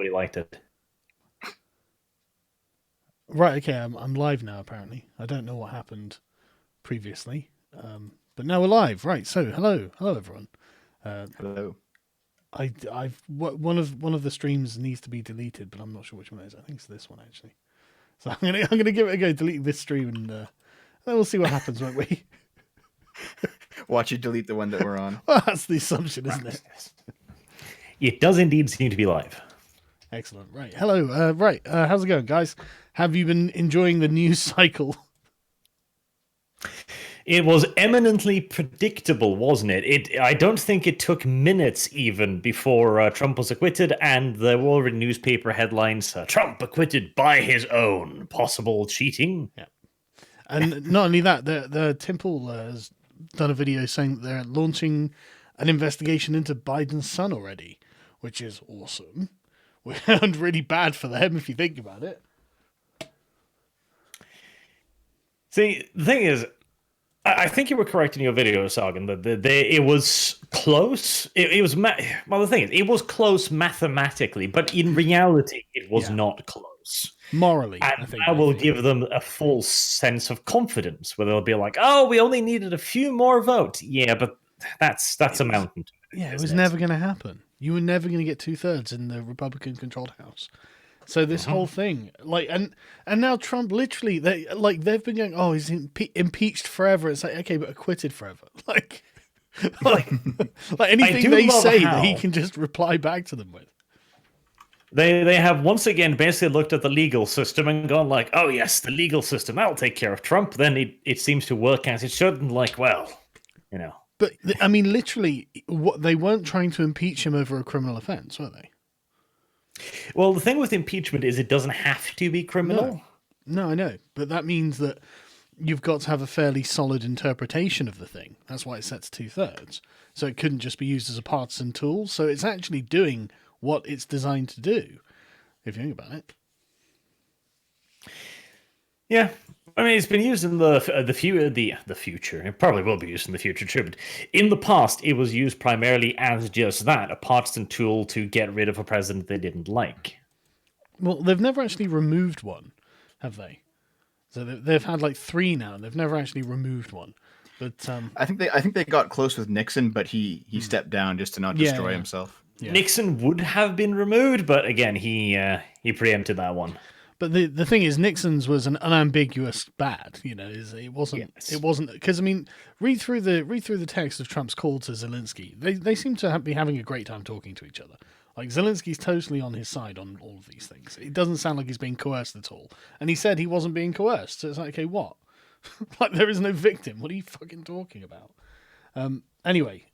nobody liked it. Right, okay, I'm live now, apparently. I don't know what happened previously, but now we're live. Right, so hello everyone. Hello. One of the streams needs to be deleted, but I'm not sure which one it is. I think it's this one actually. So I'm gonna give it a go, delete this stream, and then we'll see what happens, won't we? Watch you delete the one that we're on. Well, that's the assumption, isn't it? It does indeed seem to be live. Excellent. Right. Hello. How's it going, guys? Have you been enjoying the news cycle? It was eminently predictable, wasn't it? I don't think it took minutes even before Trump was acquitted, and there were already newspaper headlines, Trump acquitted by his own possible cheating. Yeah. And not only that, the Temple has done a video saying that they're launching an investigation into Biden's son already, which is awesome. And really bad for them if you think about it. See, the thing is, I think you were correct in your video, Sagan, that it was close. The thing is, it was close mathematically, but in reality, it was not close. Morally, and I will give them a false sense of confidence, where they'll be like, "Oh, we only needed a few more votes." Yeah, but that's a mountain. Yeah, it was never going to happen. You were never going to get 2/3 in the Republican-controlled House. So this whole thing, and now Trump literally, they've been going, oh, he's impeached forever. It's like, okay, but acquitted forever. Like anything they say that he can just reply back to them with. They have once again basically looked at the legal system and gone like, oh yes, the legal system, that'll take care of Trump. Then it seems to work as it should. And like, well, you know. But I mean, literally, they weren't trying to impeach him over a criminal offense, were they? Well, the thing with impeachment is it doesn't have to be criminal. No, I know. But that means that you've got to have a fairly solid interpretation of the thing. That's why it sets 2/3. So it couldn't just be used as a partisan tool. So it's actually doing what it's designed to do, if you think about it. Yeah. I mean, it's been used in the future. It probably will be used in the future too. But in the past, it was used primarily as just that, a partisan tool to get rid of a president they didn't like. Well, they've never actually removed one, have they? So they've had like 3 now, and they've never actually removed one. But I think they got close with Nixon, but he stepped down just to not destroy himself. Yeah. Nixon would have bbeen removed, but again, he preempted that one. But the thing is, Nixon's was an unambiguous bad. You know, it wasn't. Yes. It wasn't because I mean, read through the text of Trump's call to Zelensky. They seem to be having a great time talking to each other. Like Zelensky's totally on his side on all of these things. It doesn't sound like he's being coerced at all. And he said he wasn't being coerced. So it's like, okay, what? Like there is no victim. What are you fucking talking about? Anyway,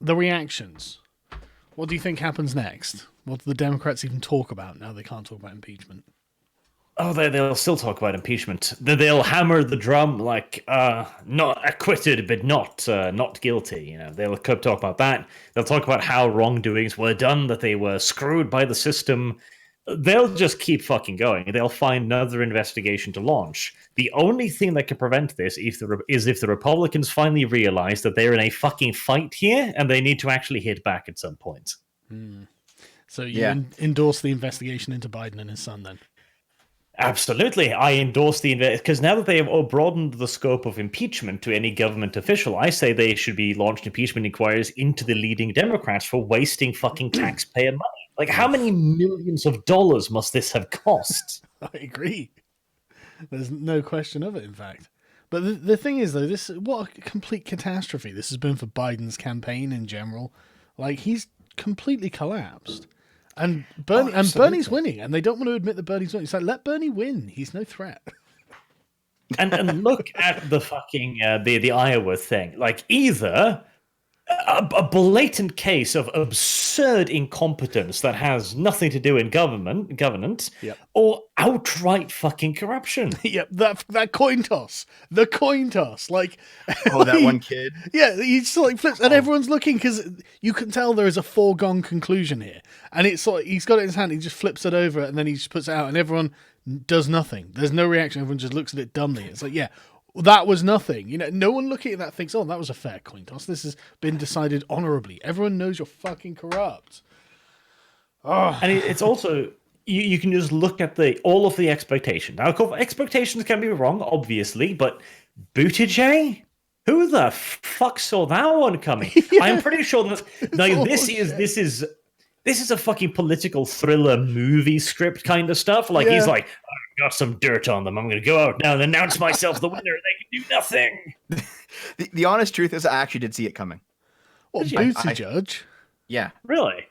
the reactions. What do you think happens next? What do the Democrats even talk about now they can't talk about impeachment? Oh, they'll still talk about impeachment. They'll hammer the drum like not acquitted, but not guilty. You know, they'll talk about that. They'll talk about how wrongdoings were done, that they were screwed by the system. They'll just keep fucking going. They'll find another investigation to launch. The only thing that can prevent this is if the Republicans finally realize that they're in a fucking fight here and they need to actually hit back at some point. So you endorse the investigation into Biden and his son then? Absolutely. I endorse because now that they have broadened the scope of impeachment to any government official, I say they should be launched impeachment inquiries into the leading Democrats for wasting fucking taxpayer money. Like, how many millions of dollars must this have cost? I agree. There's no question of it, in fact. But the thing is, though, what a complete catastrophe this has been for Biden's campaign in general. Like, he's completely collapsed. And Bernie's winning, and they don't want to admit that Bernie's winning. It's like, let Bernie win. He's no threat. and look at the fucking the Iowa thing. Like, either a blatant case of absurd incompetence that has nothing to do in governance, or outright fucking corruption. Yep, that coin toss. The coin toss. Like, that one kid. Yeah, he just like flips, and everyone's looking because you can tell there is a foregone conclusion here. And it's like he's got it in his hand, he just flips it over, and then he just puts it out, and everyone does nothing. There's no reaction. Everyone just looks at it dumbly. It's like, that was nothing. You know, no one looking at that thinks, oh, that was a fair coin toss. This has been decided honorably. Everyone knows you're fucking corrupt. And it's also you can just look at all of the expectations. Now, of course, expectations can be wrong, obviously, but Buttigieg? Who the fuck saw that one coming? Yeah, I'm pretty sure that now this is a fucking political thriller movie script kind of stuff. Like he's like, I got some dirt on them. I'm going to go out now and announce myself the winner. They can do nothing. The honest truth is, I actually did see it coming. What, Buttigieg? Yeah. Really?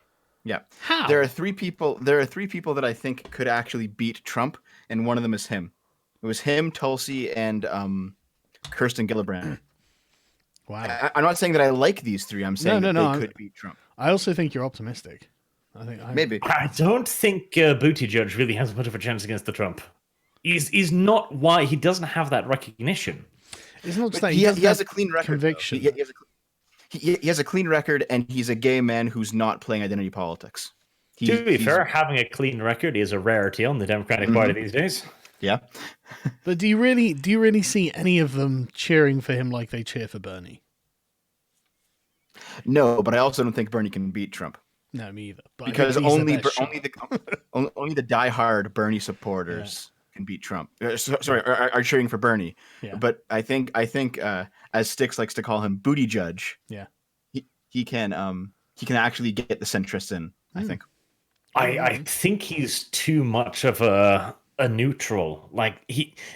Yeah. How? There are three people that I think could actually beat Trump, and one of them is him. It was him, Tulsi, and Kirsten Gillibrand. Wow. I'm not saying that I like these three. I'm saying they could beat Trump. I also think you're optimistic. Maybe. I don't think Buttigieg really has much of a chance against the Trump. He's not why he doesn't have that recognition. It's not just that he has a clean record. Conviction. He has a clean record, and he's a gay man who's not playing identity politics. To be fair, having a clean record is a rarity on the Democratic Party these days. Yeah. But do you really see any of them cheering for him like they cheer for Bernie? No, but I also don't think Bernie can beat Trump. No, me either. But because only the diehard Bernie supporters can beat Trump. Sorry, are cheering for Bernie. Yeah. But I think as Styx likes to call him, Booty Judge. Yeah. He can actually get the centrists in. I think. I think he's too much of a neutral. Like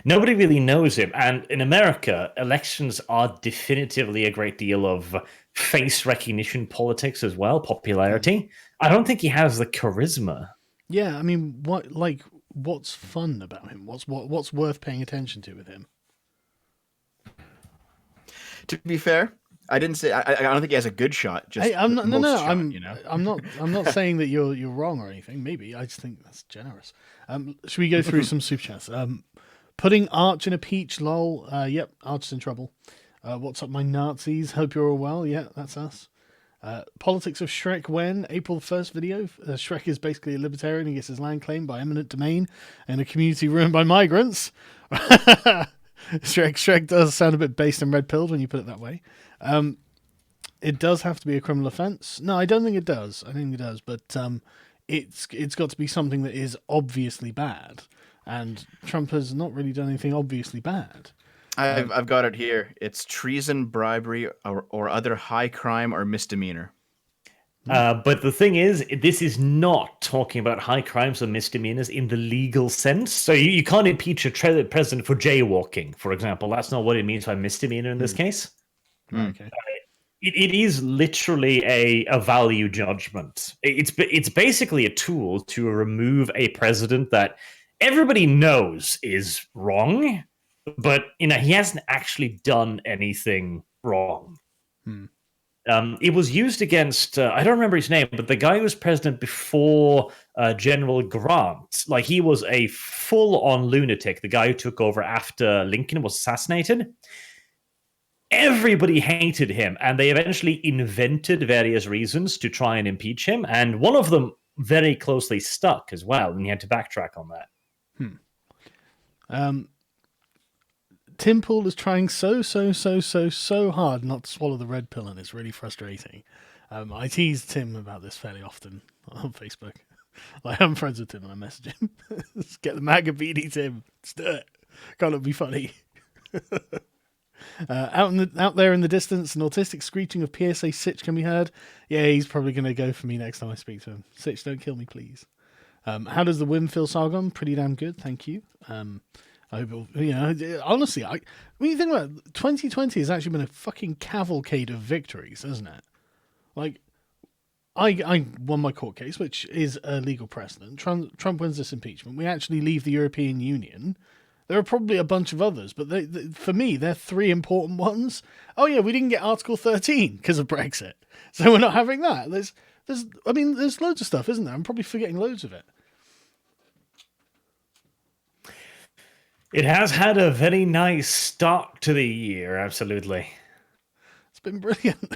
nobody really knows him, and in America, elections are definitively a great deal of face recognition politics as well, popularity. I don't think he has the charisma. Yeah, I mean, what's fun about him? What's worth paying attention to with him? To be fair, I didn't say I don't think he has a good shot. Just I'm not. I'm not saying that you're wrong or anything. Maybe I just think that's generous. Should we go through some super chats? Putting Arch in a peach. Lol. Yep, Arch's in trouble. What's up, my Nazis? Hope you're all well. Yeah, that's us. Politics of Shrek when? April 1st video. Shrek is basically a libertarian. He gets his land claimed by eminent domain in a community ruined by migrants. Shrek does sound a bit based and red-pilled when you put it that way. It does have to be a criminal offence. No, I don't think it does. I think it does, but it's got to be something that is obviously bad. And Trump has not really done anything obviously bad. I've got it here. It's treason, bribery, or other high crime or misdemeanor. But the thing is, this is not talking about high crimes or misdemeanors in the legal sense. So you can't impeach a president for jaywalking, for example. That's not what it means by misdemeanor in this case. Okay. It is literally a value judgment. It's basically a tool to remove a president that everybody knows is wrong, but he hasn't actually done anything wrong. It was used against I don't remember his name, but the guy who was president before General Grant. Like, he was a full-on lunatic. The guy who took over after Lincoln was assassinated. Everybody hated him, and they eventually invented various reasons to try and impeach him, and one of them very closely stuck as well, and he had to backtrack on that. Tim Pool is trying so hard not to swallow the red pill, and it's really frustrating. I tease Tim about this fairly often on Facebook. Like, I'm friends with Tim and I message him. Let's get the MAGA beanie, Tim. Let's do it. Can't it be funny? Out there in the distance, an autistic screeching of PSA Sitch can be heard. Yeah, he's probably going to go for me next time I speak to him. Sitch, don't kill me, please. How does the Wim feel, Sargon? Pretty damn good, thank you. I hope honestly, when you think about it, 2020 has actually been a fucking cavalcade of victories, hasn't it? Like, I won my court case, which is a legal precedent. Trump wins this impeachment. We actually leave the European Union. There are probably a bunch of others, but for me, they're three important ones. Oh yeah, we didn't get Article 13 because of Brexit, so we're not having that. There's loads of stuff, isn't there? I'm probably forgetting loads of it. It has had a very nice start to the year, absolutely. It's been brilliant.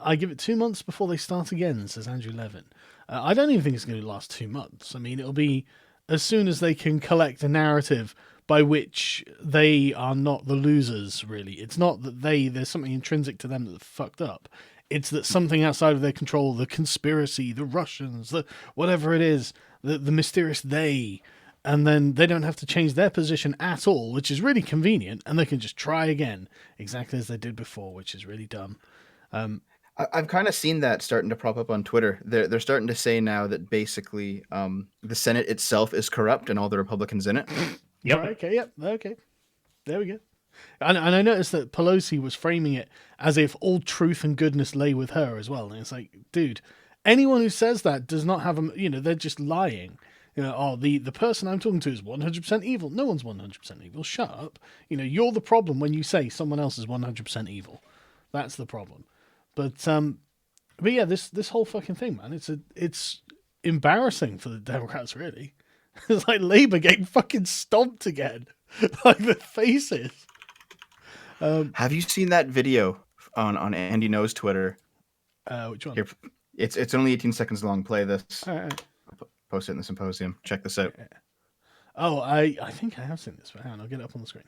I give it 2 months before they start again, says Andrew Levin. I don't even think it's going to last 2 months. I mean, it'll be as soon as they can collect a narrative by which they are not the losers, really. It's not that there's something intrinsic to them that's fucked up. It's that something outside of their control, the conspiracy, the Russians, the whatever it is, the mysterious they, and then they don't have to change their position at all, which is really convenient, and they can just try again, exactly as they did before, which is really dumb. I've kind of seen that starting to prop up on Twitter. They're starting to say now that basically the Senate itself is corrupt and all the Republicans in it. Yep. Right, okay. There we go. And I noticed that Pelosi was framing it as if all truth and goodness lay with her as well. And it's like, dude, anyone who says that does not have they're just lying. The person I'm talking to is 100% evil. No one's 100% evil. Shut up. You're the problem when you say someone else is 100% evil. That's the problem. But yeah, this whole fucking thing, man, it's embarrassing for the Democrats, really. It's like Labour getting fucking stomped again. Like the faces. Have you seen that video on Andy Knows Twitter? Which one? Here, it's only 18 seconds long. Play this. All right. Post it in the symposium. Check this out. Oh, I think I have seen this, but hang on, I'll get it up on the screen.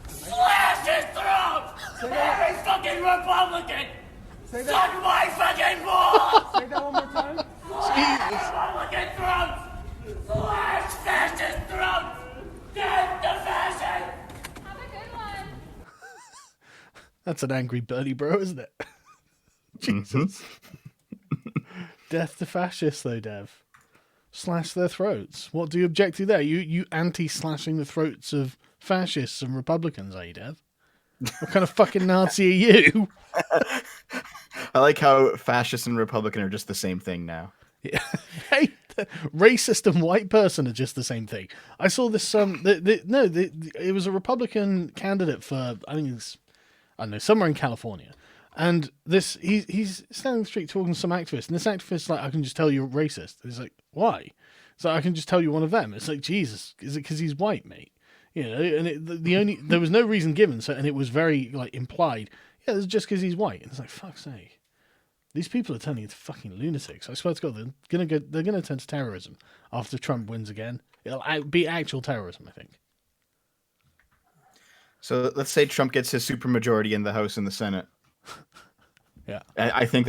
Slash his throat! Every fucking Republican! Suck my fucking balls! Say that one more time. Slash Republican throats! Slash fascist throats! Death to fashion! Have a good one. That's an angry Bernie bro, isn't it? Jesus. Death to fascists, though, Dev. Slash their throats. What do you object to there? You anti-slashing the throats of fascists and Republicans, are you, Dev? What kind of fucking Nazi are you? I like how fascist and Republican are just the same thing now. Yeah. Hey, racist and white person are just the same thing. I saw this. It was a Republican candidate for I don't know, somewhere in California, and he's standing in the street talking to some activist, and this activist's like, I can just tell you're racist. He's like, why? So I can just tell you one of them. It's like, Jesus, is it because he's white, mate? And there was no reason given, so, and it was very like implied. Yeah, it's just because he's white. And it's like, fuck's sake, these people are turning into fucking lunatics. I swear to God, they're gonna turn to terrorism after Trump wins again. It'll be actual terrorism, I think. So let's say Trump gets his supermajority in the House and the Senate. Yeah, I think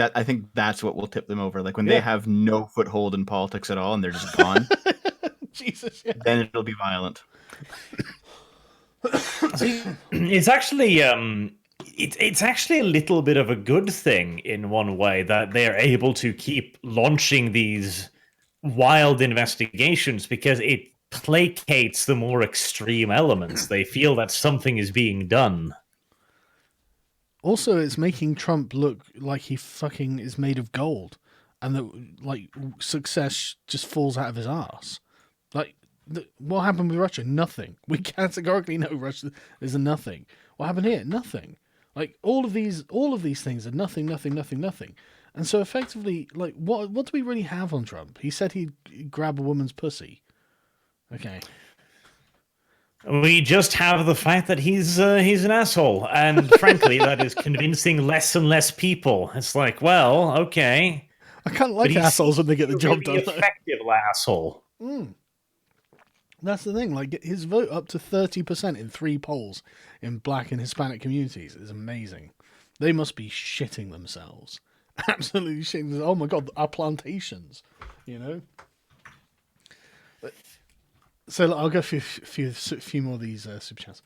that's what will tip them over. Like when they have no foothold in politics at all and they're just gone. Jesus, yeah. Then it'll be violent. It's actually it's actually a little bit of a good thing in one way that they're able to keep launching these wild investigations because it placates the more extreme elements. They feel that something is being done. Also, it's making Trump look like he fucking is made of gold, and that like success just falls out of his ass. Like, what happened with Russia? Nothing. We categorically know Russia is a nothing. What happened here? Nothing. Like all of these things are nothing. And so effectively, like, what do we really have on Trump? He said he'd grab a woman's pussy. Okay. We just have the fact that he's an asshole, and frankly, that is convincing less and less people. It's like, well, okay. I kind of like assholes when they get the job really done. Effective asshole. That's the thing. Like his vote up to 30% in 3 polls in Black and Hispanic communities is amazing. They must be shitting themselves. Absolutely shitting themselves. Oh my God, our plantations, So I'll go for a few more of these super chats.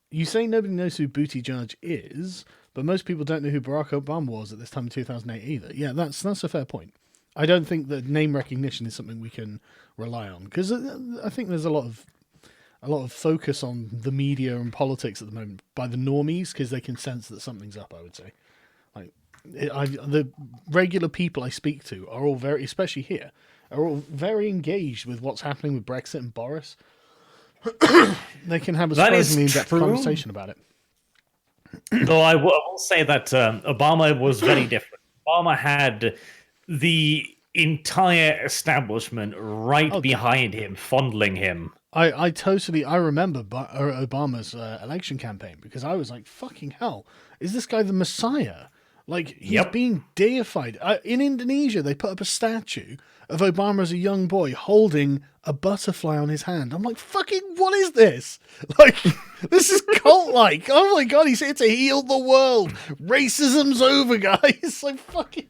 You say nobody knows who Buttigieg is, but most people don't know who Barack Obama was at this time in 2008 either. Yeah, that's a fair point. I don't think that name recognition is something we can rely on because I think there's a lot of focus on the media and politics at the moment by the normies because they can sense that something's up. I would say, like the regular people I speak to are all very, especially here, are all very engaged with what's happening with Brexit and Boris. They can have a surprisingly in-depth conversation about it. Though I will say that Obama was very different. Obama had the entire establishment behind him, fondling him. I remember Obama's election campaign because I was like, fucking hell, is this guy the Messiah? Like, he's being deified. In Indonesia, they put up a statue of Obama as a young boy holding a butterfly on his hand. I'm like, fucking, what is this? Like, this is cult-like. Oh my God, he's here to heal the world. Racism's over, guys. Like, fucking...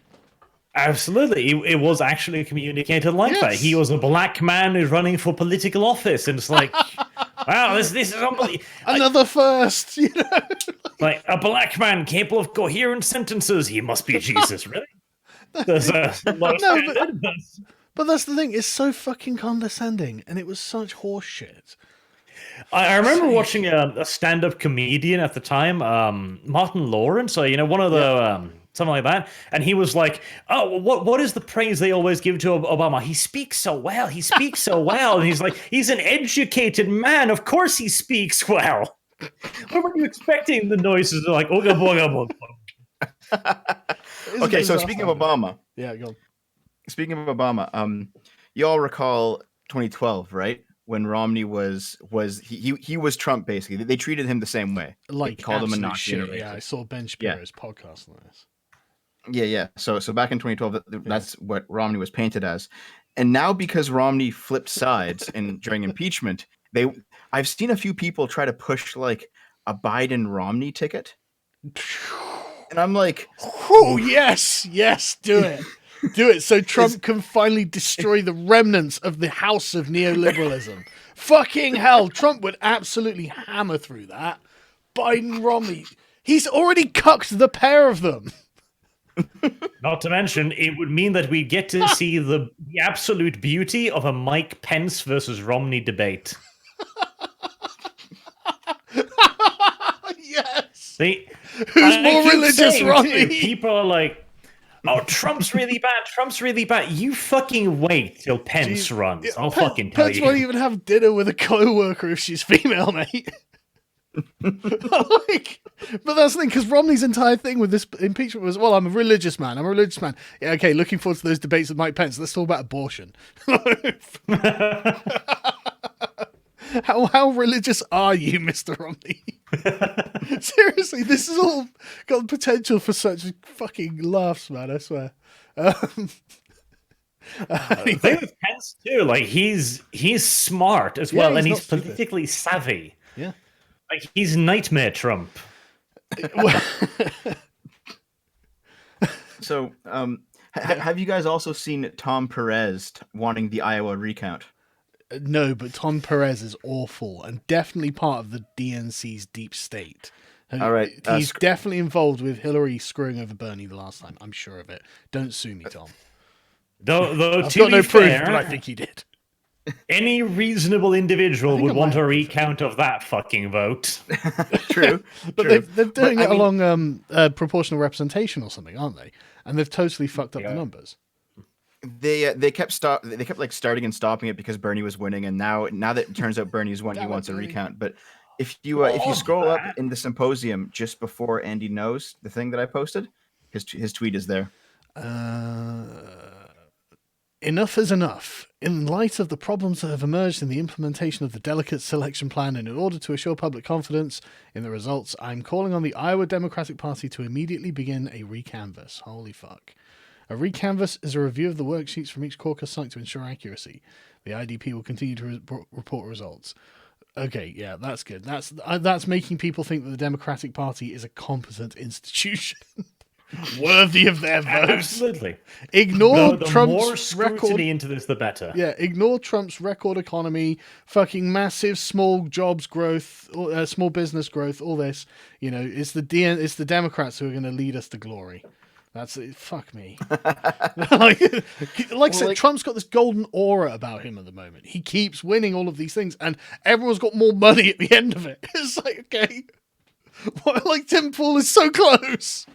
Absolutely. It was actually communicated like that. He was a black man who's running for political office, and it's like, wow, this is unbelievable. Another first, you know? Like, a black man capable of coherent sentences. He must be Jesus, really? There's a lot of but that's the thing. It's so fucking condescending, and it was such horse shit. I remember watching a stand-up comedian at the time, Martin Lawrence, or, one of the... something like that. And he was like, oh, what is the praise they always give to Obama? He speaks so well. He speaks so well. And he's like, he's an educated man. Of course he speaks well. What were you expecting? The noises are like, ooga booga booga. Okay, so speaking of Obama. Yeah, go on. Speaking of Obama, you all recall 2012, right? When Romney was Trump, basically. They treated him the same way. Like, they called him a Nazi. Shit. Yeah, I saw Ben Shapiro's podcast on this. Yeah. So back in 2012, that's what Romney was painted as. And now, because Romney flipped sides during impeachment, I've seen a few people try to push like a Biden-Romney ticket. And I'm like, oh, yes, do it. Do it so Trump can finally destroy the remnants of the house of neoliberalism. Fucking hell, Trump would absolutely hammer through that. Biden, Romney, he's already cucked the pair of them. Not to mention, it would mean that we get to see the absolute beauty of a Mike Pence versus Romney debate. Yes. Who's more religious, Romney? People are like, oh, Trump's really bad. Trump's really bad. You fucking wait till Pence runs. I'll fucking tell Pence you. won't even have dinner with a co-worker if she's female, mate. But that's the thing, because Romney's entire thing with this impeachment was, well, I'm a religious man. Yeah, okay, looking forward to those debates with Mike Pence. Let's talk about abortion. How religious are you, Mr. Romney? Seriously, this has all got the potential for such fucking laughs, man, I swear. The thing with Pence too, like he's smart as well, and he's politically savvy. Yeah. Like, he's nightmare Trump. So, have you guys also seen Tom Perez wanting the Iowa recount? No, but Tom Perez is awful and definitely part of the DNC's deep state. All right. He's definitely involved with Hillary screwing over Bernie the last time. I'm sure of it. Don't sue me, Tom. Though I've got no proof, but I think he did. Any reasonable individual would want a recount of that fucking vote. True. But true. they're doing it along proportional representation or something, aren't they? And they've totally fucked up the numbers. They kept like starting and stopping it because Bernie was winning, and now that it turns out Bernie's won, he wants a recount. But if you scroll up in the symposium just before Andy knows the thing that I posted, his tweet is there. Enough is enough. In light of the problems that have emerged in the implementation of the delicate selection plan, and in order to assure public confidence in the results, I'm calling on the Iowa Democratic Party to immediately begin a recanvass. Holy fuck. A recanvass is a review of the worksheets from each caucus site to ensure accuracy. The IDP will continue to report results. Okay, yeah, that's good. That's making people think that the Democratic Party is a competent institution. Worthy of their votes. Absolutely. Ignore the Trump's more scrutiny record into this, the better. Yeah, ignore Trump's record economy, fucking massive small jobs growth, small business growth, all this. It's the Democrats who are going to lead us to glory. That's it. Fuck me. like I said, Trump's got this golden aura about him at the moment. He keeps winning all of these things, and everyone's got more money at the end of it. It's like, okay, Tim Pool is so close.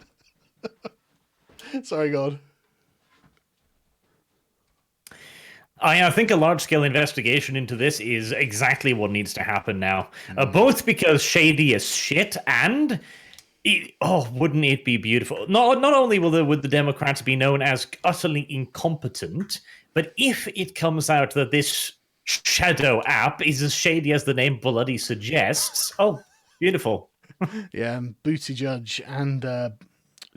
Sorry, God. I think a large-scale investigation into this is exactly what needs to happen now. Both because shady as shit and... wouldn't it be beautiful? Not only would the Democrats be known as utterly incompetent, but if it comes out that this shadow app is as shady as the name bloody suggests, beautiful. Yeah, Buttigieg and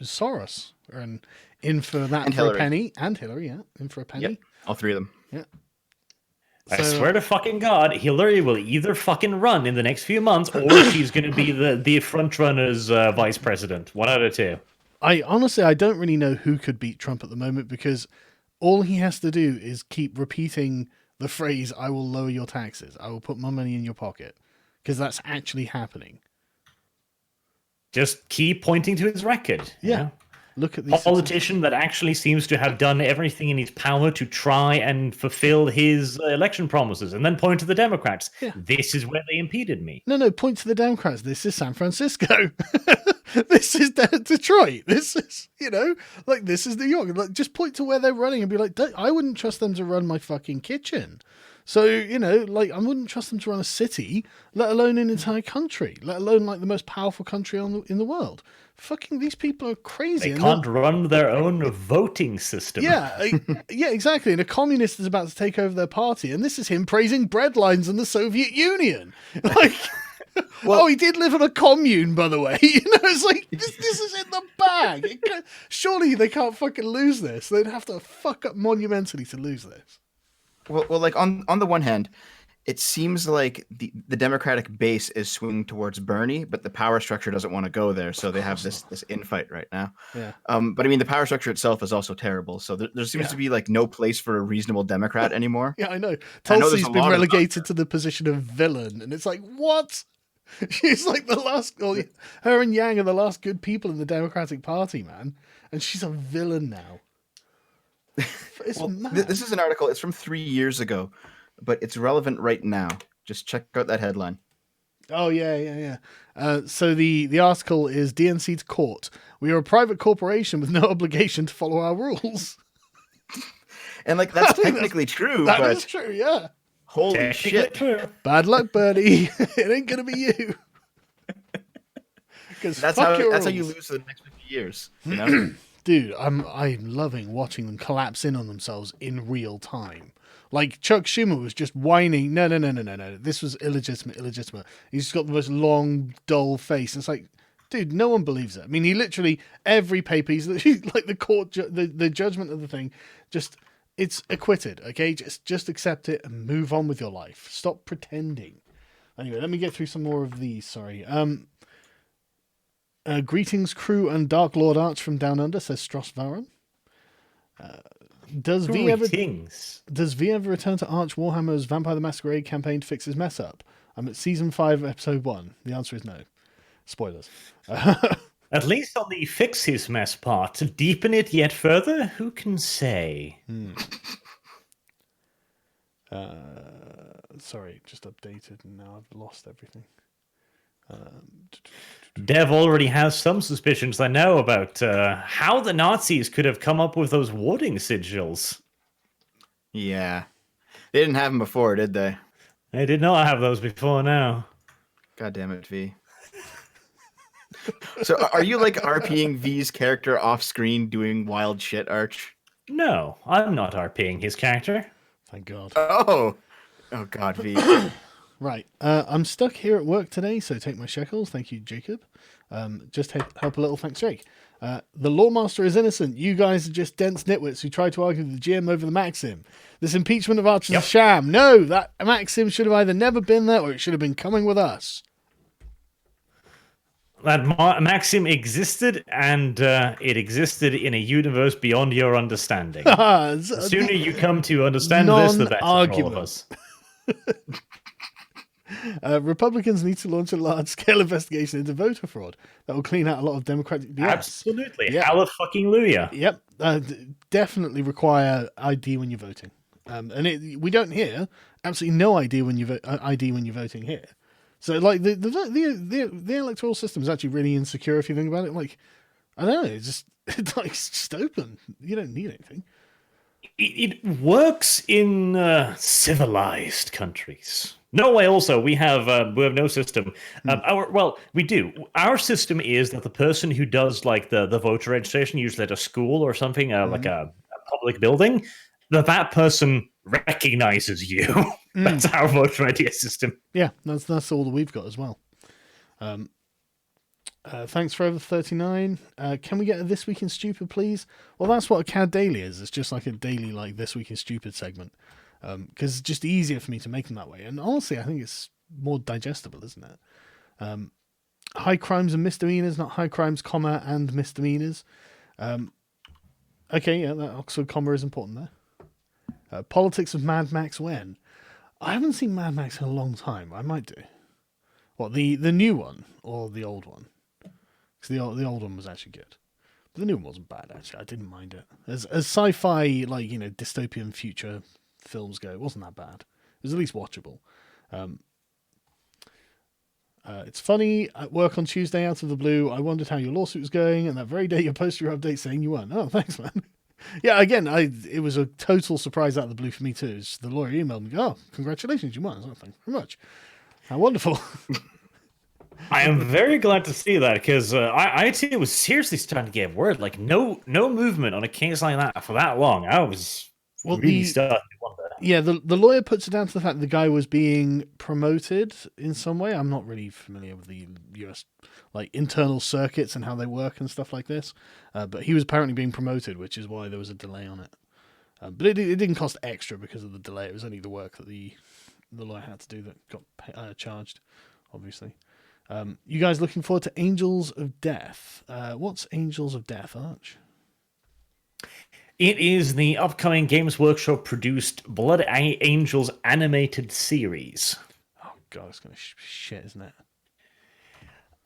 Soros and in for that And for Hillary. a penny, and Hillary, yeah, in for a penny. Yep, all three of them. Yeah. I swear to fucking God, Hillary will either fucking run in the next few months, or she's going to be the front runner's vice president. One out of two. I don't really know who could beat Trump at the moment, because all he has to do is keep repeating the phrase, "I will lower your taxes. I will put more money in your pocket," because that's actually happening. Just keep pointing to his record. Yeah. You know? Look at these politician that actually seems to have done everything in his power to try and fulfill his election promises, and then point to the Democrats. Yeah. This is where they impeded me. No, point to the Democrats. This is San Francisco. This is Detroit. This is, this is New York. Like, just point to where they're running and be like, I wouldn't trust them to run my fucking kitchen. So, I wouldn't trust them to run a city, let alone an entire country, let alone like the most powerful country in the world. Fucking these people are crazy. They can't run their own voting system. Yeah, yeah, exactly. And a communist is about to take over their party, and this is him praising breadlines in the Soviet Union. Like, well, he did live in a commune, by the way. It's like this is in the bag. Surely they can't fucking lose this. They'd have to fuck up monumentally to lose this. Well, like on the one hand, it seems like the Democratic base is swinging towards Bernie, but the power structure doesn't want to go there, so they have this infight right now. Yeah. But I mean, the power structure itself is also terrible, so there seems to be like no place for a reasonable Democrat anymore. Yeah, I know. Tulsi's been relegated to the position of villain, and it's like, what? She's like the last. Well, her and Yang are the last good people in the Democratic Party, man, and she's a villain now. It's mad. This is an article. It's from 3 years ago, but it's relevant right now. Just check out that headline. Oh, yeah. So the article is DNC to court. We are a private corporation with no obligation to follow our rules. And like that's technically true. That is true, yeah. Holy shit. True. Bad luck, Bernie. It ain't going to be you. That's how you lose for the next 50 years. You know? Dude, I'm loving watching them collapse in on themselves in real time. Like Chuck Schumer was just whining, no. This was illegitimate. He's just got the most long, dull face. And it's like, dude, no one believes it. I mean, he literally, every paper, he's like the court, the judgment of the thing, just, it's acquitted, okay? Just accept it and move on with your life. Stop pretending. Anyway, let me get through some more of these, sorry. Greetings, crew and Dark Lord Arch from Down Under, says Stross Varon. Does V ever return to Arch Warhammer's Vampire the Masquerade campaign to fix his mess up? I'm at season 5, episode 1. The answer is no. Spoilers. At least on the fix his mess part. To deepen it yet further, who can say? Sorry, just updated and now I've lost everything. Dev already has some suspicions, I know, about how the Nazis could have come up with those warding sigils. Yeah. They didn't have them before, did they? They did not have those before now. God damn it, V. So are you like RPing V's character off screen doing wild shit, Arch? No, I'm not RPing his character. Thank God. Oh God, V. Right. I'm stuck here at work today, so take my shekels. Thank you, Jacob. Just help a little. Thanks, Jake. The Lawmaster is innocent. You guys are just dense nitwits who try to argue with the GM over the Maxim. This impeachment of Arch is a sham. No, that Maxim should have either never been there or it should have been coming with us. That Maxim existed, and it existed in a universe beyond your understanding. The sooner you come to understand this, the better for all of us. Republicans need to launch a large-scale investigation into voter fraud that will clean out a lot of Democratic BS. Absolutely. Yep. Hallelujah. Yep. Definitely require ID when you're voting. We don't hear absolutely no ID when you're voting here. So, like, the electoral system is actually really insecure if you think about it. Like, I don't know, it's just open. You don't need anything. It works in civilized countries. Norway also, we have no system. We do. Our system is that the person who does like the voter registration, usually at a school or something, like a public building, that person recognizes you. That's our voter ID system. Yeah, that's all that we've got as well. Thanks Forever 39. Can we get a This Week in Stupid, please? Well, that's what a CAD Daily is. It's just like a daily, like, This Week in Stupid segment. Because it's just easier for me to make them that way. And honestly, I think it's more digestible, isn't it? High crimes and misdemeanors, not high crimes, comma, and misdemeanors. Okay, yeah, that Oxford comma is important there. Politics of Mad Max when? I haven't seen Mad Max in a long time. I might do. What, the new one or the old one? Because the old one was actually good. But the new one wasn't bad, actually. I didn't mind it. As sci-fi, like, dystopian future films go, it wasn't that bad. It was at least watchable. It's funny, at work on Tuesday, out of the blue, I wondered how your lawsuit was going, and that very day you posted your update saying you won. Oh, thanks, man. Yeah, again, it was a total surprise out of the blue for me, too. The lawyer emailed me, oh, congratulations, you won. I was like, thank you very much. How wonderful. I am very glad to see that, because I too was seriously starting to get worried. Like, no movement on a case like that for that long. I was really starting to wonder. Yeah, the lawyer puts it down to the fact that the guy was being promoted in some way. I'm not really familiar with the US like internal circuits and how they work and stuff like this, but he was apparently being promoted, which is why there was a delay on it. But it didn't cost extra because of the delay. It was only the work that the lawyer had to do that got charged, obviously. You guys looking forward to Angels of Death? What's Angels of Death, Arch? It is the upcoming Games Workshop produced Blood Angels animated series. Oh god, it's gonna be shit, isn't it?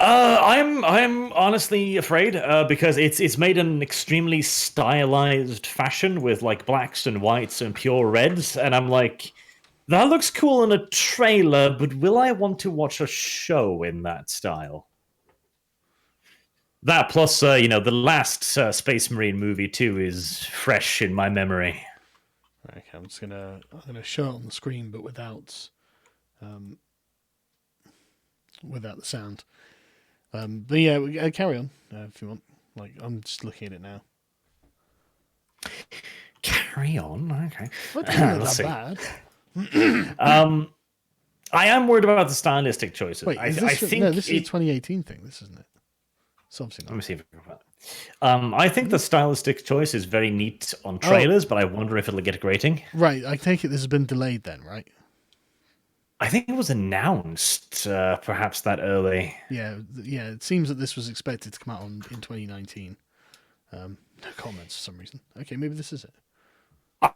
I'm honestly afraid because it's made in an extremely stylized fashion with like blacks and whites and pure reds, and I'm like, that looks cool in a trailer, but will I want to watch a show in that style? That plus, the last Space Marine movie too is fresh in my memory. Okay, I'm gonna show it on the screen, but without the sound. But yeah, carry on if you want. Like, I'm just looking at it now. Carry on, okay. Well, it's not that bad. I am worried about the stylistic choices. Wait, this is a 2018 thing. This isn't it? Something. Let me see if I can find it. I think the stylistic choice is very neat on trailers, but I wonder if it'll get a rating. Right, I take it this has been delayed then, right? I think it was announced perhaps that early. Yeah. It seems that this was expected to come out in 2019. No comments for some reason. Okay, maybe this is it.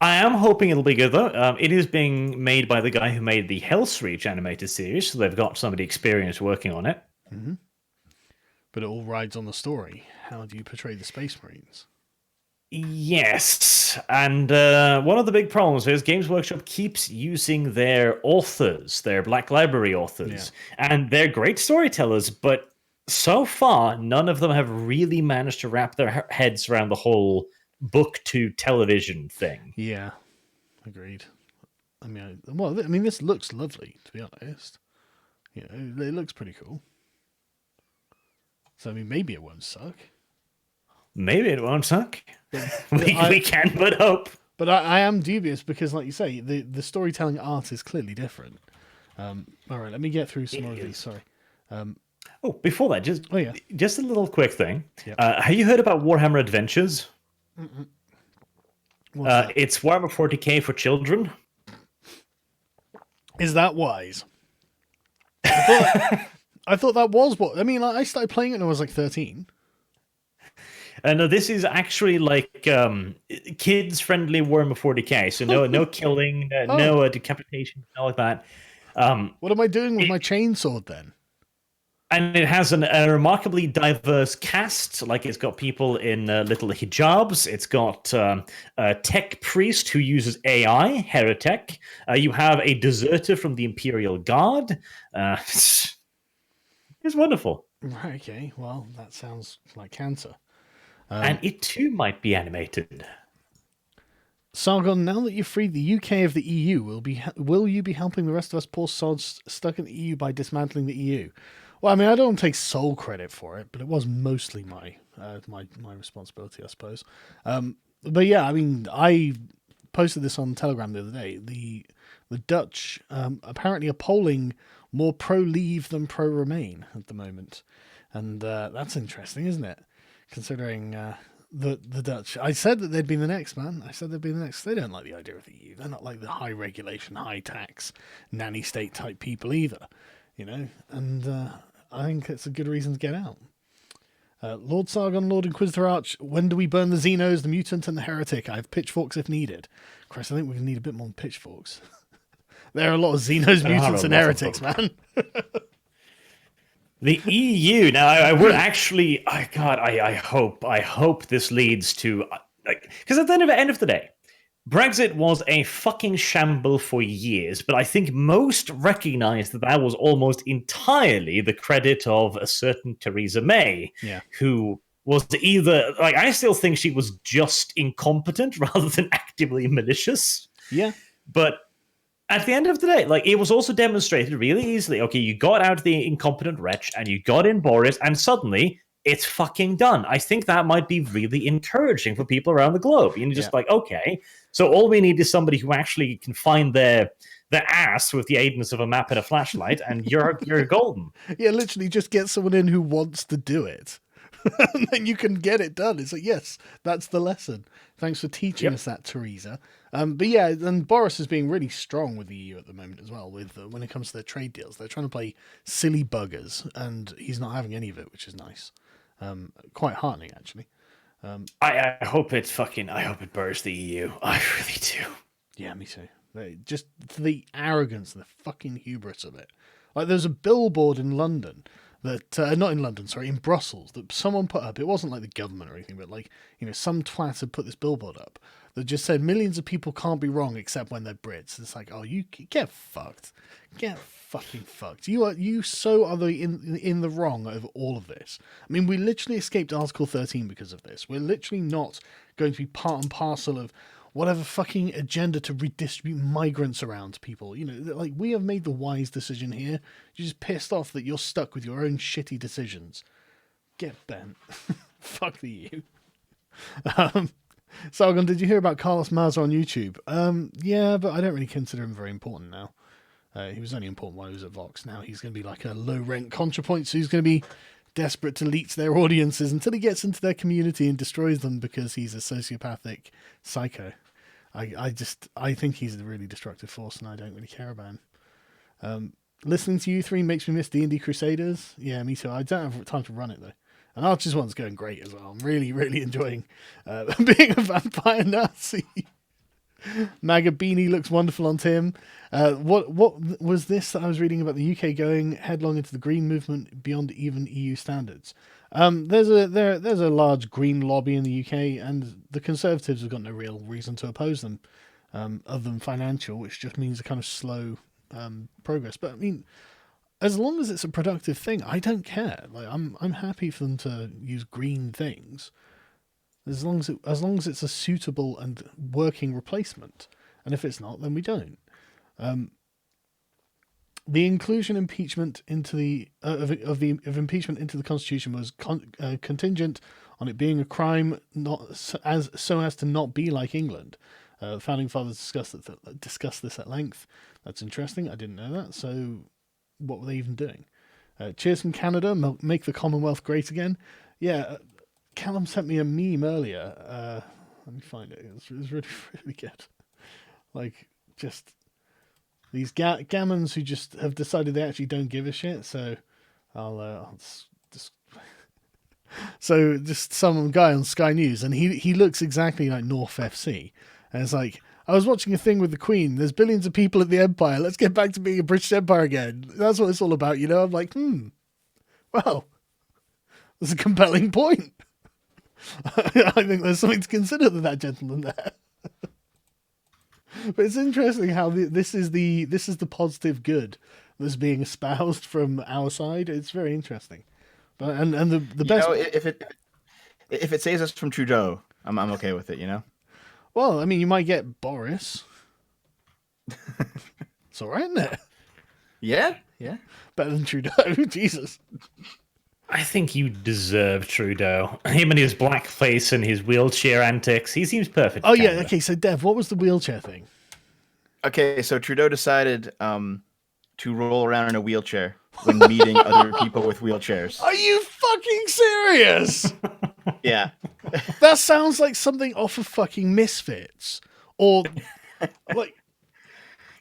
I am hoping it'll be good, though. It is being made by the guy who made the Hell's Reach animated series, so they've got somebody experienced working on it. Mm-hmm. But it all rides on the story. How do you portray the Space Marines? Yes, and one of the big problems is Games Workshop keeps using their authors, their Black Library authors, and they're great storytellers, but so far, none of them have really managed to wrap their heads around the whole book to television thing. Yeah, agreed. I mean, this looks lovely, to be honest. It looks pretty cool. So, I mean, maybe it won't suck. Maybe it won't suck. We can but hope. But I am dubious because, like you say, the storytelling art is clearly different. All right, let me get through some more of these. Sorry. Before that, just a little quick thing. Yep. Have you heard about Warhammer Adventures? It's Warhammer 40k for children. Is that wise? I thought that was what... I mean, I started playing it when I was like 13. No, this is actually like kids-friendly Warhammer 40k. So no killing, no decapitation, no like that. What am I doing with my chainsaw then? And it has a remarkably diverse cast. Like, it's got people in little hijabs. It's got a tech priest who uses AI, heretic. You have a deserter from the Imperial Guard. It's wonderful. Right, okay. Well, that sounds like cancer. And it too might be animated. Sargon, now that you've freed the UK of the EU, will you be helping the rest of us poor sods stuck in the EU by dismantling the EU? Well, I mean, I don't take sole credit for it, but it was mostly my responsibility, I suppose. But yeah, I mean, I posted this on Telegram the other day. The Dutch apparently are polling more pro-Leave than pro-Remain at the moment. And that's interesting, isn't it? Considering the Dutch. I said that they'd be the next, man. I said they'd be the next. They don't like the idea of the EU. They're not like the high regulation, high tax, nanny state type people either, And I think it's a good reason to get out. Lord Sargon, Lord Inquisitor Arch, when do we burn the Xenos, the Mutant, and the Heretic? I have pitchforks if needed. Christ, I think we're going to need a bit more than pitchforks. There are a lot of Xenos, Mutants, and Heretics, man. The EU. Now, I would actually. I hope this leads to because at the end of the day, Brexit was a fucking shamble for years. But I think most recognize that was almost entirely the credit of a certain Theresa May, who was either I still think she was just incompetent rather than actively malicious. Yeah, but. At the end of the day, it was also demonstrated really easily. Okay, you got out the incompetent wretch and you got in Boris, and suddenly it's fucking done. I think that might be really encouraging for people around the globe. You're just okay, so all we need is somebody who actually can find their ass with the aidance of a map and a flashlight, and you're golden. Yeah, literally just get someone in who wants to do it. And then you can get it done. It's yes, that's the lesson. Thanks for teaching us that, Theresa. But yeah, and Boris is being really strong with the EU at the moment as well. With when it comes to their trade deals, they're trying to play silly buggers, and he's not having any of it, which is nice. Quite heartening, actually. I hope it bursts the EU. I really do. Yeah, me too. Just the arrogance and the fucking hubris of it. There's a billboard in London. That not in London, sorry, in Brussels, that someone put up. It wasn't like the government or anything, but some twat had put this billboard up that just said millions of people can't be wrong except when they're Brits. It's like, oh, you get fucked, get fucking fucked. You so are in the wrong over all of this. I mean, we literally escaped Article 13 because of this. We're literally not going to be part and parcel of whatever fucking agenda to redistribute migrants around to people. We have made the wise decision here. You're just pissed off that you're stuck with your own shitty decisions. Get bent. Fuck the EU. Sargon, did you hear about Carlos Maza on YouTube? Yeah, but I don't really consider him very important now. He was only important while he was at Vox. Now he's going to be like a low-rent ContraPoint, so he's going to be desperate to leech their audiences until he gets into their community and destroys them because he's a sociopathic psycho. I think he's a really destructive force, and I don't really care about him. Listening to you three makes me miss D&D Crusaders. Yeah, me too. I don't have time to run it though. And Archer's one's going great as well. I'm really, really enjoying being a vampire Nazi. Magabini looks wonderful on Tim. What was this that I was reading about the UK going headlong into the green movement beyond even EU standards? There's a large green lobby in the UK, and the Conservatives have got no real reason to oppose them, other than financial, which just means a kind of slow progress. But I mean, as long as it's a productive thing, I don't care. I'm happy for them to use green things. As long as it's a suitable and working replacement, and if it's not, then we don't. The inclusion impeachment into the impeachment into the Constitution was contingent on it being a crime, not so as to not be like England. The founding fathers discussed this at length. That's interesting. I didn't know that. So, what were they even doing? Cheers from Canada. Make the Commonwealth great again. Yeah. Callum sent me a meme earlier. Let me find it. It was really, really good. Just these gammons who just have decided they actually don't give a shit. So I'll just so just some guy on Sky News, and he looks exactly like North FC, and it's like, I was watching a thing with the Queen. There's billions of people at the Empire. Let's get back to being a British Empire again. That's what it's all about, I'm like, well, there's a compelling point. I think there's something to consider with that gentleman there. But it's interesting how this is the positive good that's being espoused from our side. It's very interesting. But and the best, if it saves us from Trudeau, I'm okay with it. Well, I mean, you might get Boris. It's all right, isn't it? Yeah. Better than Trudeau. Jesus. I think you deserve Trudeau. Him and his blackface and his wheelchair antics. He seems perfect. Oh, yeah. Okay, so Dev, what was the wheelchair thing? Okay, so Trudeau decided to roll around in a wheelchair when meeting other people with wheelchairs. Are you fucking serious? Yeah. That sounds like something off of fucking Misfits. Or, like...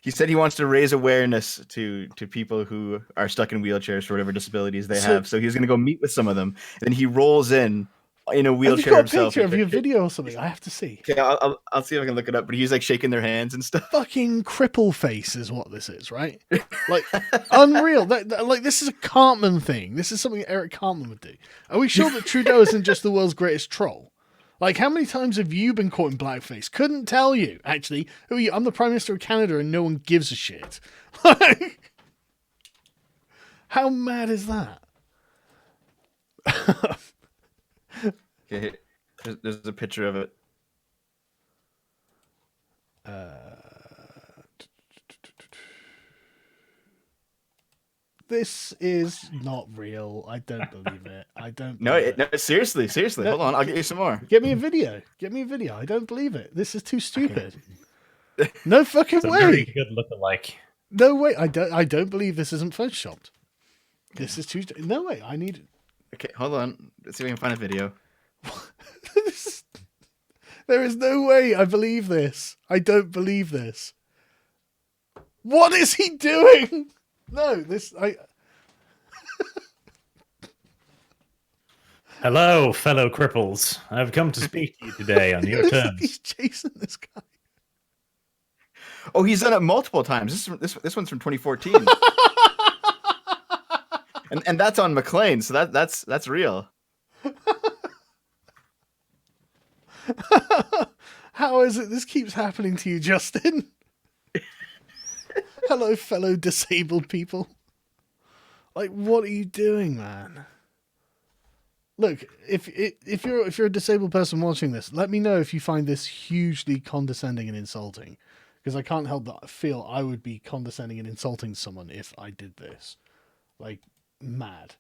He said he wants to raise awareness to people who are stuck in wheelchairs for whatever disabilities they have. So he's going to go meet with some of them. And he rolls in a wheelchair have you got himself. a picture of your video or something? I have to see. Okay, I'll see if I can look it up. But he's like shaking their hands and stuff. Fucking cripple face is what this is, right? Like, unreal. Like, this is a Cartman thing. This is something Eric Cartman would do. Are we sure that Trudeau isn't just the world's greatest troll? Like, how many times have you been caught in blackface? Couldn't tell you, actually. Who are you? I'm the Prime Minister of Canada and no one gives a shit. Like, how mad is that? Okay, there's a picture of it. This is not real. I don't believe it. I don't. No, seriously. No, Hold on, I'll get you some more. Get me a video. I don't believe it. This is too stupid. No fucking way. Very good lookalike. No way. I don't believe this isn't photoshopped. This is too. No way. I need. Okay, hold on. Let's see if we can find a video. There is no way I believe this. I don't believe this. What is he doing? No, Hello, fellow cripples. I've come to speak to you today on your terms. He's chasing this guy. Oh, he's done it multiple times. This one's from 2014. and that's on McLean, so that's real. How is it this keeps happening to you, Justin? Hello, fellow disabled people. Like, what are you doing, man? Look, if you're a disabled person watching this, let me know if you find this hugely condescending and insulting, because I can't help but feel I would be condescending and insulting someone if I did this. Like, mad.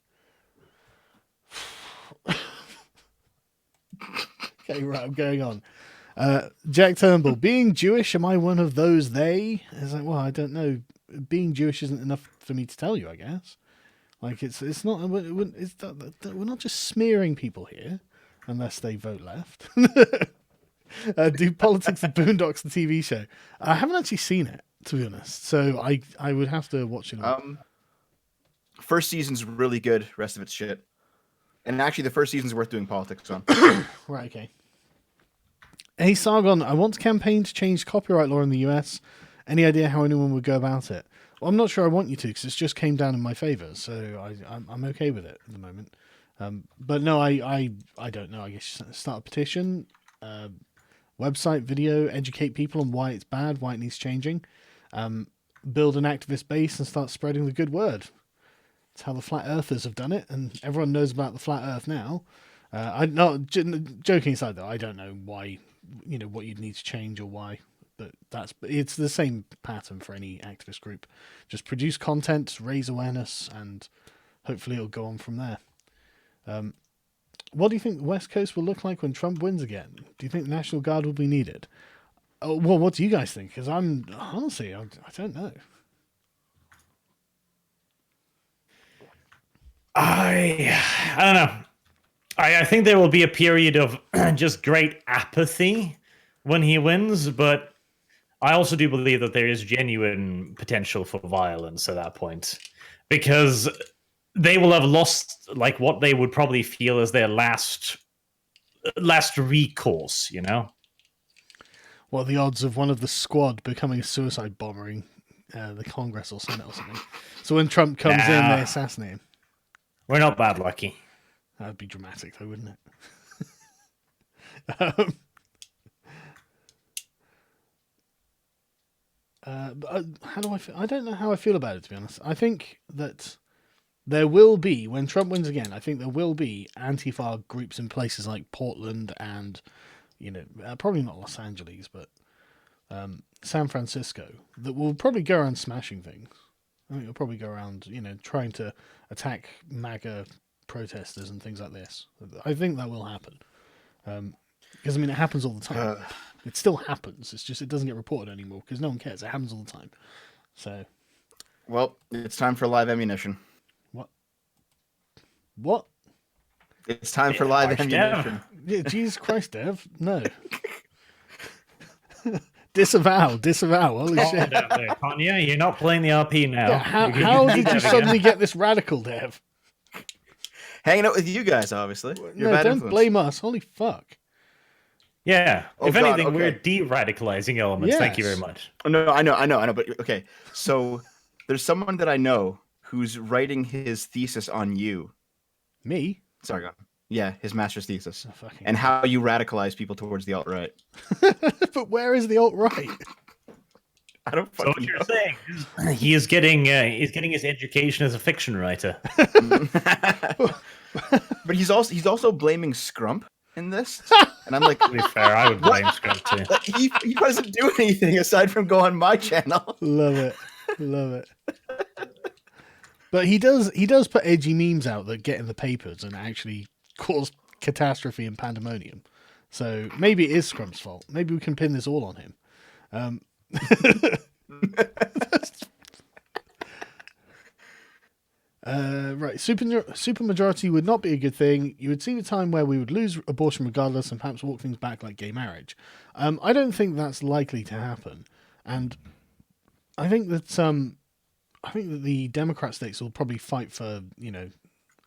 Okay, right, I'm going on. Jack Turnbull, being Jewish, am I one of those they? It's like, well, I don't know. Being Jewish isn't enough for me to tell you, I guess. Like, it's not. We're not just smearing people here, unless they vote left. Do Politics and Boondocks the TV show? I haven't actually seen it, to be honest. So I would have to watch it. First season's really good. Rest of it's shit. And actually, the first season's worth doing politics on. Right. Okay. Hey, Sargon, I want to campaign to change copyright law in the US. Any idea how anyone would go about it? Well, I'm not sure I want you to, because it's just came down in my favour, so I'm okay with it at the moment. But no, I don't know. I guess start a petition, website, video, educate people on why it's bad, why it needs changing, build an activist base and start spreading the good word. It's how the flat earthers have done it, and everyone knows about the flat earth now. Joking aside, though, I don't know why, what you'd need to change or why, but it's the same pattern for any activist group. Just produce content, raise awareness, and hopefully it'll go on from there. What do you think the West Coast will look like when Trump wins again? Do you think the National Guard will be needed? Oh, well, what do you guys think? Because honestly, I don't know. I don't know. I think there will be a period of just great apathy when he wins, but I also do believe that there is genuine potential for violence at that point, because they will have lost like what they would probably feel as their last recourse, What are the odds of one of the squad becoming a suicide bomber in the Congress or Senate or something? So when Trump comes in, they assassinate him. We're not that lucky. That would be dramatic, though, wouldn't it? But how do I feel? I don't know how I feel about it, to be honest. I think that there will be, when Trump wins again, I think there will be Antifa groups in places like Portland and, probably not Los Angeles, but San Francisco, that will probably go around smashing things. I think they'll probably go around, trying to attack MAGA protesters and things like this. I think that will happen. Because, it happens all the time. It still happens. It's just it doesn't get reported anymore because no one cares. It happens all the time. So, well, it's time for live ammunition. What? It's time for live harsh, ammunition. Yeah, Jesus Christ, Dev. No. Disavow. Holy shit. Down there, can't you? You're not playing the RP now. Yeah, how did you suddenly get this radical, Dev? Hanging out with you guys, obviously. You're No, bad don't influence. blame us. Holy fuck. Yeah. Oh, if God, anything, okay. we're de-radicalizing elements. Thank you very Yes. much. No, I know. But okay, so there's someone that I know who's writing his thesis on you. Me? Sorry, go on. Yeah, his master's thesis, Oh, fucking and how you radicalize people towards the alt-right. But where is the alt-right? I don't So fucking what you're know. saying is he is getting his education as a fiction writer. But he's also blaming Scrump in this, and I'm like, To be fair, I would blame Scrump too. like, he doesn't do anything aside from go on my channel. Love it. But he does put edgy memes out that get in the papers and actually cause catastrophe and pandemonium. So maybe it is Scrump's fault. Maybe we can pin this all on him. Right, supermajority would not be a good thing. You would see a time where we would lose abortion regardless and perhaps walk things back like gay marriage. I don't think that's likely to happen, and I think that the Democrat states will probably fight for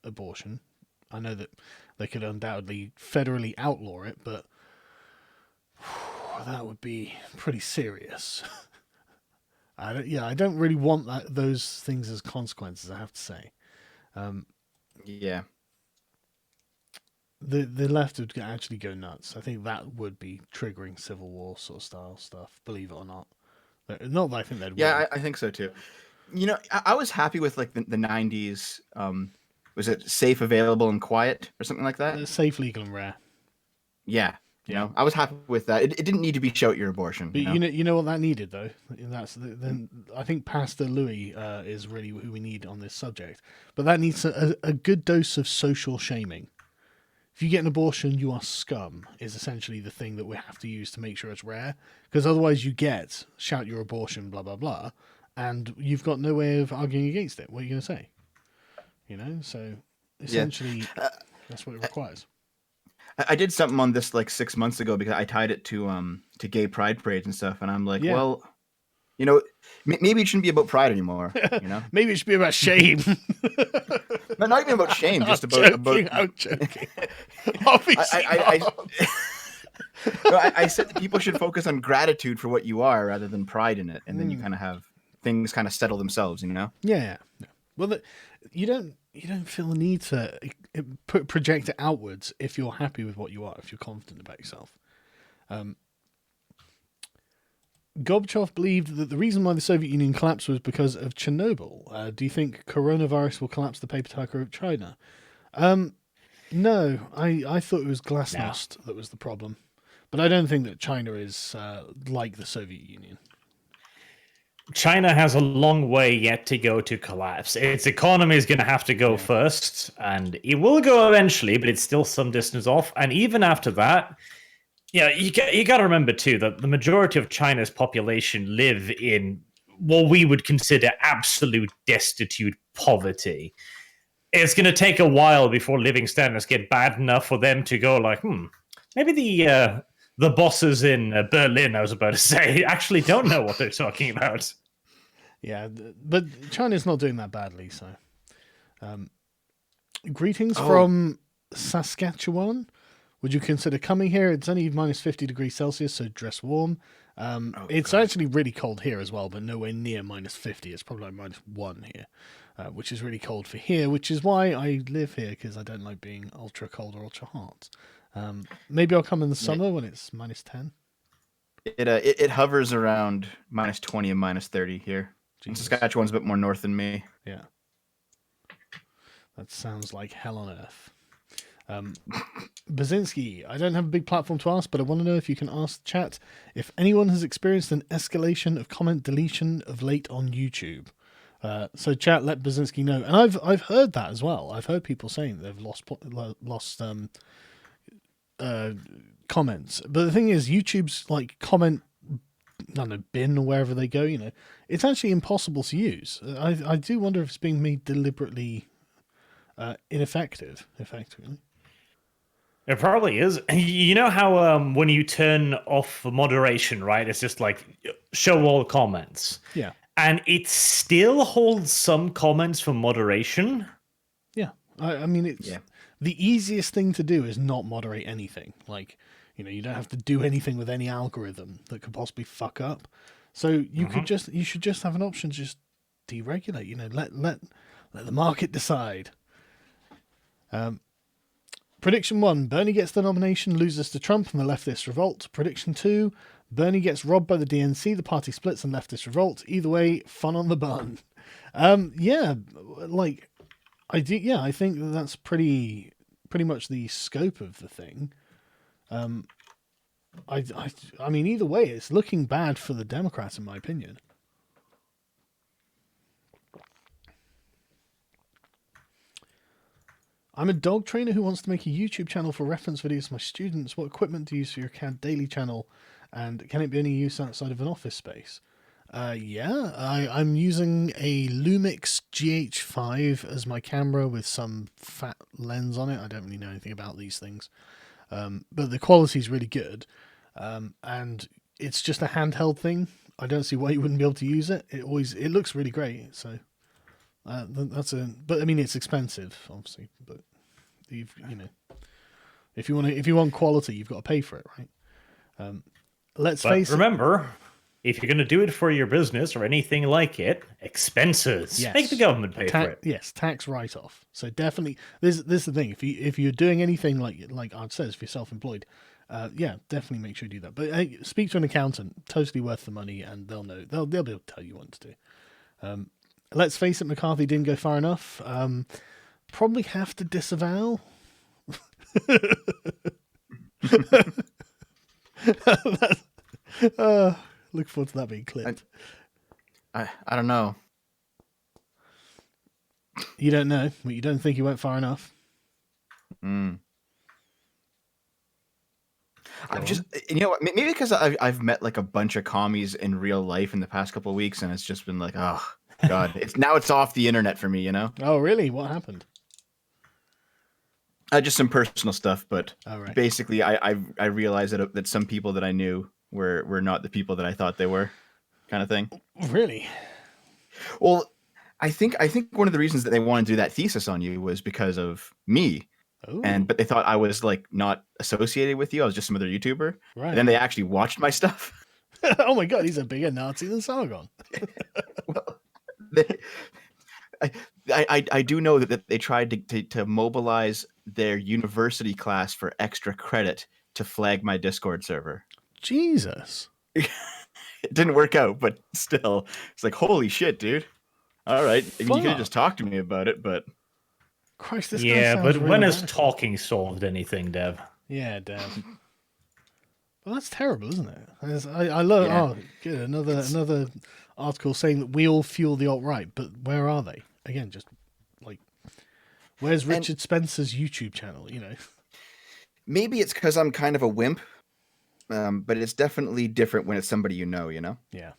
abortion. I know that they could undoubtedly federally outlaw it, but that would be pretty serious. I don't really want those things as consequences, I have to say. Yeah. The left would actually go nuts. I think that would be triggering civil war sort of style stuff, believe it or not. Not that I think they'd Yeah, win. I think so too. I was happy with like the 90s. Was it safe, available, and quiet or something like that? Safe, legal, and rare. Yeah. I was happy with that. It didn't need to be shout your abortion. But you know what that needed though. Then I think Pastor Louis is really who we need on this subject. But that needs a good dose of social shaming. If you get an abortion, you are scum. Is essentially the thing that we have to use to make sure it's rare. Because otherwise, you get shout your abortion, blah blah blah, and you've got no way of arguing against it. What are you going to say? So essentially, that's what it requires. I did something on this like 6 months ago because I tied it to gay pride parades and stuff, and I'm like, well, maybe it shouldn't be about pride anymore. Maybe it should be about shame. No, not even about shame, just I'm joking. Obviously, I said that people should focus on gratitude for what you are rather than pride in it, and then you kind of have things kind of settle themselves. Yeah. Well, you don't feel the need to project it outwards if you're happy with what you are, if you're confident about yourself. Gorbachev believed that the reason why the Soviet Union collapsed was because of Chernobyl. Do you think coronavirus will collapse the paper tiger of China? No, I thought it was glasnost that was the problem. But I don't think that China is like the Soviet Union. China has a long way yet to go to collapse. Its economy is going to have to go first, and it will go eventually, but it's still some distance off. And even after that, you got to remember too that the majority of China's population live in what we would consider absolute destitute poverty. It's going to take a while before living standards get bad enough for them to go like, maybe the bosses in Berlin, I was about to say, actually don't know what they're talking about. Yeah, but China's not doing that badly, so. Greetings from Saskatchewan. Would you consider coming here? It's only minus 50 degrees Celsius, so dress warm. It's actually really cold here as well, but nowhere near minus 50. It's probably like minus 1 here, which is really cold for here, which is why I live here, because I don't like being ultra cold or ultra hot. Maybe I'll come in the summer when it's minus 10. It hovers around minus 20 and minus 30 here. Saskatchewan's a bit more north than me. Yeah. That sounds like hell on earth. Bazinski, I don't have a big platform to ask, but I want to know if you can ask chat if anyone has experienced an escalation of comment deletion of late on YouTube. So chat, let Bazinski know. And I've heard that as well. I've heard people saying they've lost comments. But the thing is, YouTube's like comment, I don't know, bin or wherever they go, it's actually impossible to use. I do wonder if it's being made deliberately ineffective, effectively. It probably is. You know how when you turn off moderation, right? It's just like show all comments. Yeah. And it still holds some comments for moderation. Yeah. I mean, it's the easiest thing to do is not moderate anything. Like, you don't have to do anything with any algorithm that could possibly fuck up. So you should just have an option to just deregulate. Let the market decide. Prediction 1, Bernie gets the nomination, loses to Trump, and the leftists revolt. Prediction 2, Bernie gets robbed by the DNC, the party splits, and leftists revolt. Either way, fun on the bun. I think that's pretty much the scope of the thing. I mean, either way, it's looking bad for the Democrats, in my opinion. I'm a dog trainer who wants to make a YouTube channel for reference videos for my students. What equipment do you use for your CAD daily channel? And can it be any use outside of an office space? I'm using a Lumix GH5 as my camera with some fat lens on it. I don't really know anything about these things. But the quality is really good. And it's just a handheld thing. I don't see why you wouldn't be able to use it. It looks really great. So but I mean, it's expensive, obviously, but if you want quality, you've got to pay for it, right? Let's face it. Remember, if you're going to do it for your business or anything like it, expenses. Yes. Make the government pay for it. Yes, tax write-off. So definitely, this is the thing. If you're doing anything like Art says, if you're self-employed, definitely make sure you do that. But speak to an accountant. Totally worth the money, and they'll know. They'll be able to tell you what to do. Let's face it, McCarthy didn't go far enough. Probably have to disavow. Look forward to that being clipped. I don't know. You don't know, but you don't think he went far enough. I'm just, maybe because I've met like a bunch of commies in real life in the past couple of weeks, and it's just been like, oh god, it's off the internet for me, Oh, really? What happened? Just some personal stuff, but right. Basically, I realized that some people that I knew were not the people that I thought they were, kind of thing. Really? Well, I think one of the reasons that they wanted to do that thesis on you was because of me. Ooh. But they thought I was like not associated with you. I was just some other YouTuber. Right. And then they actually watched my stuff. Oh my god, he's a bigger Nazi than Sargon. Well, I do know that they tried to mobilize their university class for extra credit to flag my Discord server. Jesus. It didn't work out, but still, it's like, holy shit, dude. All right, you could have just talked to me about it, but Christ, this guy sounds but really when has bad. talking solved anything, Dev? Yeah, Dev. Well, that's terrible, isn't it? I love. Yeah. Oh, good. Another article saying that we all fuel the alt-right, but where are they? Again, just like, where's Richard Spencer's YouTube channel? Maybe it's because I'm kind of a wimp, but it's definitely different when it's somebody you know. Yeah.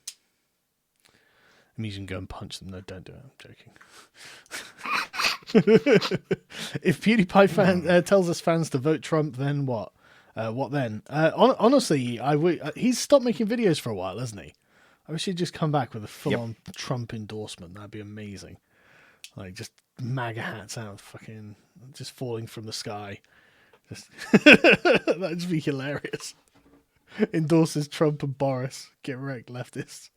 It means you can go and punch them. No, don't do it. I'm joking. If PewDiePie tells us fans to vote Trump, then what? What then? Honestly, he's stopped making videos for a while, hasn't he? I wish he'd just come back with a full-on Trump endorsement. That'd be amazing. Like, just MAGA hats out, fucking just falling from the sky. That'd just be hilarious. Endorses Trump and Boris. Get wrecked, leftists.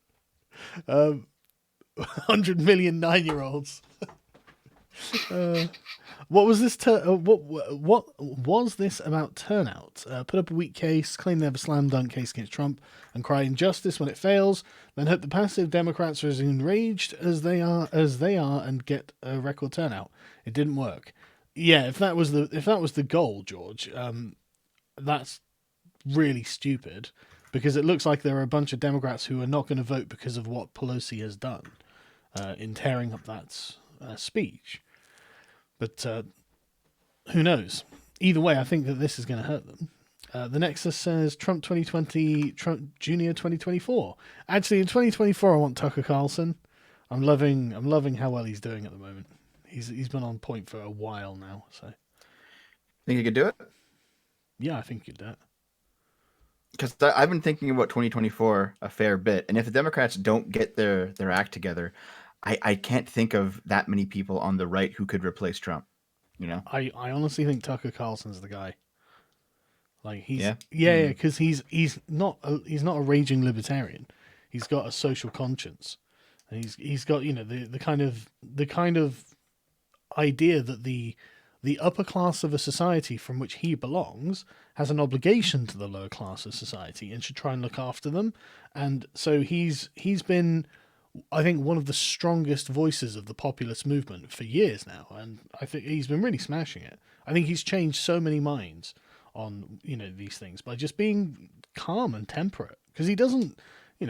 100 million 9-year-olds. What was this? What was this about turnout? Put up a weak case, claim they have a slam dunk case against Trump, and cry injustice when it fails. Then hope the passive Democrats are as enraged as they are, and get a record turnout. It didn't work. Yeah, if that was the goal, George, that's really stupid. Because it looks like there are a bunch of Democrats who are not going to vote because of what Pelosi has done in tearing up that speech. But who knows? Either way, I think that this is going to hurt them. The Nexus says Trump 2020, Trump Jr. 2024. Actually, in 2024, I want Tucker Carlson. I'm loving how well he's doing at the moment. He's been on point for a while now. So Think you could do it? yeah, I think you'd do it. Because I've been thinking about 2024 a fair bit, and if the Democrats don't get their act together, I can't think of that many people on the right who could replace Trump. You know? I honestly think Tucker Carlson's the guy. Like he's Yeah? because he's not a raging libertarian. He's got a social conscience, and he's got the kind of idea that the upper class of a society from which he belongs has an obligation to the lower class of society and should try and look after them. And so he's been, I think, one of the strongest voices of the populist movement for years now, and I think he's been really smashing it. I think he's changed so many minds on these things by just being calm and temperate, because he doesn't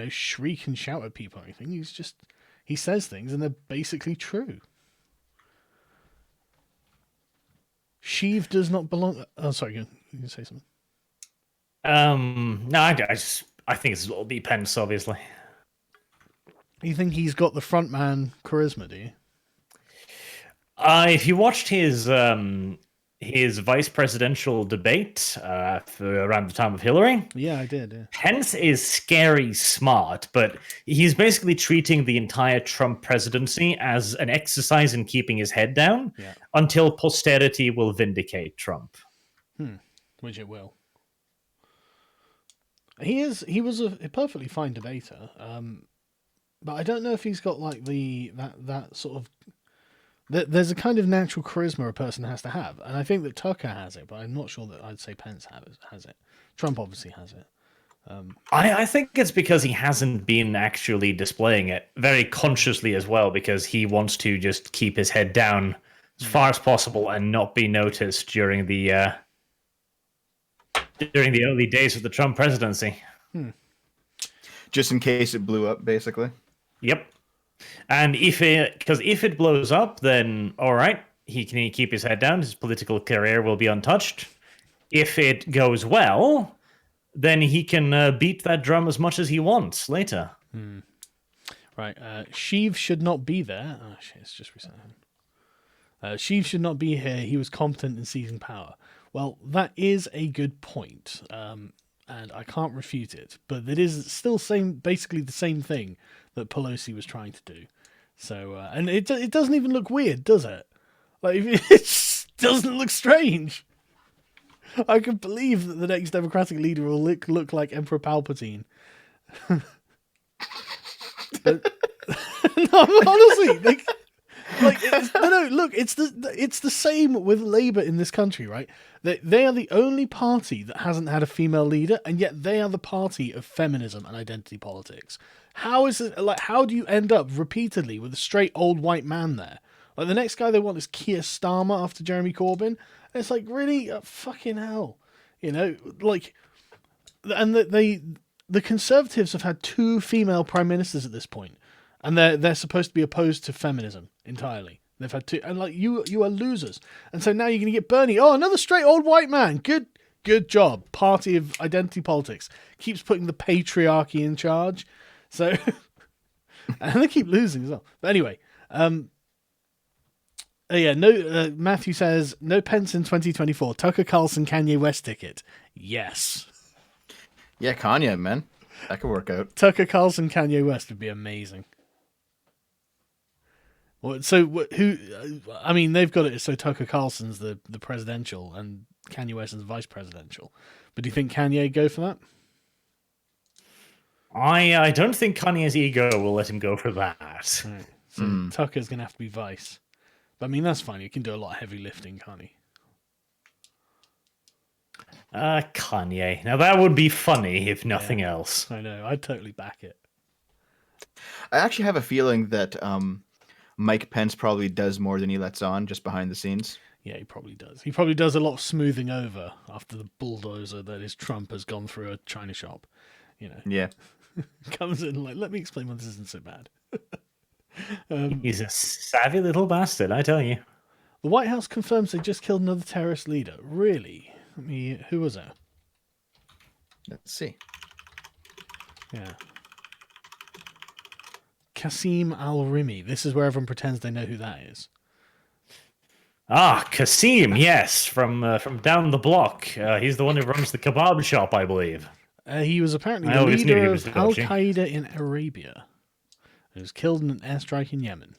shriek and shout at people or anything. He says things and they're basically true. Sheev does not belong. Oh, sorry, you can say something. No, I think it's all be Pence, obviously. You think he's got the front man charisma? Do you? If you watched his vice presidential debate for around the time of Hillary, Yeah, I did. Yeah. Pence is scary smart, but he's basically treating the entire Trump presidency as an exercise in keeping his head down until posterity will vindicate Trump. Which it will. He was a perfectly fine debater, but I don't know if he's got like that sort of. There's a kind of natural charisma a person has to have, and I think that Tucker has it, but I'm not sure that I'd say Pence has it. Trump obviously has it. I think it's because he hasn't been actually displaying it very consciously as well, because he wants to just keep his head down as far as possible and not be noticed during the early days of the Trump presidency. Just in case it blew up, basically. Yep. And if it blows up, then all right, he can keep his head down. His political career will be untouched. If it goes well, then he can beat that drum as much as he wants later. Right. Sheev should not be there. Oh shit! It's just reset. Sheev should not be here. He was competent in seizing power. Well, that is a good point, and I can't refute it. But it is still basically the same thing that Pelosi was trying to do. So, and it doesn't even look weird, does it? Like, it just doesn't look strange. I can believe that the next Democratic leader will look like Emperor Palpatine. But, no, honestly, it's the same with Labour in this country, right? They are the only party that hasn't had a female leader, and yet they are the party of feminism and identity politics. How is it? Like, how do you end up repeatedly with a straight old white man there? Like, the next guy they want is Keir Starmer after Jeremy Corbyn. And it's like, really, fucking hell, like, and the Conservatives have had 2 female prime ministers at this point, and they're supposed to be opposed to feminism entirely. They've had 2, and like, you are losers. And so now you're going to get Bernie. Oh, another straight old white man. Good job. Party of identity politics keeps putting the patriarchy in charge. So, and they keep losing as well. But anyway, Matthew says, no Pence in 2024. Tucker Carlson, Kanye West ticket. Yes. Yeah, Kanye, man. That could work out. Tucker Carlson, Kanye West would be amazing. Well, so who? I mean, they've got it. So Tucker Carlson's the presidential, and Kanye West is vice presidential. But do you think Kanye go for that? I don't think Kanye's ego will let him go for that. Right. So Tucker's going to have to be vice. But I mean, that's fine. He can do a lot of heavy lifting, can't he? Kanye. Now, that would be funny, if nothing else. I know. I'd totally back it. I actually have a feeling that Mike Pence probably does more than he lets on just behind the scenes. Yeah, he probably does. He probably does a lot of smoothing over after the bulldozer that is Trump has gone through a china shop. Yeah. Comes in like, let me explain why this isn't so bad. He's a savvy little bastard, I tell you. The White House confirms they just killed another terrorist leader. Really? Who was that? Let's see. Yeah. Qasim al-Rimi. This is where everyone pretends they know who that is. Ah, Kasim, yes, from down the block. He's the one who runs the kebab shop, I believe. He was apparently I the always knew leader he was of Al dodgy. Qaeda in Arabia. He was killed in an airstrike in Yemen.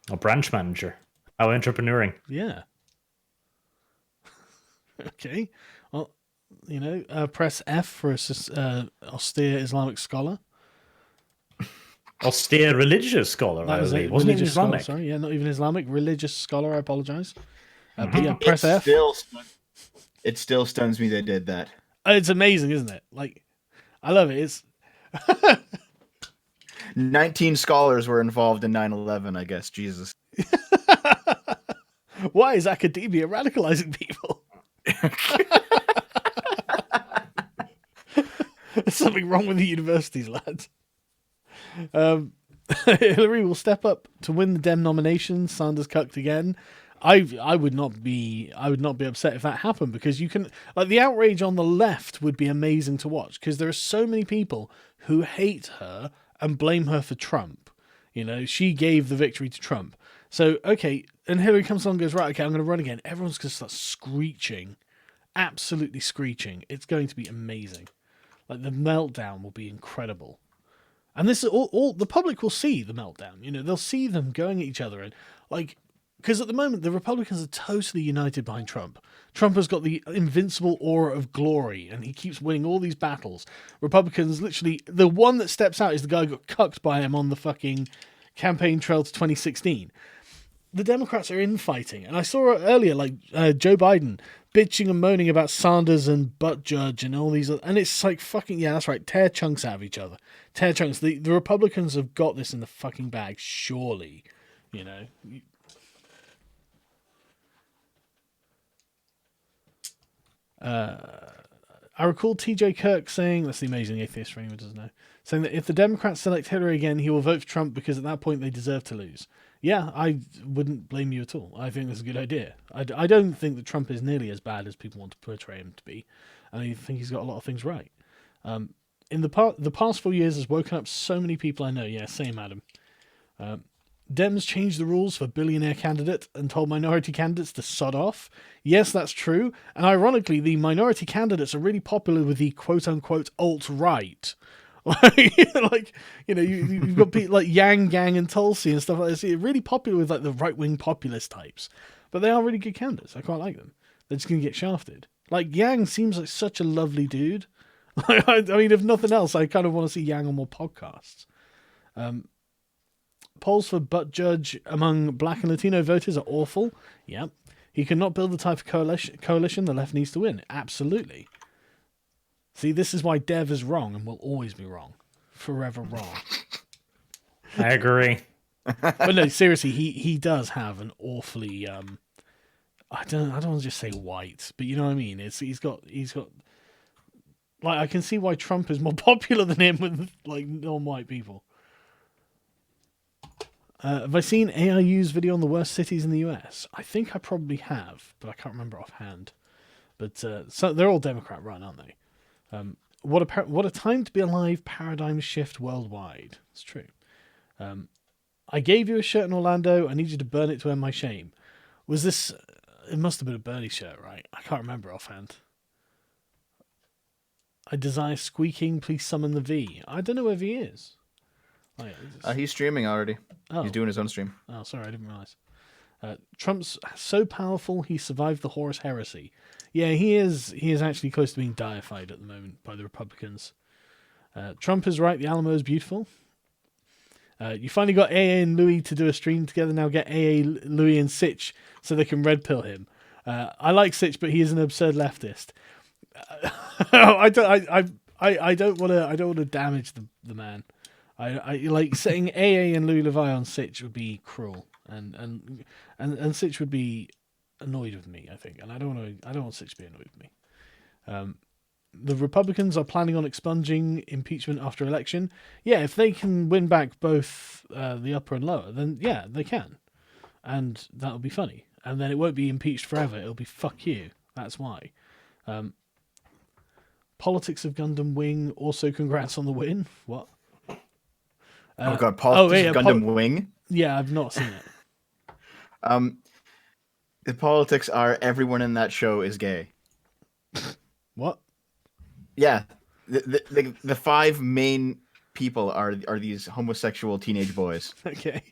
A branch manager. How entrepreneuring. Yeah. Okay. Well, press F for austere Islamic scholar. Austere religious scholar, I believe. Wasn't even Islamic. Scholar, sorry, yeah, not even Islamic. Religious scholar, I apologize. But yeah, press F. It still stuns me they did that. It's amazing, isn't it? Like, I love it. It's 19 scholars were involved in 9/11, I guess. Jesus. Why is academia radicalizing people? There's something wrong with the universities, lads. Hillary will step up to win the Dem nomination. Sanders cucked again. I would not be upset if that happened, because you can, like, the outrage on the left would be amazing to watch, because there are so many people who hate her and blame her for Trump. She gave the victory to Trump. So, okay, and Hillary comes along and goes, right, okay, I'm going to run again. Everyone's going to start screeching. Absolutely screeching. It's going to be amazing. Like, the meltdown will be incredible. And this is all the public will see the meltdown. They'll see them going at each other. And, like, because at the moment, the Republicans are totally united behind Trump. Trump has got the invincible aura of glory, and he keeps winning all these battles. Republicans, literally, the one that steps out is the guy who got cucked by him on the fucking campaign trail to 2016. The Democrats are infighting. And I saw earlier, like, Joe Biden bitching and moaning about Sanders and Buttigieg and all these, and it's like, fucking, yeah, that's right, tear chunks out of each other. Tear chunks. The Republicans have got this in the fucking bag, surely. I recall T.J. Kirk saying, that's the amazing atheist for anyone who doesn't know, saying that if the Democrats select Hillary again, he will vote for Trump because at that point they deserve to lose. Yeah, I wouldn't blame you at all. I think that's a good idea. I don't think that Trump is nearly as bad as people want to portray him to be. And I think he's got a lot of things right. In the past 4 years has woken up so many people I know. Yeah, same, Adam. Dems changed the rules for billionaire candidate and told minority candidates to sod off. Yes, that's true. And ironically, the minority candidates are really popular with the quote-unquote alt-right. You've got people like Yang Gang and Tulsi and stuff like this. They're really popular with, like, the right-wing populist types. But they are really good candidates. I quite like them. They're just going to get shafted. Like, Yang seems like such a lovely dude. I mean, if nothing else, I kind of want to see Yang on more podcasts. Polls for Buttigieg among Black and Latino voters are awful. Yep. He cannot build the type of coalition the left needs to win. Absolutely. See, this is why Dev is wrong and will always be wrong. Forever wrong. I agree. But no, seriously, he does have an awfully I don't want to just say white, but you know what I mean. He's got like, I can see why Trump is more popular than him with, like, non-white people. Have I seen AIU's video on the worst cities in the US? I think I probably have, but I can't remember offhand. But so they're all Democrat run, aren't they? What a time to be alive! Paradigm shift worldwide. It's true. I gave you a shirt in Orlando. I need you to burn it to end my shame. Was this? It must have been a Bernie shirt, right? I can't remember offhand. I desire squeaking. Please summon the V. I don't know where V is. Oh, yeah, he's streaming already. Oh. He's doing his own stream. Oh, sorry, I didn't realize. Trump's so powerful he survived the Horus heresy. Yeah, he is. He is actually close to being deified at the moment by the Republicans. Trump is right. The Alamo is beautiful. You finally got AA and Louis to do a stream together. Now get AA, Louis, and Sitch so they can red pill him. I like Sitch, but he is an absurd leftist. I don't want to damage the man. I like saying AA and Louis Levi on Sitch would be cruel, and Sitch would be annoyed with me, I think, and I don't want Sitch to be annoyed with me. The Republicans are planning on expunging impeachment after election. Yeah, if they can win back both the upper and lower, then yeah, they can, and that'll be funny. And then it won't be impeached forever. It'll be fuck you. That's why. Politics of Gundam Wing. Also, congrats on the win. What? Oh god, Politics of Gundam Wing? Yeah, I've not seen it. The politics are everyone in that show is gay. What? Yeah, the five main people are these homosexual teenage boys. Okay.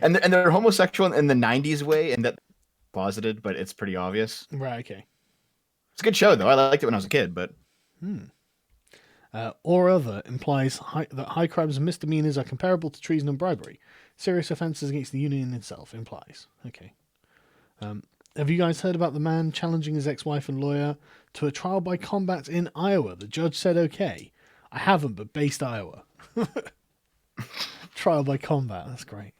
And they're homosexual in the 90s way, and that closeted, but it's pretty obvious. Right, okay. It's a good show, though. I liked it when I was a kid, but... Or other implies that high crimes and misdemeanors are comparable to treason and bribery. Serious offences against the union itself implies. Okay. Have you guys heard about the man challenging his ex-wife and lawyer to a trial by combat in Iowa? The judge said okay. I haven't, but based Iowa. Trial by combat. That's great.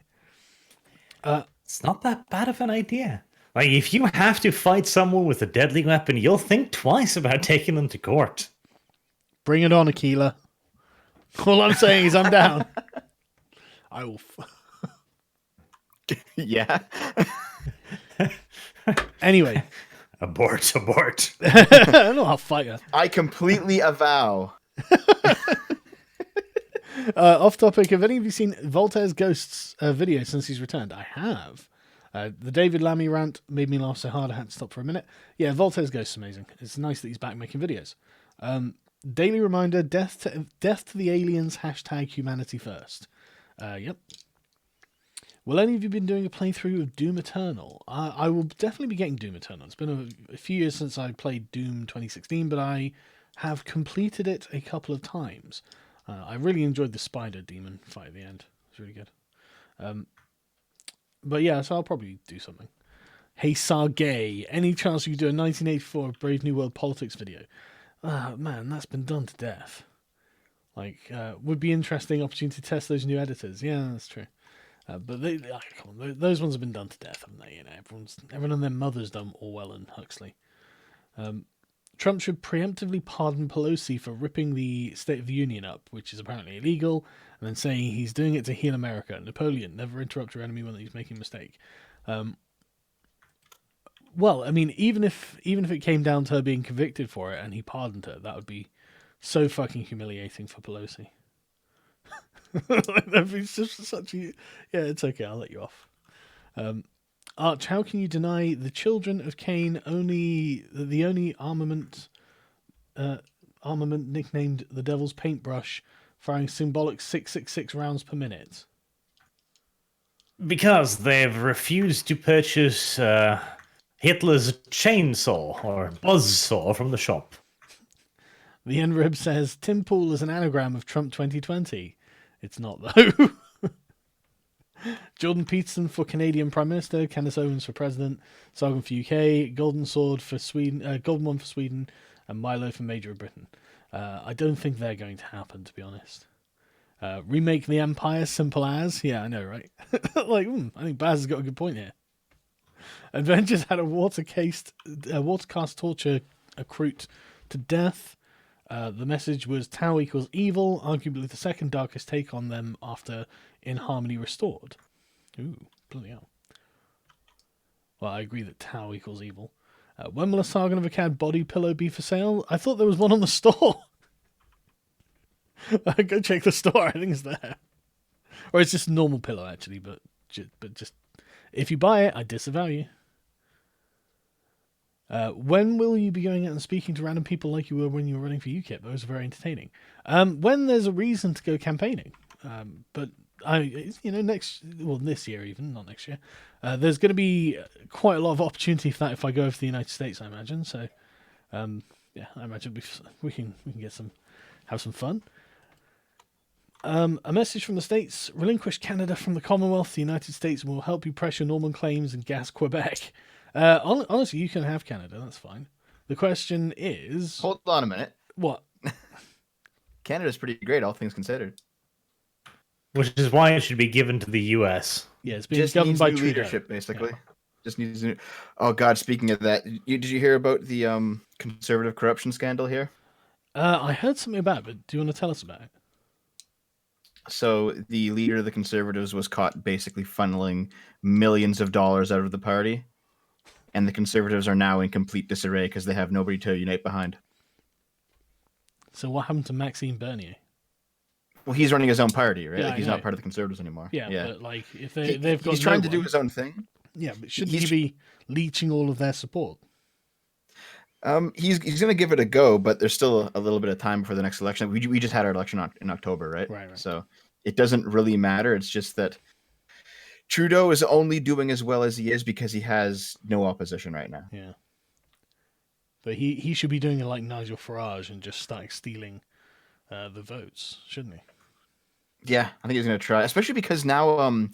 It's not that bad of an idea. Like, if you have to fight someone with a deadly weapon, you'll think twice about taking them to court. Bring it on, Aquila. All I'm saying is I'm down. I will... Yeah. Anyway. Abort. No, I'll fight her. I completely avow. Off topic, have any of you seen Voltaire's Ghosts video since he's returned? I have. The David Lammy rant made me laugh so hard I had to stop for a minute. Yeah, Voltaire's Ghosts is amazing. It's nice that he's back making videos. Daily reminder, death to the aliens, #humanity first. Yep. Will any of you been doing a playthrough of Doom Eternal? I will definitely be getting Doom Eternal. It's been a few years since I played Doom 2016, but I have completed it a couple of times. I really enjoyed the spider demon fight at the end. It was really good. But yeah, so I'll probably do something. Hey, Sargay, any chance you could do a 1984 Brave New World politics video? Man, that's been done to death. Like, would be interesting opportunity to test those new editors. Yeah, that's true. But those ones have been done to death, haven't they? You know, everyone and their mother's done Orwell and Huxley. Trump should preemptively pardon Pelosi for ripping the State of the Union up, which is apparently illegal, and then saying he's doing it to heal America. Napoleon, never interrupt your enemy when he's making a mistake. Well, I mean, even if it came down to her being convicted for it and he pardoned her, that would be so fucking humiliating for Pelosi. That'd be just such a... Yeah, it's okay, I'll let you off. Arch, how can you deny the children of Cain the only armament nicknamed the Devil's Paintbrush, firing symbolic 666 rounds per minute? Because they've refused to purchase Hitler's chainsaw or buzzsaw from the shop. The NRib says Tim Pool is an anagram of Trump 2020. It's not, though. Jordan Peterson for Canadian Prime Minister, Candace Owens for President, Sargon for UK, Golden Sword for Sweden, Golden One for Sweden, and Milo for Major Britain. I don't think they're going to happen, to be honest. Remake the Empire, simple as. Yeah, I know, right? Like, I think Baz has got a good point here. Avengers had a water-cast torture accrued to death. The message was Tau equals evil, arguably the second darkest take on them after In Harmony Restored. Ooh, bloody hell. Well, I agree that Tau equals evil. When will a Sargon of Akkad body pillow be for sale? I thought there was one on the store. Go check the store, I think it's there. Or it's just a normal pillow, actually, but just if you buy it, I disavow you. When will you be going out and speaking to random people like you were when you were running for UKIP? Those are very entertaining. When there's a reason to go campaigning. But this year even, not next year. There's going to be quite a lot of opportunity for that if I go over to the United States, I imagine. So, yeah, I imagine we can have some fun. A message from the States: relinquish Canada from the Commonwealth. The United States will help you pressure Norman claims and gas Quebec. Honestly, you can have Canada. That's fine. The question is... Hold on a minute. What? Canada's pretty great, all things considered. Which is why it should be given to the US. Yeah, it's being governed by Trudeau. Leadership, basically. Yeah. Just needs new... Oh, God, speaking of that, did you hear about the conservative corruption scandal here? I heard something about it, but do you want to tell us about it? So the leader of the Conservatives was caught basically funneling millions of dollars out of the party. And the Conservatives are now in complete disarray because they have nobody to unite behind. So what happened to Maxime Bernier? Well, he's running his own party, right? Yeah, Like he's not part of the Conservatives anymore. Yeah, but like if they've got he's trying to do his own thing. Yeah, but shouldn't he be leeching all of their support? He's going to give it a go, but there's still a little bit of time before the next election. We just had our election in October, right? Right. So it doesn't really matter. It's just that Trudeau is only doing as well as he is because he has no opposition right now. Yeah. But he should be doing it like Nigel Farage and just starting stealing the votes, shouldn't he? Yeah, I think he's going to try, especially because now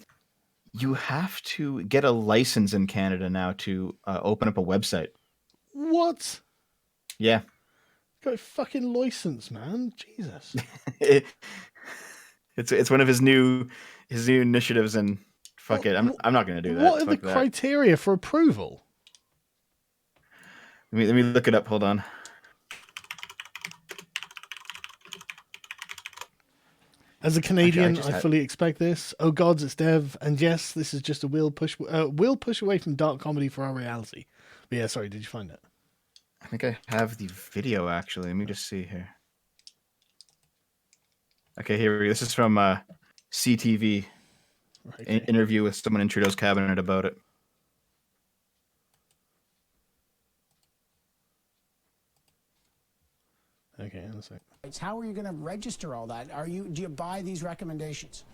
you have to get a license in Canada now to open up a website. What? Yeah. Got a fucking license, man. Jesus. It's one of his new initiatives, and fuck it, I'm not going to do that. What are the criteria for approval? Let me look it up. Hold on. As a Canadian, I fully expect this. Oh gods, it's Dev, and yes, this is just a we'll push away from dark comedy for our reality. But yeah, sorry, did you find it? I think I have the video actually. Let me just see here. Okay, here we go. This is from CTV. Right. Interview with someone in Trudeau's cabinet about it. Okay, one sec. How are you going to register all that? Do you buy these recommendations?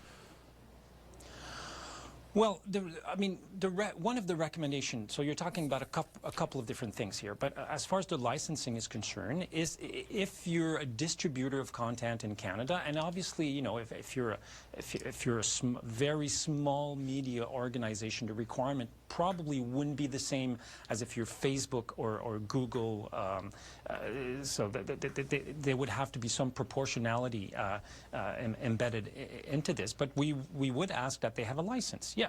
Well, one of the recommendations, so you're talking about a couple of different things here, but as far as the licensing is concerned, is if you're a distributor of content in Canada, and obviously, you know, if you're a very small media organization, the requirement probably wouldn't be the same as if you're Facebook or Google, so there would have to be some proportionality embedded into this, but we would ask that they have a license, yes.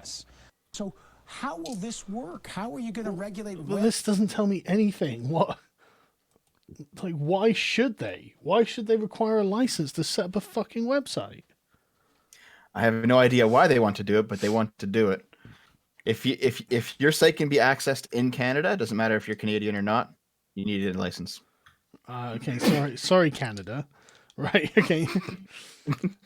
So how will this work? How are you going to regulate? Well, this doesn't tell me anything. What? Like, why should they? Why should they require a license to set up a fucking website? I have no idea why they want to do it, but they want to do it. If your site can be accessed in Canada, it doesn't matter if you're Canadian or not, you need a license. Okay, sorry, Canada. Right, okay.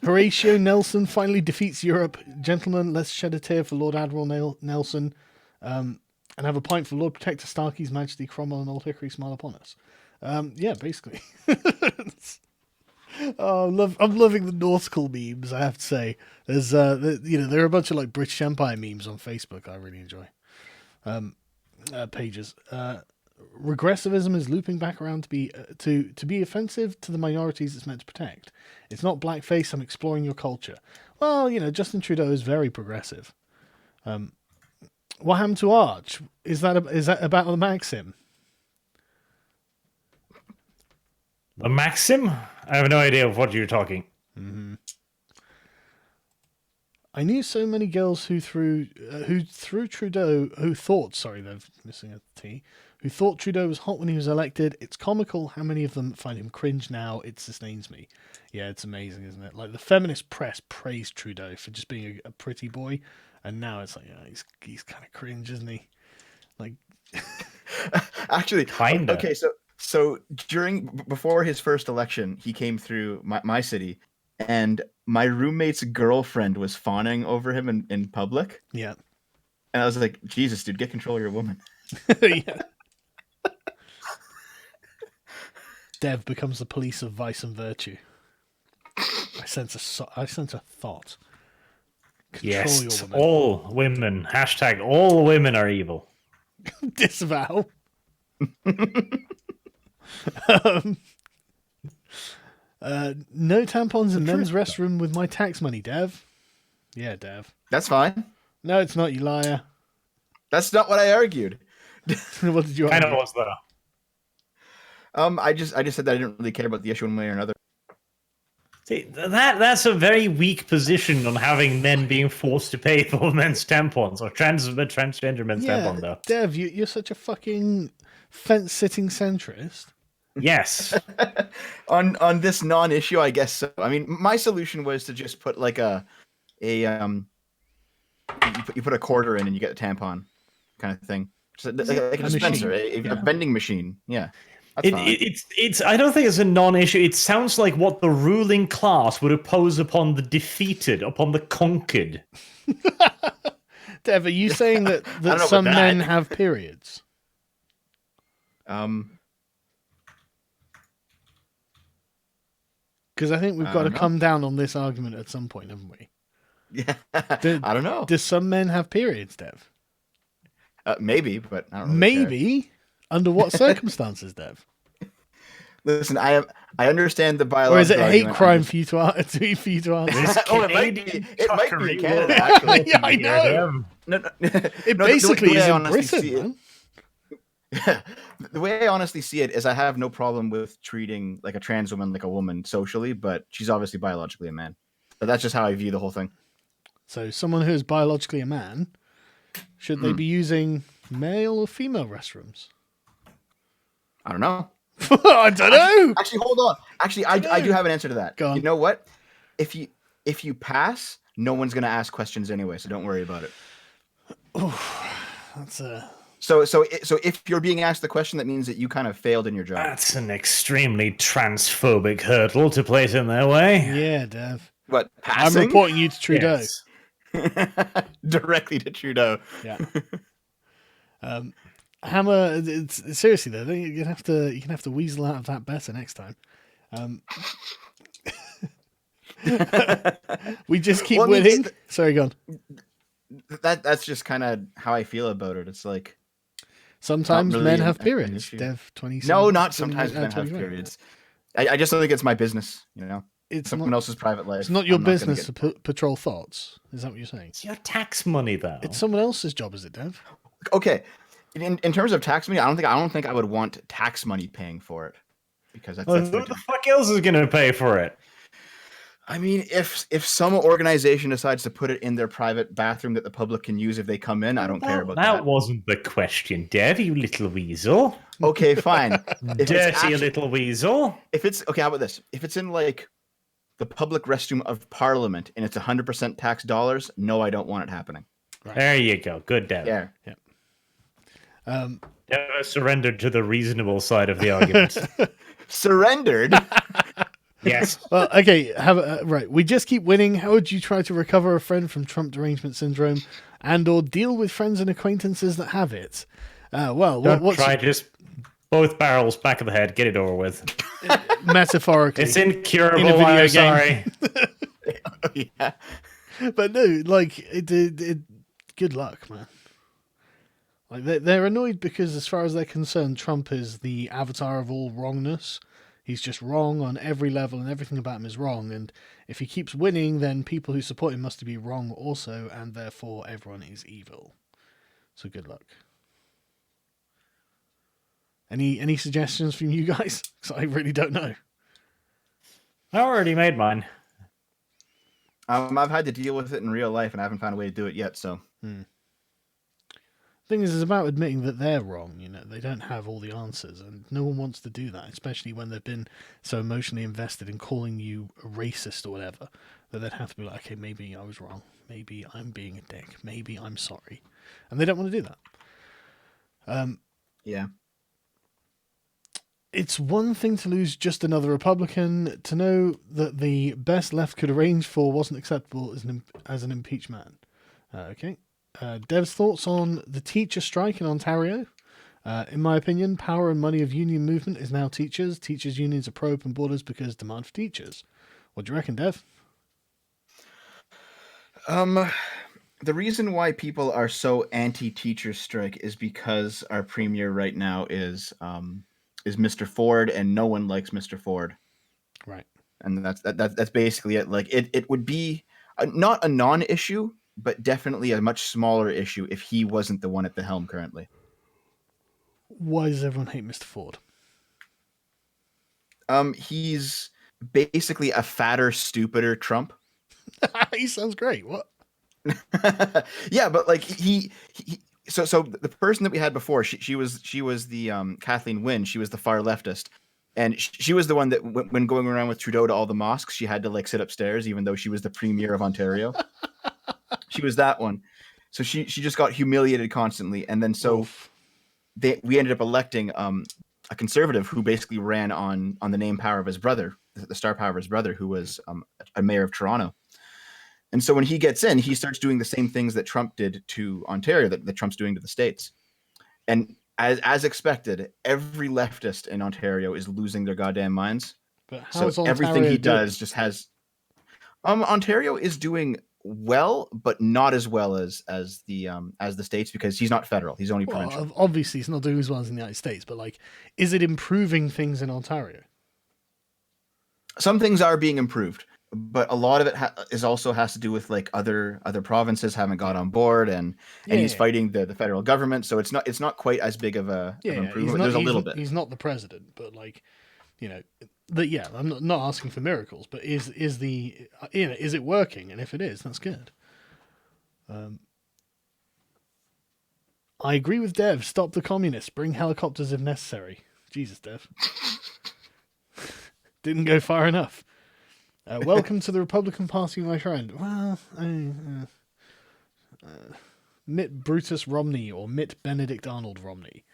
Horatio Nelson finally defeats Europe. Gentlemen, let's shed a tear for Lord Admiral Nelson, and have a pint for Lord Protector Starkey's Majesty Cromwell and Old Hickory smile upon us. Yeah, basically. Oh, I'm loving the nautical memes, I have to say. There's there are a bunch of like British Empire memes on Facebook I really enjoy. Pages. Regressivism is looping back around to be offensive to the minorities it's meant to protect. It's not blackface, I'm exploring your culture. Well, you know, Justin Trudeau is very progressive. What happened to Arch? Is that about the Maxim? The Maxim? I have no idea of what you're talking. Mm-hmm. I knew so many girls who thought Trudeau, they're missing a T, who thought Trudeau was hot when he was elected. It's comical how many of them find him cringe now. It sustains me. Yeah, it's amazing, isn't it? Like, the feminist press praised Trudeau for just being a pretty boy, and now it's like, yeah, he's kind of cringe, isn't he? Like, actually, kinda. Okay, so before his first election, he came through my city, and my roommate's girlfriend was fawning over him in public. Yeah. And I was like, Jesus, dude, get control of your woman. Yeah. Dev becomes the police of vice and virtue. I sense a thought. Control your woman. All women. # all women are evil. Disavow. No tampons in men's restroom with my tax money, Dev. Yeah, Dev. That's fine. No, it's not, you liar. That's not what I argued. What did you argue? Kind of was, though. I just said that I didn't really care about the issue one way or another. See, that's a very weak position on having men being forced to pay for men's tampons, or transgender men's tampons, though. Dev, you're such a fucking fence-sitting centrist. Yes. on this non-issue, I guess so. I mean, my solution was to just put like you put a quarter in and you get a tampon kind of thing. So like a dispenser, a vending machine. Yeah. That's fine. It's. I don't think it's a non-issue. It sounds like what the ruling class would oppose upon the defeated, upon the conquered. Dev, are you saying that, know some about men that. have periods? Because I think we've got to don't know. come down on this argument at some point, haven't we? Yeah, I don't know. Do some men have periods, Dev? Maybe, but I don't really care. Maybe. Under what circumstances, Dev? Listen, I understand the biological. Or is it a hate argument. crime for you to answer? Oh, it might be. It might be in Canada, actually. Yeah, I know. No. It No, basically the way is I in honestly Britain, see it- man. The way I honestly see it is I have no problem with treating like a trans woman like a woman socially, but she's obviously biologically a man. But that's just how I view the whole thing. So someone who is biologically a man, should they be using male or female restrooms? I don't know. I don't know. Actually, hold on. Actually, I do have an answer to that. Go on. You know what? If you pass, no one's gonna ask questions anyway, so don't worry about it. That's a... So if you're being asked the question, that means that you kind of failed in your job. That's an extremely transphobic hurdle to place in their way. Yeah, Dev. What, I'm passing? reporting you to Trudeau. Yes. Directly to Trudeau. Yeah. Hammer. Seriously though, you have to weasel out of that better next time. We just keep Well, I mean, winning. Sorry, go on. That's just kind of how I feel about it. It's like Sometimes really men an have periods. issue. Dev 27. no, not sometimes men have 21. periods. I just don't think it's my business. You know, It's someone not. else's private life. It's not your I'm gonna business get- to patrol thoughts. Is that what you're saying? It's your tax money, though. It's someone else's job, is it, Dev? Okay, in terms of tax money, I don't think I would want tax money paying for it because that's. Well, that's who the fuck else is going to pay for it? I mean, if some organization decides to put it in their private bathroom that the public can use if they come in, I don't care about that. That wasn't the question, Dev, you little weasel. Okay, fine. If it's Dirty actually- little weasel. If it's okay, how about this? If it's in like the public restroom of Parliament and it's 100% tax dollars, no, I don't want it happening. There you go. Good, Dev. Yeah. Dev has surrendered to the reasonable side of the argument. Surrendered. Yes. Well, okay. Right. We just keep winning. How would you try to recover a friend from Trump derangement syndrome, and/or deal with friends and acquaintances that have it? Don't try, just both barrels, back of the head, get it over with. Metaphorically? It's incurable, In a video I'm game. sorry. Yeah. But no, like it. Good luck, man. Like they're annoyed because, as far as they're concerned, Trump is the avatar of all wrongness. He's just wrong on every level, and everything about him is wrong. And if he keeps winning, then people who support him must be wrong also, and therefore everyone is evil. So good luck. Any suggestions from you guys? Because I really don't know. I already made mine. I've had to deal with it in real life, and I haven't found a way to do it yet. So. Thing is, it's about admitting that they're wrong. You know, they don't have all the answers, and no one wants to do that, especially when they've been so emotionally invested in calling you a racist or whatever, that they'd have to be like, okay, maybe I was wrong. Maybe I'm being a dick. Maybe I'm sorry. And they don't want to do that. Yeah. It's one thing to lose just another Republican. To know that the best left could arrange for wasn't acceptable as an impeached man. Okay. Dev's thoughts on the teacher strike in Ontario. In my opinion, power and money of union movement is now teachers. Teachers' unions are pro-open borders because demand for teachers. What do you reckon, Dev? The reason why people are so anti-teacher strike is because our premier right now is Mr. Ford, and no one likes Mr. Ford. Right. And that's basically it. Like it would be not a non-issue, but definitely a much smaller issue if he wasn't the one at the helm currently. Why does everyone hate Mr. Ford? He's basically a fatter, stupider Trump. He sounds great. What? Yeah, but like so the person that we had before, she was the Kathleen Wynne. She was the far leftist, and she was the one that when going around with Trudeau to all the mosques, she had to like sit upstairs, even though she was the premier of Ontario. She was that one. So she just got humiliated constantly, and then so we ended up electing a conservative who basically ran on the name power of his brother, the star power of his brother, who was a mayor of Toronto. And so when he gets in, he starts doing the same things that Trump did to Ontario, that Trump's doing to the States. And as expected, every leftist in Ontario is losing their goddamn minds. But how's so Ontario everything he doing? does just has. Ontario is doing well, but not as well as the States, because he's not federal; he's only provincial. Obviously, it's not doing as well as in the United States, but like, is it improving things in Ontario? Some things are being improved, but a lot of it has to do with like other provinces haven't got on board, and he's fighting the federal government, so it's not quite as big of a of improvement. There's a little bit. He's not the president, but like, you know, I'm not asking for miracles, but is it working? And if it is, that's good. I agree with Dev. Stop the communists. Bring helicopters if necessary. Jesus, Dev. Didn't go far enough. Welcome to the Republican Party, my friend. Well, Mitt Brutus Romney or Mitt Benedict Arnold Romney.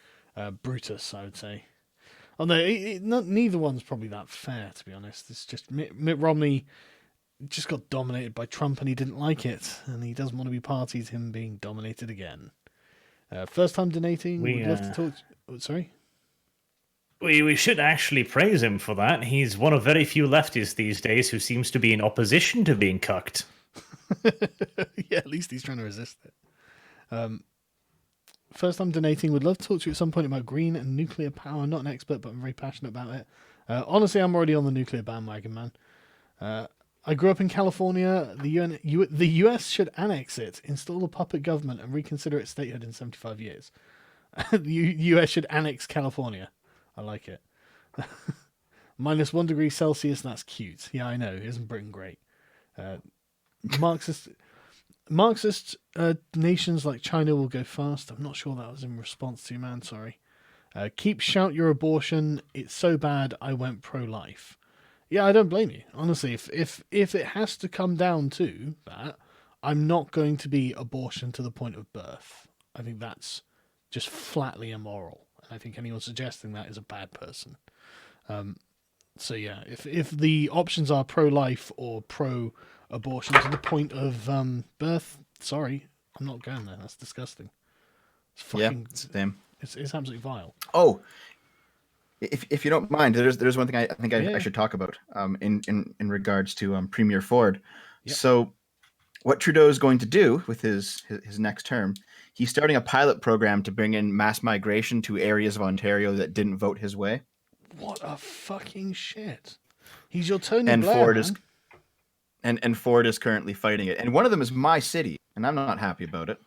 Brutus, I would say. Although neither one's probably that fair, to be honest. It's just Mitt Romney just got dominated by Trump and he didn't like it, and he doesn't want to be party to him being dominated again. First time donating. We'd love to talk. Sorry. We should actually praise him for that. He's one of very few leftists these days who seems to be in opposition to being cucked. Yeah, at least he's trying to resist it. First time donating. Would love to talk to you at some point about green and nuclear power. Not an expert, but I'm very passionate about it. Honestly, I'm already on the nuclear bandwagon, man. I grew up in California. The US should annex it, install a puppet government, and reconsider its statehood in 75 years. The US should annex California. I like it. -1 degree Celsius, that's cute. Yeah, I know. Isn't Britain great? Marxist nations like China will go fast. I'm not sure that was in response to you, man. Sorry. Keep shout your abortion. It's so bad I went pro-life. Yeah, I don't blame you. Honestly, if it has to come down to that, I'm not going to be abortion to the point of birth. I think that's just flatly immoral. I think anyone suggesting that is a bad person. So yeah, if the options are pro-life or pro-abortion to the point of birth, sorry, I'm not going there. That's disgusting. It's fucking, same. It's absolutely vile. Oh, if you don't mind, there's one thing I think I should talk about in regards to Premier Ford. Yep. So what Trudeau is going to do with his next term, he's starting a pilot program to bring in mass migration to areas of Ontario that didn't vote his way. What a fucking shit. He's your Tony and Blair, Ford man. is and Ford is currently fighting it. And one of them is my city, and I'm not happy about it.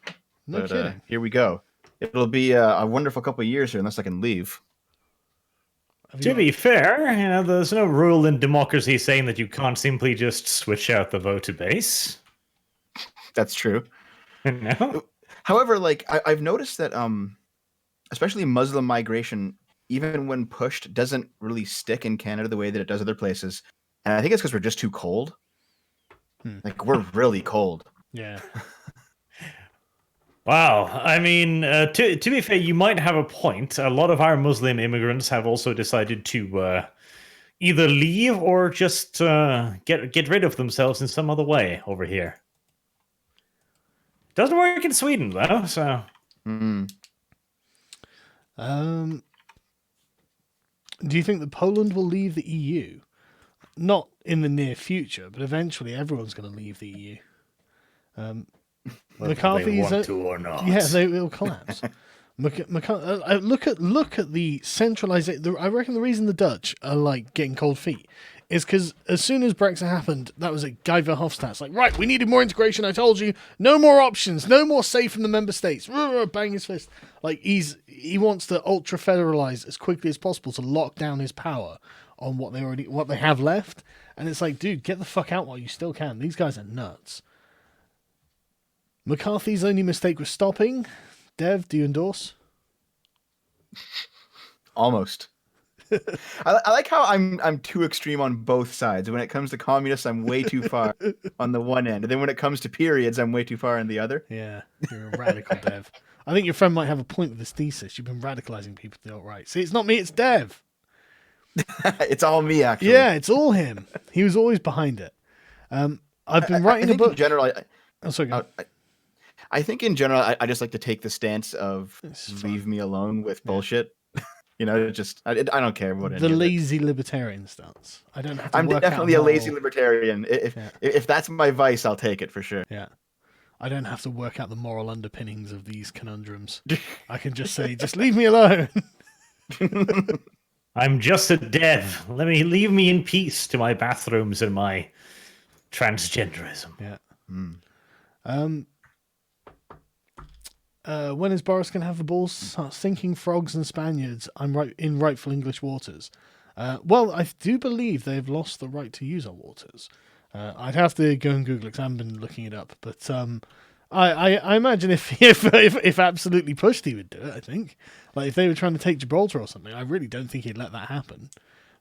No kidding. Here we go. It'll be a wonderful couple of years here unless I can leave. To be fair, there's no rule in democracy saying that you can't simply just switch out the voter base. That's true. No? However, like I've noticed that especially Muslim migration, even when pushed, doesn't really stick in Canada the way that it does other places. And I think it's because we're just too cold. Like, we're really cold. Yeah. Wow. I mean, to be fair, you might have a point. A lot of our Muslim immigrants have also decided to either leave or just get rid of themselves in some other way over here. Doesn't work in Sweden, though, so... Do you think that Poland will leave the EU? Not in the near future, but eventually everyone's going to leave the EU. McCarthy's they want to or not. Yeah, they will collapse. Look at the centralization. I reckon the reason the Dutch are like getting cold feet is because as soon as Brexit happened, that was it. Guy Verhofstadt's like, right, we needed more integration. I told you, no more options, no more say from the member states. Bang his fist. Like he wants to ultra federalize as quickly as possible to lock down his power on what they have left. And it's like, dude, get the fuck out while you still can. These guys are nuts. McCarthy's only mistake was stopping. Dev, do you endorse? Almost. I like how I'm too extreme on both sides. When it comes to communists, I'm way too far on the one end, and then when it comes to periods, I'm way too far on the other. Yeah, you're a radical, Dev. I think your friend might have a point with this thesis. You've been radicalizing people to the alt-right. See, it's not me, it's Dev. It's all me, actually. Yeah, it's all him. He was always behind it. I've been writing a book. In general, I think in general, I just like to take the stance of leave me alone with bullshit. You know, just I don't care what the lazy libertarian stance. I don't have to. I'm work definitely out a lazy libertarian. If that's my vice, I'll take it for sure. Yeah. I don't have to work out the moral underpinnings of these conundrums. I can just say, just leave me alone. I'm just a dev. Leave me in peace to my bathrooms and my transgenderism. Yeah. When is Boris going to have the balls to start sinking frogs and Spaniards in rightful English waters? Well, I do believe they've lost the right to use our waters. I'd have to go and Google it because I haven't been looking it up. But I imagine if absolutely pushed, he would do it. I think, like if they were trying to take Gibraltar or something, I really don't think he'd let that happen.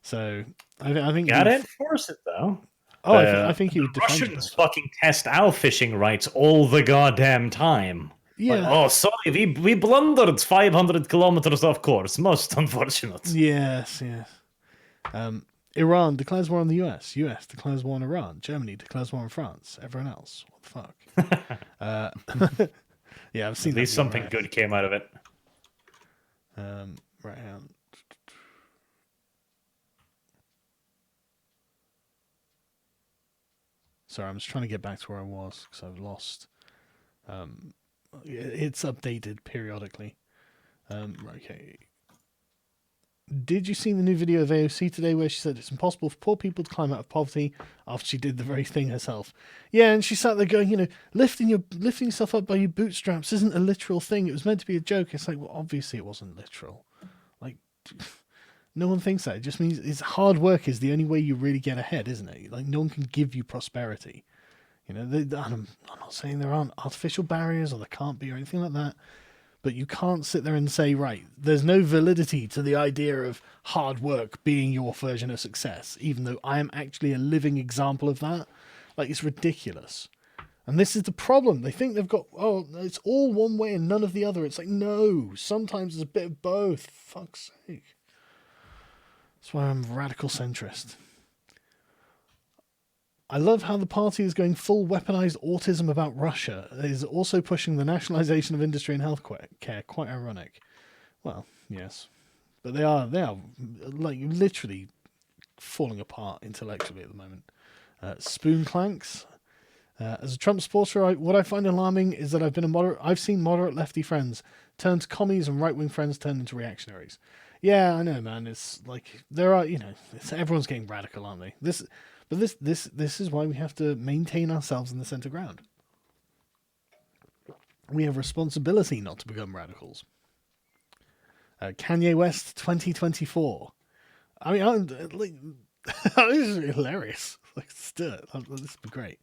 So I think gotta enforce it though. Oh, I think he would. Russians fucking test our fishing rights all the goddamn time. Yeah. Like, oh, sorry, we blundered 500 kilometers off course. Most unfortunate. Yes. Iran declares war on the US. US declares war on Iran. Germany declares war on France. Everyone else, what the fuck? Yeah, I've seen. At least something good came out of it. Right hand. Sorry, I'm just trying to get back to where I was because I've lost. It's updated periodically. Okay. Did you see the new video of AOC today where she said it's impossible for poor people to climb out of poverty after she did the very thing herself? Yeah, and she sat there going, lifting yourself up by your bootstraps isn't a literal thing. It was meant to be a joke. It's like, well, obviously it wasn't literal. Like, no one thinks that. It just means it's hard work is the only way you really get ahead, isn't it? Like, no one can give you prosperity. I'm not saying there aren't artificial barriers or there can't be or anything like that. But you can't sit there and say, right, there's no validity to the idea of hard work being your version of success, even though I am actually a living example of that. Like, it's ridiculous. And this is the problem. They think they've got, it's all one way and none of the other. It's like, no, sometimes there's a bit of both. Fuck's sake. That's why I'm a radical centrist. I love how the party is going full weaponized autism about Russia. It is also pushing the nationalization of industry and health care. Quite ironic. Well, yes. But they are like literally falling apart intellectually at the moment. Spoon clanks. As a Trump supporter, what I find alarming is that I've seen moderate lefty friends turn to commies and right-wing friends turn into reactionaries. Yeah, I know, man. It's like there are, everyone's getting radical, aren't they? This is why we have to maintain ourselves in the center ground. We have responsibility not to become radicals. Kanye West 2024. I mean, this is hilarious. Like, still, this would be great.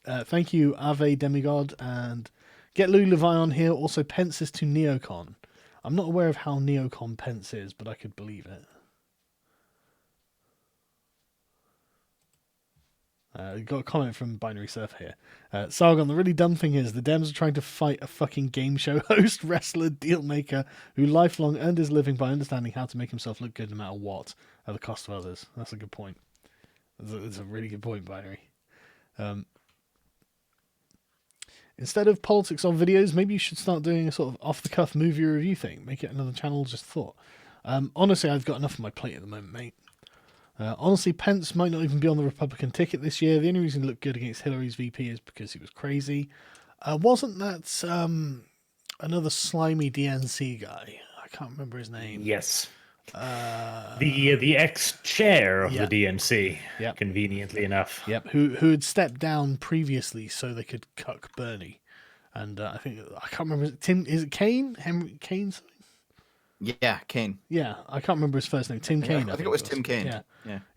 Thank you, Ave Demigod, and get Lou Levi on here. Also, Pence is to neocon. I'm not aware of how neocon Pence is, but I could believe it. Got a comment from Binary Surf here. Sargon, the really dumb thing is the Dems are trying to fight a fucking game show host, wrestler, deal maker who lifelong earned his living by understanding how to make himself look good no matter what at the cost of others. That's a good point. It's a really good point, Binary. Instead of politics on videos, maybe you should start doing a sort of off-the-cuff movie review thing. Make it another channel, just thought. Honestly, I've got enough on my plate at the moment, mate. Honestly, Pence might not even be on the Republican ticket this year. The only reason he looked good against Hillary's VP is because he was crazy. Wasn't that another slimy DNC guy? I can't remember his name. Yes. The ex-chair of the DNC, yep. Conveniently enough. Yep, who had stepped down previously so they could cuck Bernie. And I can't remember, is it Kane? Henry Kane something? Yeah, Kane. Yeah, I can't remember his first name. Tim Kaine. I think it was Tim Kaine.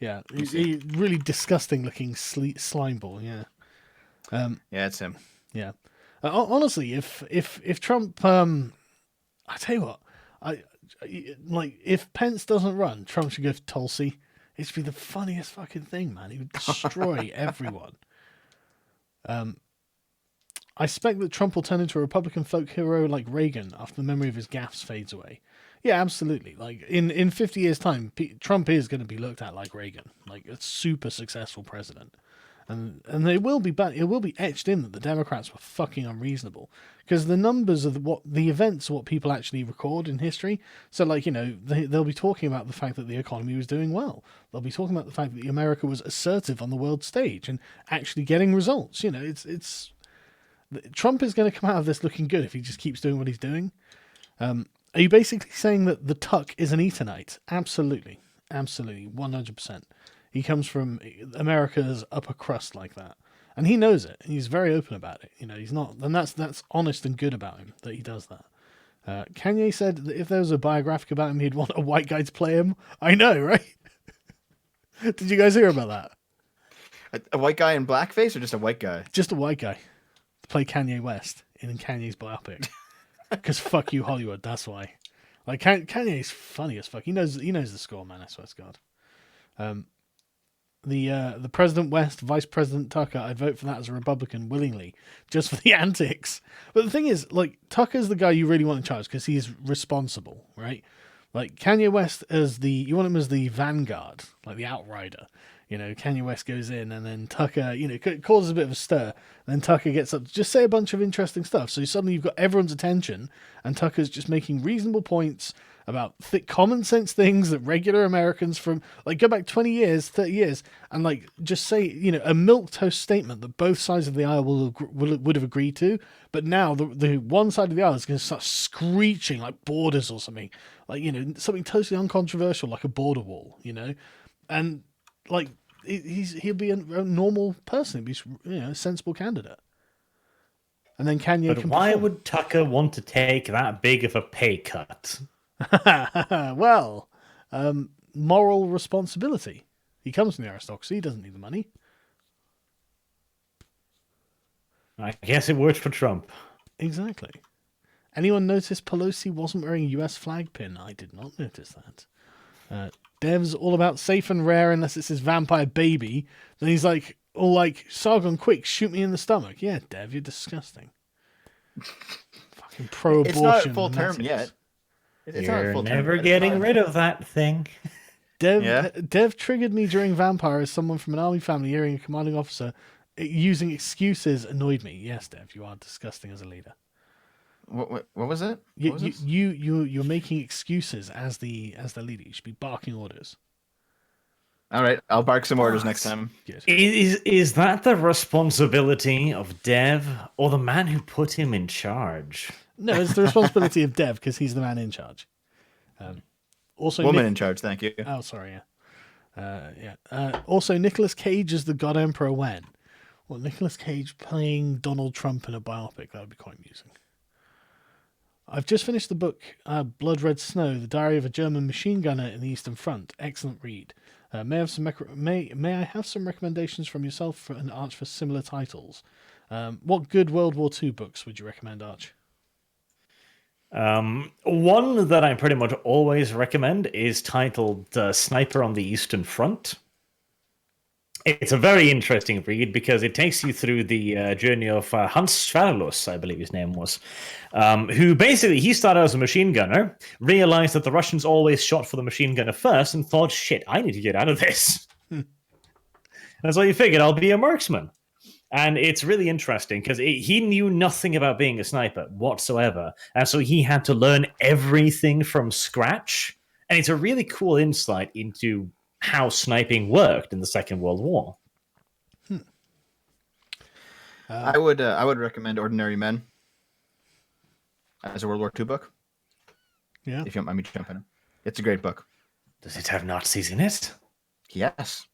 Yeah. He really disgusting looking slime ball. Yeah. Yeah, it's him. Yeah. Honestly, if Trump, I tell you what, if Pence doesn't run, Trump should go to Tulsi. It should be the funniest fucking thing, man. He would destroy everyone. I suspect that Trump will turn into a Republican folk hero like Reagan after the memory of his gaffes fades away. Yeah, absolutely. Like in 50 years' time, Trump is going to be looked at like Reagan, like a super successful president, and it will be etched in that the Democrats were fucking unreasonable because the numbers of the events are what people actually record in history. So like they'll be talking about the fact that the economy was doing well. They'll be talking about the fact that America was assertive on the world stage and actually getting results. It's Trump is going to come out of this looking good if he just keeps doing what he's doing. Are you basically saying that the Tuck is an Ethanite? Absolutely. Absolutely. 100%. He comes from America's upper crust like that. And he knows it. He's very open about it. He's not... And that's honest and good about him, that he does that. Kanye said that if there was a biographic about him, he'd want a white guy to play him. I know, right? Did you guys hear about that? A white guy in blackface or just a white guy? Just a white guy to play Kanye West in Kanye's biopic. Because fuck you, Hollywood. That's why. Like Kanye's funny as fuck. He knows the score, man. I swear to God. The President West, Vice President Tucker. I'd vote for that as a Republican willingly, just for the antics. But the thing is, like Tucker's the guy you really want in charge because he's responsible, right? Like Kanye West you want him as the vanguard, like the outrider. Kanye West goes in and then Tucker, causes a bit of a stir. And then Tucker gets up to just say a bunch of interesting stuff. So suddenly you've got everyone's attention and Tucker's just making reasonable points about common sense things that regular Americans from go back 20 years, 30 years and just say, a milquetoast statement that both sides of the aisle would have agreed to. But now the one side of the aisle is going to start screeching like borders or something, something totally uncontroversial, like a border wall, and he'll be a normal person. He'll be a sensible candidate. And then Kanye. But why would Tucker want to take that big of a pay cut? Well, moral responsibility. He comes from the aristocracy. He doesn't need the money. I guess it worked for Trump. Exactly. Anyone notice Pelosi wasn't wearing a US flag pin? I did not notice that. Dev's all about safe and rare unless it's his vampire baby. Then he's like, Sargon, quick, shoot me in the stomach. Yeah, Dev, you're disgusting. Fucking pro-abortion. It's not full term yet. You're never getting rid of that thing. Dev triggered me during Vampire as someone from an army family hearing a commanding officer using excuses annoyed me. Yes, Dev, you are disgusting as a leader. What was it? You're making excuses as the leader. You should be barking orders. All right, I'll bark some orders next time. Good. Is that the responsibility of Dev or the man who put him in charge? No, it's the responsibility of Dev because he's the man in charge. Also, woman in charge. Thank you. Oh, sorry. Yeah. Also, Nicolas Cage is the God Emperor when? Well, Nicolas Cage playing Donald Trump in a biopic. That would be quite amusing. I've just finished the book Blood Red Snow, The Diary of a German Machine Gunner in the Eastern Front. Excellent read. May I have some recommendations from yourself and Arch for similar titles? What good World War II books would you recommend, Arch? One that I pretty much always recommend is titled Sniper on the Eastern Front. It's a very interesting read because it takes you through the journey of Hans Sverlos, I believe his name was, who basically, he started as a machine gunner, realized that the Russians always shot for the machine gunner first, and thought, shit, I need to get out of this. And so he figured, I'll be a marksman. And it's really interesting because he knew nothing about being a sniper whatsoever. And so he had to learn everything from scratch. And it's a really cool insight into how sniping worked in the Second World War. I would recommend Ordinary Men as a World War II book. Yeah. If you don't mind me jumping in. It's a great book. Does it have Nazis in it? Yes.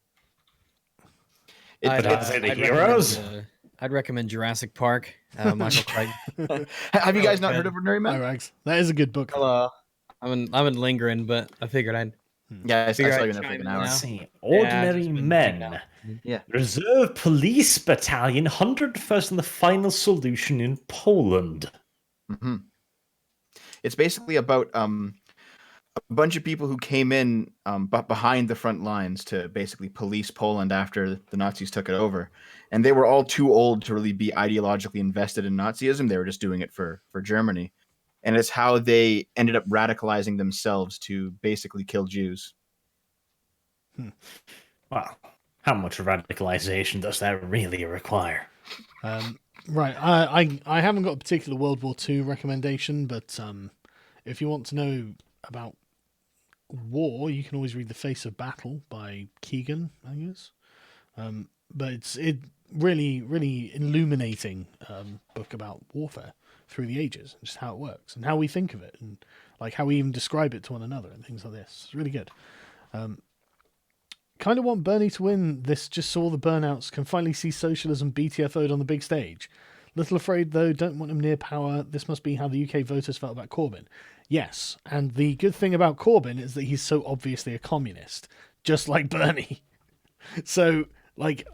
I'd recommend Jurassic Park. Michael Crichton. Have you guys not heard of Ordinary Men? Hi, Rags. That is a good book. Hello. I've been lingering, but I figured I'd. Yeah, I saw you in there for chime an in hour. now. Let's see. Ordinary Men. Yeah. Reserve Police Battalion, 101st and the Final Solution in Poland. Mm-hmm. It's basically about a bunch of people who came in behind the front lines to basically police Poland after the Nazis took it over. And they were all too old to really be ideologically invested in Nazism. They were just doing it for Germany. And it's how they ended up radicalizing themselves to basically kill Jews. Well, how much radicalization does that really require? Right. I haven't got a particular World War II recommendation, but if you want to know about war, you can always read The Face of Battle by Keegan, I guess. But it's really, really illuminating book about warfare through the ages, and just how it works and how we think of it, and like how we even describe it to one another and things like this. It's really good. Kind of want Bernie to win this just so all the burnouts can finally see socialism BTFO'd on the big stage. Little afraid, though, don't want him near power. This must be how the UK voters felt about Corbyn. Yes, and the good thing about Corbyn is that he's so obviously a communist, just like Bernie. So, like,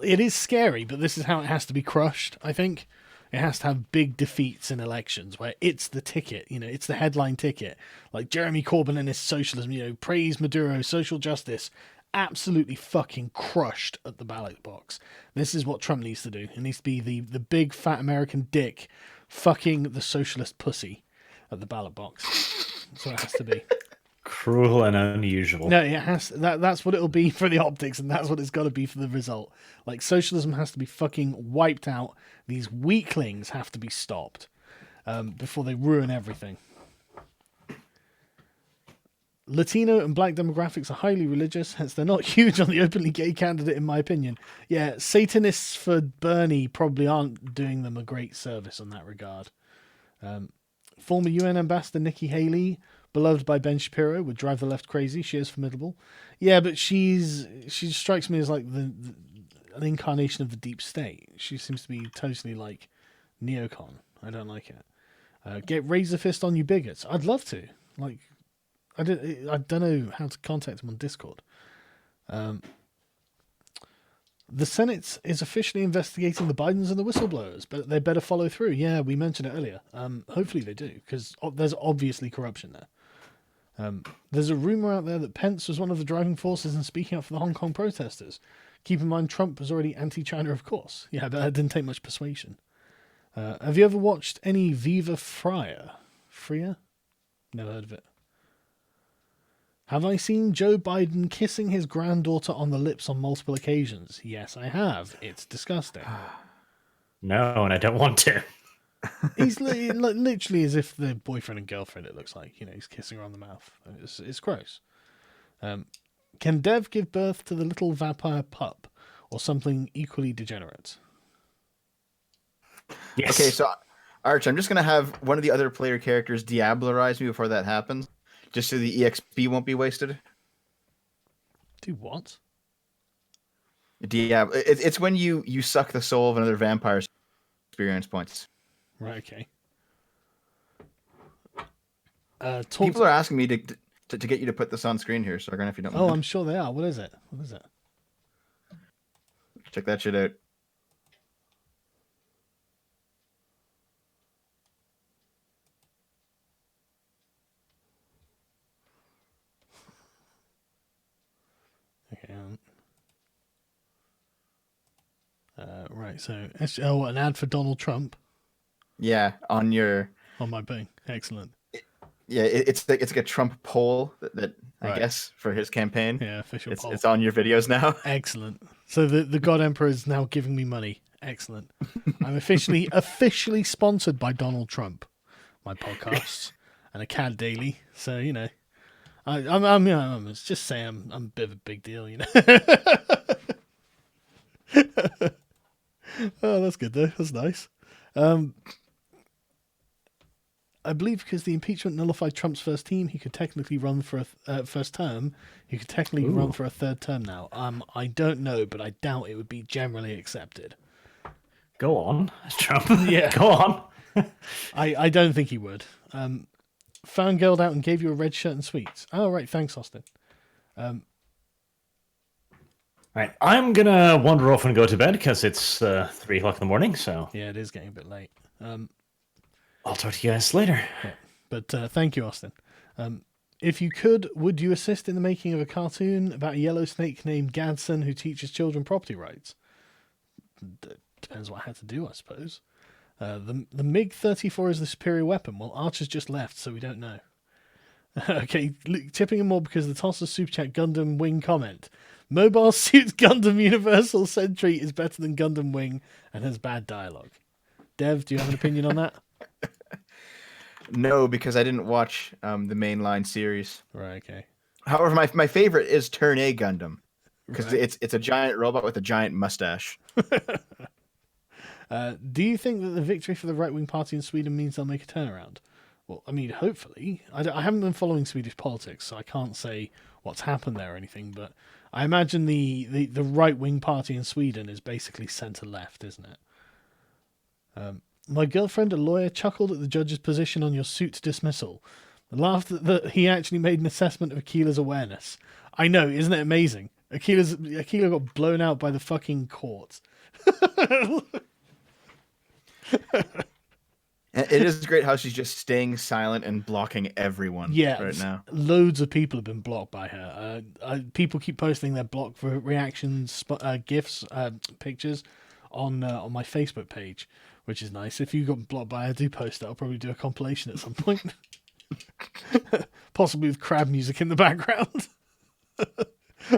it is scary, but this is how it has to be crushed, I think. It has to have big defeats in elections where it's the ticket, it's the headline ticket. Like Jeremy Corbyn and his socialism, praise Maduro, social justice. Absolutely fucking crushed at the ballot box. This is what Trump needs to do. It needs to be the big fat American dick fucking the socialist pussy at the ballot box. That's what it has to be. Cruel and unusual. No, it has. That's what it'll be for the optics, and that's what it's got to be for the result. Like, socialism has to be fucking wiped out. These weaklings have to be stopped before they ruin everything. Latino and black demographics are highly religious, hence they're not huge on the openly gay candidate, in my opinion. Yeah, Satanists for Bernie probably aren't doing them a great service on that regard. Former UN ambassador Nikki Haley, beloved by Ben Shapiro, would drive the left crazy. She is formidable. Yeah, but she strikes me as like an incarnation of the deep state. She seems to be totally like neocon. I don't like it. Get Razor Fist on you bigots. I'd love to. Like, I don't know how to contact him on Discord. The Senate is officially investigating the Bidens and the whistleblowers, but they better follow through. Yeah, we mentioned it earlier. Hopefully they do, because there's obviously corruption there. There's a rumor out there that Pence was one of the driving forces in speaking up for the Hong Kong protesters. Keep in mind, Trump was already anti-China, of course. Yeah, but that didn't take much persuasion. Have you ever watched any Viva Freya? Freya? Never heard of it. Have I seen Joe Biden kissing his granddaughter on the lips on multiple occasions? Yes, I have. It's disgusting. No, and I don't want to. He's literally as if they're boyfriend and girlfriend, it looks like. He's kissing her on the mouth. It's gross. Can Dev give birth to the little vampire pup or something equally degenerate? Yes. Okay, so Arch, I'm just going to have one of the other player characters diablerize me before that happens. Just so the EXP won't be wasted. Do what? It's when you suck the soul of another vampire's experience points. Right, okay. People are asking me to get you to put this on screen here, so if you don't mind. Oh, I'm sure they are. What is it? Check that shit out. Okay. Right. So, an ad for Donald Trump. Yeah, on my thing. Excellent. Yeah, it's like a Trump poll that right. I guess for his campaign. Yeah, official poll. It's on your videos now. Excellent. So the God Emperor is now giving me money. Excellent. I'm officially sponsored by Donald Trump. My podcasts and a CAD Daily. So I'm just saying I'm a bit of a big deal, Oh, that's good though. That's nice. I believe because the impeachment nullified Trump's first team, he could technically run for a first term. He could technically run for a third term now. I don't know, but I doubt it would be generally accepted. Go on, Trump. Yeah, go on. I don't think he would. Fangirled out and gave you a red shirt and sweets. Oh, right. Thanks, Austin. Right, I'm gonna wander off and go to bed because it's 3 o'clock in the morning. So yeah, it is getting a bit late. I'll talk to you guys later. Yeah. But thank you, Austin. If you could, would you assist in the making of a cartoon about a yellow snake named Gadsden who teaches children property rights? Depends what I had to do, I suppose. The MiG-34 is the superior weapon. Well, Archer's just left, so we don't know. Okay, tipping him more because the Tosser Super Chat Gundam Wing comment. Mobile Suit Gundam Universal Sentry is better than Gundam Wing and has bad dialogue. Dev, do you have an opinion on that? No, because I didn't watch the mainline series. Right, okay. However, my favorite is Turn A Gundam because it's a giant robot with a giant mustache. Do you think that the victory for the right-wing party in Sweden means they'll make a turnaround? Well, I mean, hopefully. I haven't been following Swedish politics, so I can't say what's happened there or anything, but I imagine the right-wing party in Sweden is basically centre-left, isn't it? My girlfriend, a lawyer, chuckled at the judge's position on your suit dismissal. Laughed that he actually made an assessment of Akila's awareness. I know, isn't it amazing? Akila got blown out by the fucking court. It is great how she's just staying silent and blocking everyone right now. Loads of people have been blocked by her. People keep posting their block for reactions, GIFs, pictures on my Facebook page, which is nice. If you got blocked by her, do post it. I'll probably do a compilation at some point. Possibly with crab music in the background.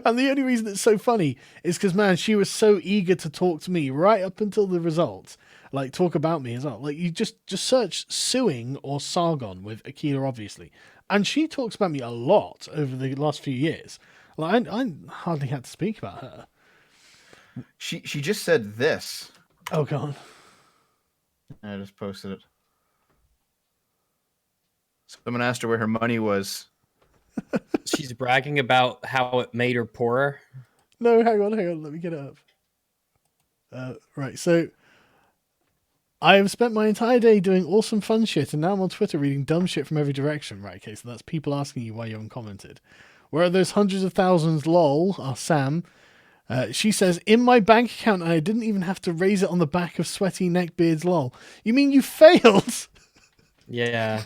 And the only reason it's so funny is because, man, she was so eager to talk to me right up until the results. Like, talk about me as well. Like, you just search suing or Sargon with Akila, obviously. And she talks about me a lot over the last few years. Like, I hardly had to speak about her. She just said this. Oh, God. I just posted it. Someone asked her where her money was. She's bragging about how it made her poorer. No, hang on. Let me get it up. Right, so I have spent my entire day doing awesome fun shit, and now I'm on Twitter reading dumb shit from every direction. Right, okay, so that's people asking you why you haven't commented. Where are those hundreds of thousands, lol? Sam. She says, in my bank account, and I didn't even have to raise it on the back of sweaty neckbeards, lol. You mean you failed? Yeah.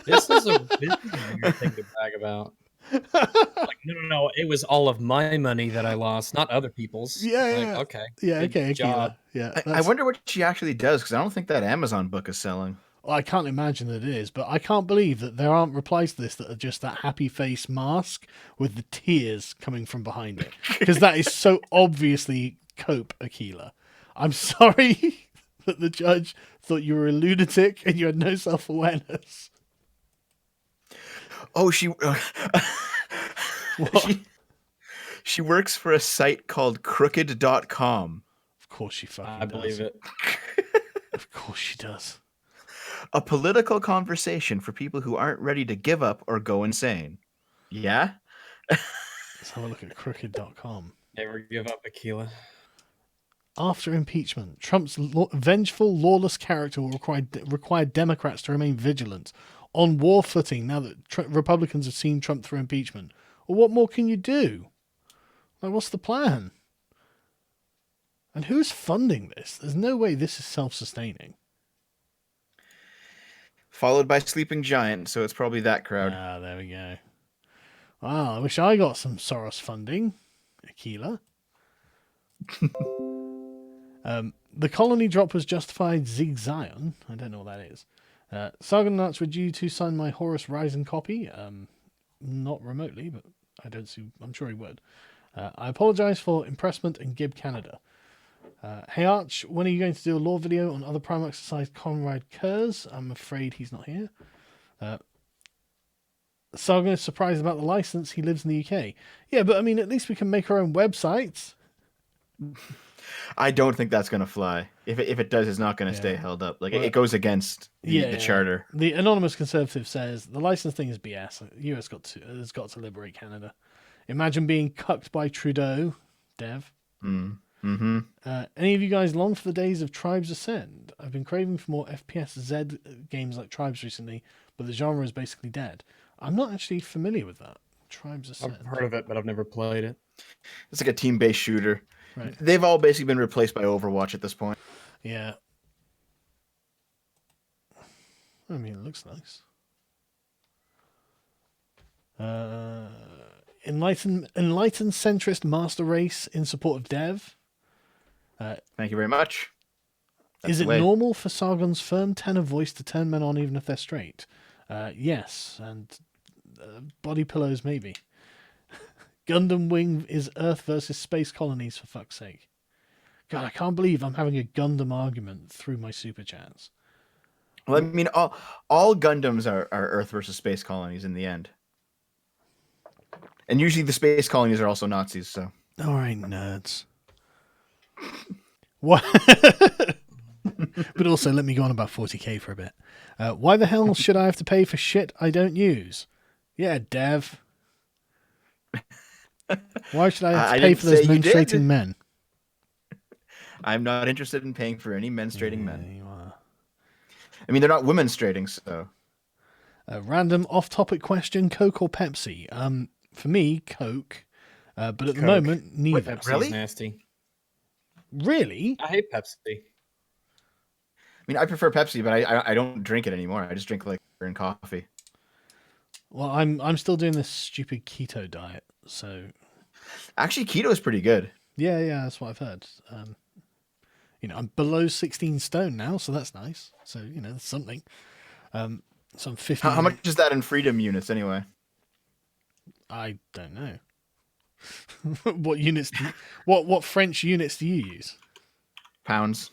This is a weird thing to brag about. Like, no, it was all of my money that I lost, not other people's. Yeah. Okay. Yeah, okay. Job. Yeah. I wonder what she actually does, because I don't think that Amazon book is selling. Well, I can't imagine that it is, but I can't believe that there aren't replies to this that are just that happy face mask with the tears coming from behind it. Because that is so obviously Cope Akila. I'm sorry that the judge thought you were a lunatic and you had no self-awareness. Oh, she works for a site called crooked.com. Of course she fucking I believe it. Of course she does. A political conversation for people who aren't ready to give up or go insane. Yeah? Let's have a look at crooked.com. Never give up, Akila. After impeachment, Trump's vengeful, lawless character will require Democrats to remain vigilant on war footing now that Republicans have seen Trump through impeachment. Well, what more can you do? Like, what's the plan? And who's funding this? There's no way this is self-sustaining. Followed by Sleeping Giant, so it's probably that crowd. Ah, there we go. Wow, I wish I got some Soros funding, Akila. The colony drop was justified, Zig Zion. I don't know what that is. Sargon Nuts, would you two sign my Horus Rising copy? Not remotely, but I'm sure he would. I apologize for impressment and Gib Canada. Hey Arch, when are you going to do a lore video on other Prime exercise Conrad Kurz? I'm afraid he's not here. Sargon is surprised about the license. He lives in the UK. Yeah, but I mean, at least we can make our own websites. I don't think that's going to fly. If it does, it's not going to stay held up. Like, it goes against the charter. The anonymous conservative says the license thing is BS. The US has got to liberate Canada. Imagine being cucked by Trudeau, Dev. Mm-hmm. Any of you guys long for the days of Tribes Ascend? I've been craving for more FPS Z games like Tribes recently, but the genre is basically dead. I'm not actually familiar with that. Tribes Ascend. I've heard of it, but I've never played it. It's like a team-based shooter. Right. They've all basically been replaced by Overwatch at this point. Yeah. I mean, it looks nice. Enlightened centrist master race in support of Dev. Thank you very much. Is it normal for Sargon's firm tenor voice to turn men on even if they're straight? Yes, and body pillows maybe. Gundam Wing is Earth versus space colonies, for fuck's sake. God, I can't believe I'm having a Gundam argument through my super chats. Well, I mean, all Gundams are Earth versus space colonies in the end. And usually the space colonies are also Nazis, so. All right, nerds. What? But also, let me go on about 40k for a bit. Why the hell should I have to pay for shit I don't use? Yeah, Dev. Why should I have to pay for those menstruating men? I'm not interested in paying for any menstruating men. You are. I mean, they're not women-strating, so. A random off-topic question: Coke or Pepsi? For me, Coke. But at the moment, neither. Wait, Pepsi's really? Nasty. Really? I hate Pepsi. I mean, I prefer Pepsi, but I don't drink it anymore. I just drink like beer and coffee. Well, I'm still doing this stupid keto diet, so. Actually, keto is pretty good. Yeah, that's what I've heard. I'm below 16 stone now, so that's nice. So that's something. So I'm 50. How much is that in freedom units anyway? I don't know. What units? What French units do you use? Pounds.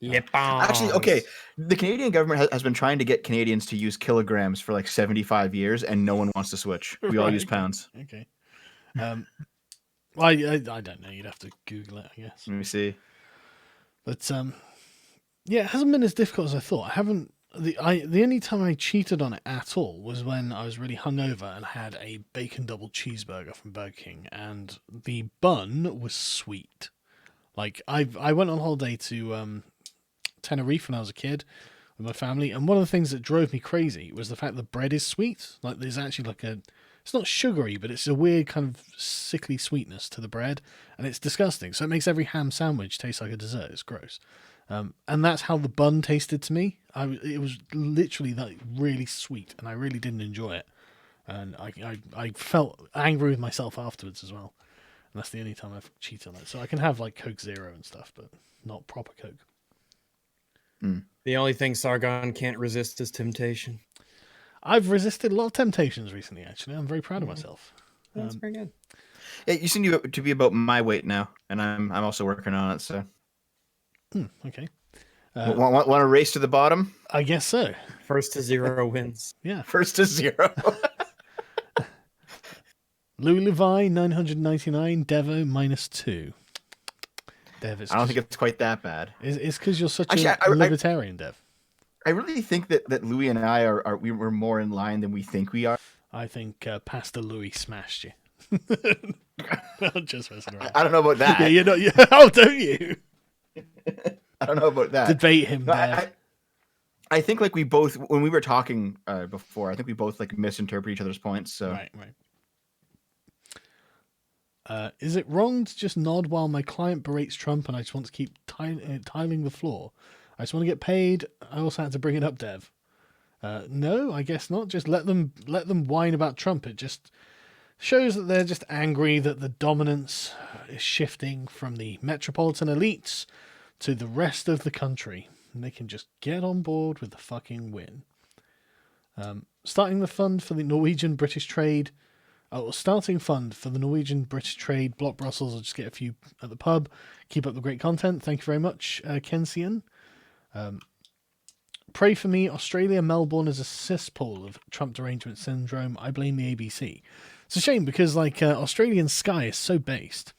Yep. Actually, okay. The Canadian government has been trying to get Canadians to use kilograms for like 75 years, and no one wants to switch. We all use pounds. Okay. I don't know. You'd have to Google it, I guess. Let me see. But yeah, it hasn't been as difficult as I thought. I haven't. The only time I cheated on it at all was when I was really hungover and had a bacon double cheeseburger from Burger King, and the bun was sweet. Like I went on holiday to Tenerife when I was a kid with my family, and one of the things that drove me crazy was the fact the bread is sweet. Like there's actually like it's not sugary, but it's a weird kind of sickly sweetness to the bread, and it's disgusting. So it makes every ham sandwich taste like a dessert. It's gross. And that's how the bun tasted to me. It was literally like really sweet, and I really didn't enjoy it. And I felt angry with myself afterwards as well. And that's the only time I've cheated on it. So I can have like Coke Zero and stuff, but not proper Coke. The only thing Sargon can't resist is temptation. I've resisted a lot of temptations recently, actually. I'm very proud of myself. That's very good. Yeah, you seem to be about my weight now, and I'm also working on it. So, okay. Want a race to the bottom? I guess so. First to 0 wins. Yeah. First to 0. Louis Levi 999, Devo -2. Dev, I don't think it's quite that bad. It's because you're such a libertarian, Dev. I really think that Louis and I we're more in line than we think we are. I think Pastor Louis smashed you. I'm just messing around. I don't know about that. Yeah, you're not. Oh, don't you? I don't know about that. Debate him, Dev. I think like we both, when we were talking before, I think we both like misinterpret each other's points. So right. Is it wrong to just nod while my client berates Trump and I just want to keep tiling the floor? I just want to get paid. I also had to bring it up, Dev. No, I guess not. Just let them whine about Trump. It just shows that they're just angry that the dominance is shifting from the metropolitan elites to the rest of the country. And they can just get on board with the fucking win. Starting fund for the Norwegian-British trade. Starting fund for the Norwegian-British trade. Block Brussels. I'll just get a few at the pub. Keep up the great content. Thank you very much, Kensian. Pray for me. Australia, Melbourne is a cesspool of Trump derangement syndrome. I blame the ABC. It's a shame because Australian Sky is so based.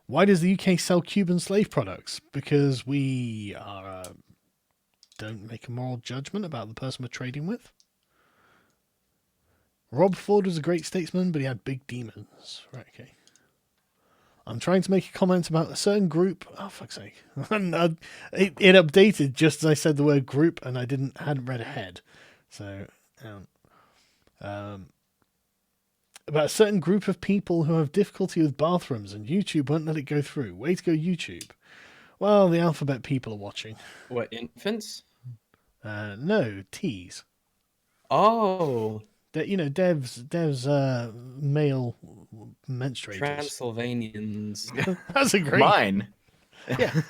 Why does the UK sell Cuban slave products? Because we don't make a moral judgment about the person we're trading with. Rob Ford was a great statesman, but he had big demons. Right, okay. I'm trying to make a comment about a certain group. Oh, fuck's sake. It updated just as I said the word group, and I hadn't read ahead. So, about a certain group of people who have difficulty with bathrooms, and YouTube won't let it go through. Way to go, YouTube. Well, the alphabet people are watching. What, infants? No, T's. Oh. Dev's male menstruators. Transylvanians. That's a great. Mine. Yeah,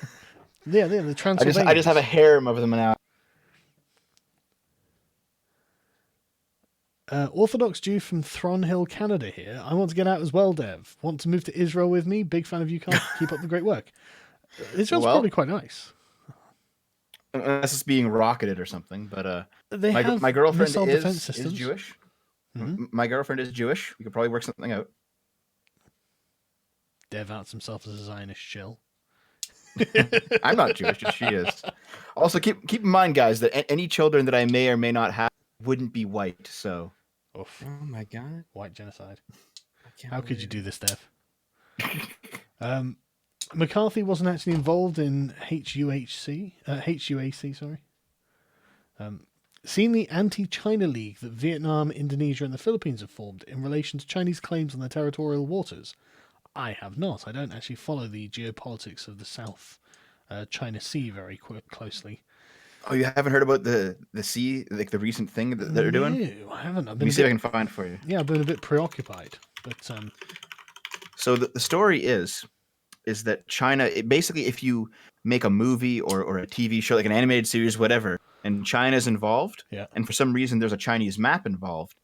the Transylvanians. I just have a harem of them now. Orthodox Jew from Thronhill, Canada here. I want to get out as well, Dev. Want to move to Israel with me? Big fan of you, Carl. Keep up the great work. Israel's probably quite nice. Unless it's being rocketed or something, but my girlfriend is Jewish. Mm-hmm. My girlfriend is Jewish. We could probably work something out. Dev outs himself as a Zionist shill. I'm not Jewish, just she is. Also, keep in mind, guys, that any children that I may or may not have wouldn't be white. So, oof. Oh my god, white genocide! How could you do this, Dev? McCarthy wasn't actually involved in HUAC. Sorry. Seen the anti-China League that Vietnam, Indonesia, and the Philippines have formed in relation to Chinese claims on their territorial waters? I have not. I don't actually follow the geopolitics of the South China Sea very closely. Oh, you haven't heard about the sea, like the recent thing that they're doing? No, I haven't. Let me see if I can find it for you. Yeah, I've been a bit preoccupied, but So the story is that China, basically, if you make a movie or a TV show, like an animated series, whatever, and China's involved, and for some reason there's a Chinese map involved,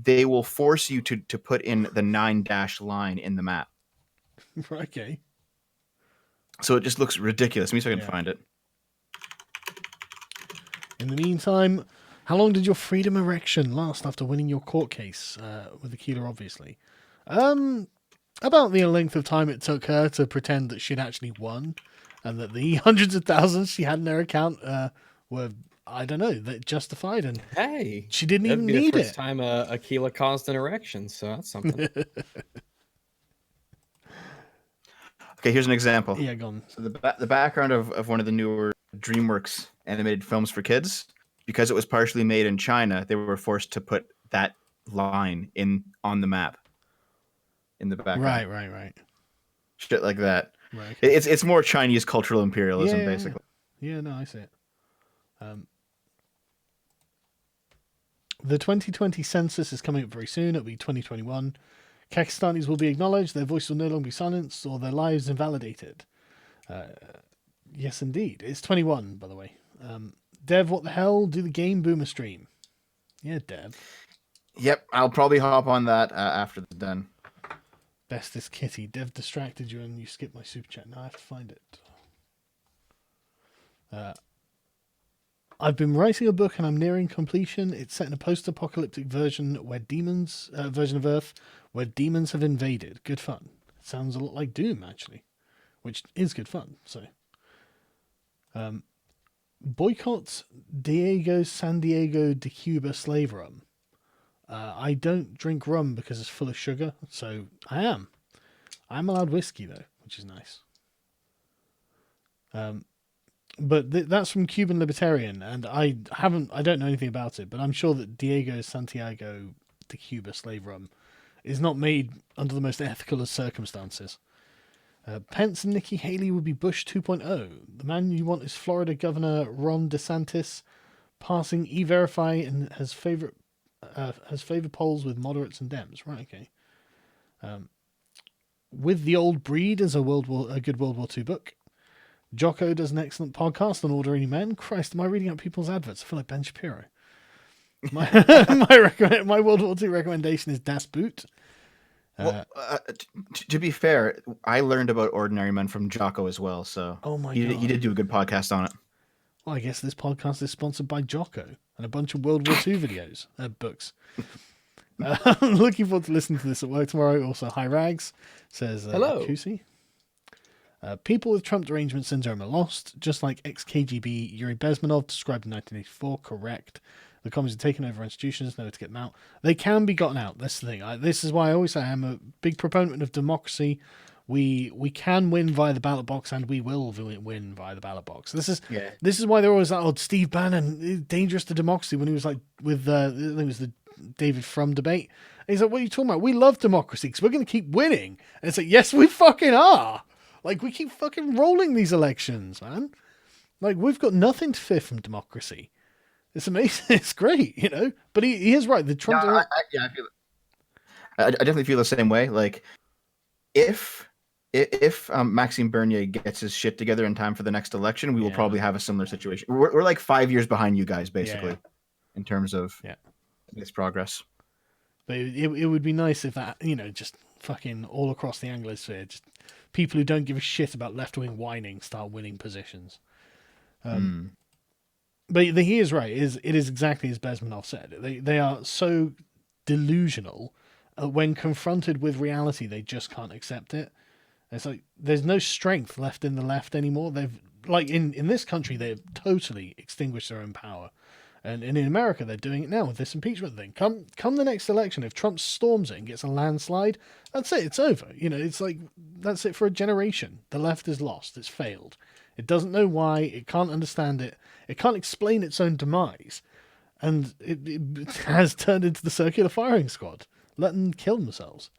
they will force you to put in the 9-dash line in the map. Okay. So it just looks ridiculous. Let me see if I can find it. In the meantime, how long did your freedom erection last after winning your court case with the Keeler, obviously? About the length of time it took her to pretend that she'd actually won and that the hundreds of thousands she had in her account were, I don't know, that justified. And hey, she didn't even need it. The first time Aquila caused an erection, so that's something. Okay, here's an example. Yeah, go on. So the background of one of the newer DreamWorks animated films for kids, because it was partially made in China, they were forced to put that line on the map in the background. Right. Shit like that. Right. It's more Chinese cultural imperialism, basically. Yeah, no, I see it. The 2020 census is coming up very soon. It'll be 2021. Pakistanis will be acknowledged, their voices will no longer be silenced, or their lives invalidated. Yes, indeed. It's 21, by the way. Dev, what the hell? Do the Game Boomer stream. Yeah, Dev. Yep, I'll probably hop on that after it's done. Bestest Kitty. Dev distracted you and you skipped my super chat. Now I have to find it. I've been writing a book and I'm nearing completion. It's set in a post-apocalyptic version of Earth where demons have invaded. Good fun. It sounds a lot like Doom, actually, which is good fun. So, boycott San Diego de Cuba slave rum. I don't drink rum because it's full of sugar, so I am. I'm allowed whiskey though, which is nice. But that's from Cuban Libertarian, and I don't know anything about it, but I'm sure that Diego Santiago de Cuba slave rum is not made under the most ethical of circumstances. Pence and Nikki Haley would be Bush 2.0. The man you want is Florida Governor Ron DeSantis, passing E-Verify and has favored polls with moderates and Dems. Right, okay. With the Old Breed is a good World War II book. Jocko does an excellent podcast on Ordinary Men. Christ, am I reading out people's adverts? I feel like Ben Shapiro. My World War II recommendation is Das Boot. To be fair, I learned about Ordinary Men from Jocko as well, so he did do a good podcast on it. Well, I guess this podcast is sponsored by Jocko and a bunch of World War II videos, books. I'm looking forward to listening to this at work tomorrow. Also, Hi Rags says, hello. Kusi. People with Trump derangement syndrome are lost, just like ex-KGB Yuri Bezmenov described in 1984. Correct. The communists have taken over institutions, nowhere to get them out. They can be gotten out. That's the thing. This is why I always say I'm a big proponent of democracy. We can win via the ballot box, and we will win via the ballot box. This is why they're always like, Steve Bannon, dangerous to democracy, when he was like with I think it was the David Frum debate. And he's like, what are you talking about? We love democracy because we're going to keep winning. And it's like, yes, we fucking are. Like, we keep fucking rolling these elections, man. Like, we've got nothing to fear from democracy. It's amazing. It's great, you know. But he is right. The Trump. I feel. I definitely feel the same way. Like, if Maxime Bernier gets his shit together in time for the next election, we will probably have a similar situation. We're like 5 years behind you guys, basically, in terms of this progress. But it would be nice if that, you know, just fucking all across the Anglosphere, just people who don't give a shit about left-wing whining start winning positions. But he is right. It is exactly as Bezmenov said. They are so delusional. When confronted with reality, they just can't accept it. It's like there's no strength left in the left anymore. They've, like, in this country, they've totally extinguished their own power. And in America, they're doing it now with this impeachment thing. Come the next election, if Trump storms it and gets a landslide, that's it. It's over. You know, it's like, that's it for a generation. The left is lost. It's failed. It doesn't know why. It can't understand it. It can't explain its own demise. And it has turned into the circular firing squad. Let them kill themselves.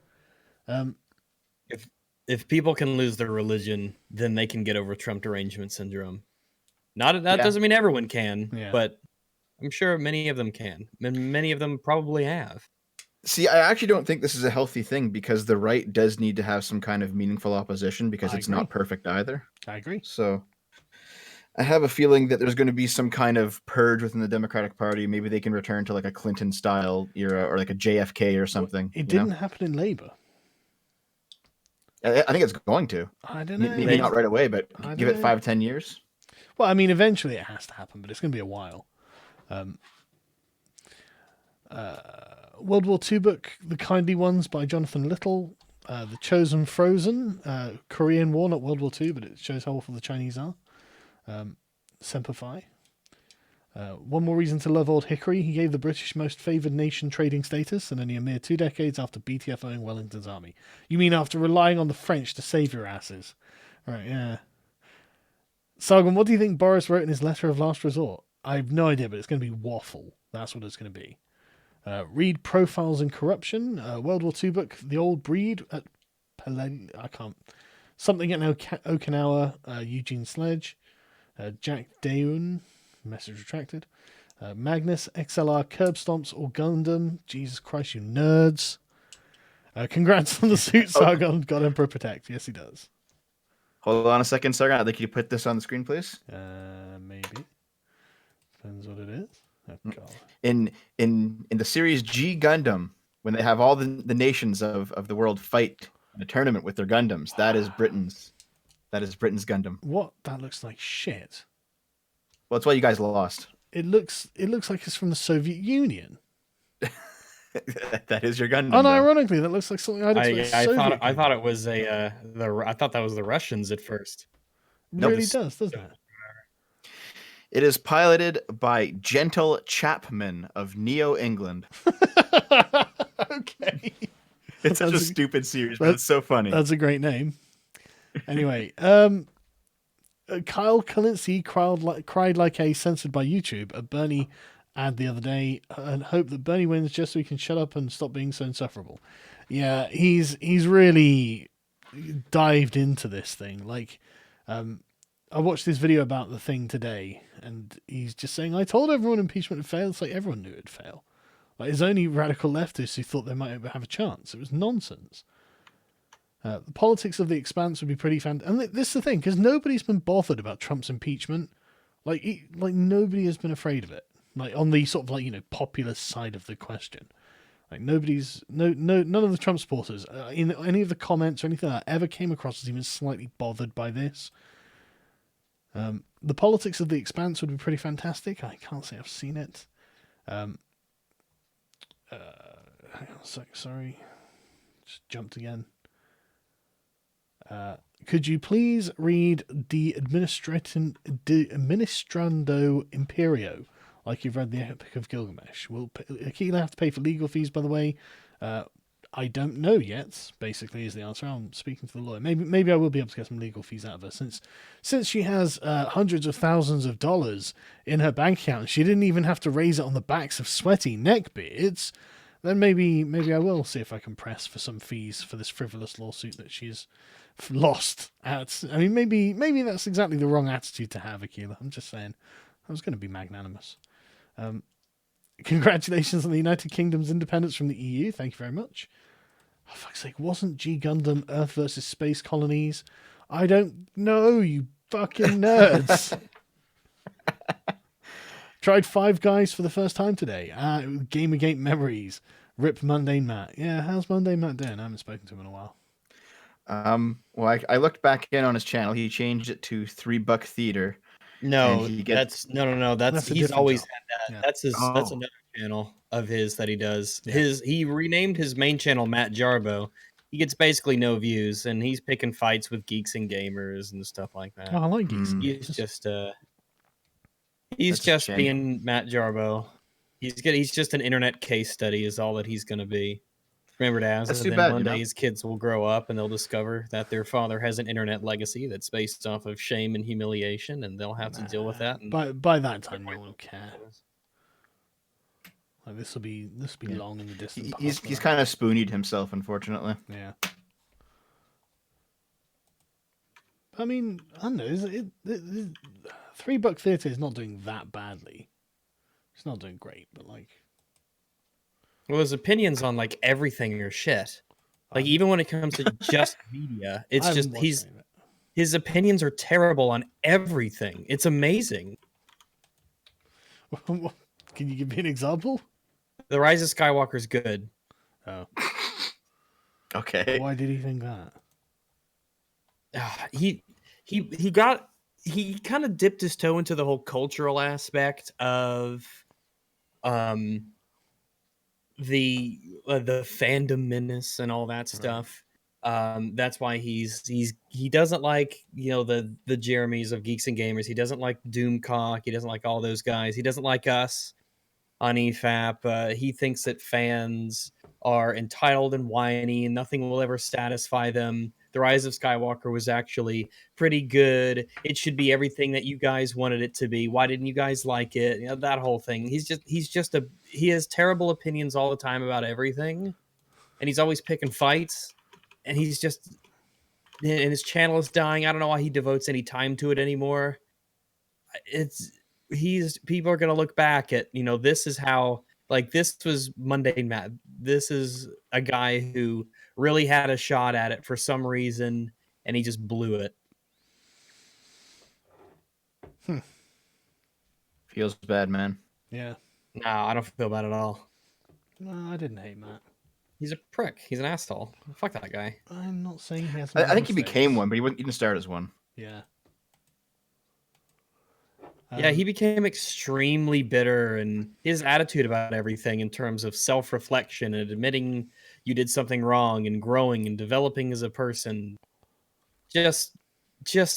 If people can lose their religion, then they can get over Trump derangement syndrome. That doesn't mean everyone can, but I'm sure many of them can. And many of them probably have. See, I actually don't think this is a healthy thing because the right does need to have some kind of meaningful opposition because it's not perfect either. I agree. So I have a feeling that there's going to be some kind of purge within the Democratic Party. Maybe they can return to like a Clinton-style era or like a JFK or something. It didn't happen in Labour. I think it's going to. I don't know. Maybe not right away, but give it 5-10 years. Well, I mean, eventually it has to happen, but it's going to be a while. World War II book, The Kindly Ones by Jonathan Little. The Chosen Frozen, Korean War, not World War II, but it shows how awful the Chinese are. Semper Fi. One More Reason to Love Old Hickory. He gave the British most favoured nation trading status, and only a mere 2 decades after BTFOing Wellington's army. You mean after relying on the French to save your asses? Right, yeah. Sargon, what do you think Boris wrote in his letter of last resort? I have no idea, but it's going to be waffle. That's what it's going to be. Read Profiles in Corruption. World War II book, The Old Breed. Something at Okinawa, Eugene Sledge. Jack Daun, message retracted. Magnus, XLR, Curb Stomps, or Gundam. Jesus Christ, you nerds. Congrats on the suit, Sargon. God Emperor Protect. Yes, he does. Hold on a second, Sargon. I'd like you to put this on the screen, please. Maybe. Depends what it is. Oh, God. In the series G Gundam, when they have all the nations of the world fight in a tournament with their Gundams, that is Britain's Gundam. What? That looks like shit. Well, that's why you guys lost. It looks like it's from the Soviet Union. That is your Gundam. Unironically, that looks like something I'd expect. I thought it was I thought that was the Russians at first. It really does, doesn't it? It is piloted by Gentle Chapman of Neo England. Okay. It's such a stupid series, but it's so funny. That's a great name. Anyway, Kyle Kalinske cried like a censored by YouTube at Bernie ad the other day and hope that Bernie wins just so he can shut up and stop being so insufferable. Yeah, he's really dived into this thing. Like, I watched this video about the thing today, and he's just saying, I told everyone impeachment would fail. It's like everyone knew it'd fail. Like, there's only radical leftists who thought they might have a chance. It was nonsense. The politics of the expanse would be pretty and this is the thing, because nobody's been bothered about Trump's impeachment. Like nobody has been afraid of it. Like, on the sort of, like, you know, populist side of the question. Like, none of the Trump supporters in any of the comments or anything that I ever came across was even slightly bothered by this. The politics of the expanse would be pretty fantastic. I can't say I've seen it. Hang on a sec, sorry. Just jumped again. Could you please read De Administrando Imperio like you've read the Epic of Gilgamesh? Will Aquila have to pay for legal fees, by the way? I don't know yet, basically, is the answer. I'm speaking to the lawyer. Maybe I will be able to get some legal fees out of her, since she has hundreds of thousands of dollars in her bank account. She didn't even have to raise it on the backs of sweaty neckbeards. Then maybe I will see if I can press for some fees for this frivolous lawsuit that she's lost at. I mean, maybe that's exactly the wrong attitude to have, Aquila. I'm just saying. I was going to be magnanimous. Congratulations on the United Kingdom's independence from the EU. Thank you very much. Oh, fuck's sake, wasn't G Gundam Earth versus Space Colonies? I don't know, you fucking nerds. Tried Five Guys for the first time today. Gamergate memories. Rip Mundane Matt. Yeah, how's Mundane Matt doing? I haven't spoken to him in a while. Well, I looked back in on his channel. He changed it to $3 Theater. No, that's no. That's he's always had that. Yeah. That's another channel of his that he does. Yeah. He renamed his main channel Matt Jarbo. He gets basically no views, and he's picking fights with geeks and gamers and stuff like that. Oh, I like geeks. He's just being Matt Jarbo. He's just an internet case study is all that he's going to be. Remember to ask. That's and too then bad, one day his kids will grow up and they'll discover that their father has an internet legacy that's based off of shame and humiliation, and they'll have to deal with that. And by that time, no one will care. Like this will be long in the distance. He's kind of spoonied himself, unfortunately. Yeah. I mean, I don't know. $3 Theater is not doing that badly. It's not doing great, but like. Well, his opinions on like everything are shit. Like even when it comes to just media, it's just his opinions are terrible on everything. It's amazing. Can you give me an example? The Rise of Skywalker is good. Oh. Okay. Why did he think that? He kind of dipped his toe into the whole cultural aspect of the fandom-ness and all that stuff. That's why he doesn't like, the Jeremys of Geeks and Gamers. He doesn't like Doomcock. He doesn't like all those guys. He doesn't like us on EFAP. He thinks that fans are entitled and whiny and nothing will ever satisfy them. The Rise of Skywalker was actually pretty good. It should be everything that you guys wanted it to be. Why didn't you guys like it? That whole thing. He has terrible opinions all the time about everything, and he's always picking fights. And and his channel is dying. I don't know why he devotes any time to it anymore. People are gonna look back at, this is how, like, this was Mundane Matt. This is a guy who really had a shot at it for some reason, and he just blew it. Feels bad, man. Yeah. No, I don't feel bad at all. No, I didn't hate Matt. He's a prick. He's an asshole. Fuck that guy. I'm not saying he has. I think he became one, but he didn't start as one. Yeah. Yeah, he became extremely bitter, and his attitude about everything in terms of self-reflection and admitting you did something wrong and growing and developing as a person. Just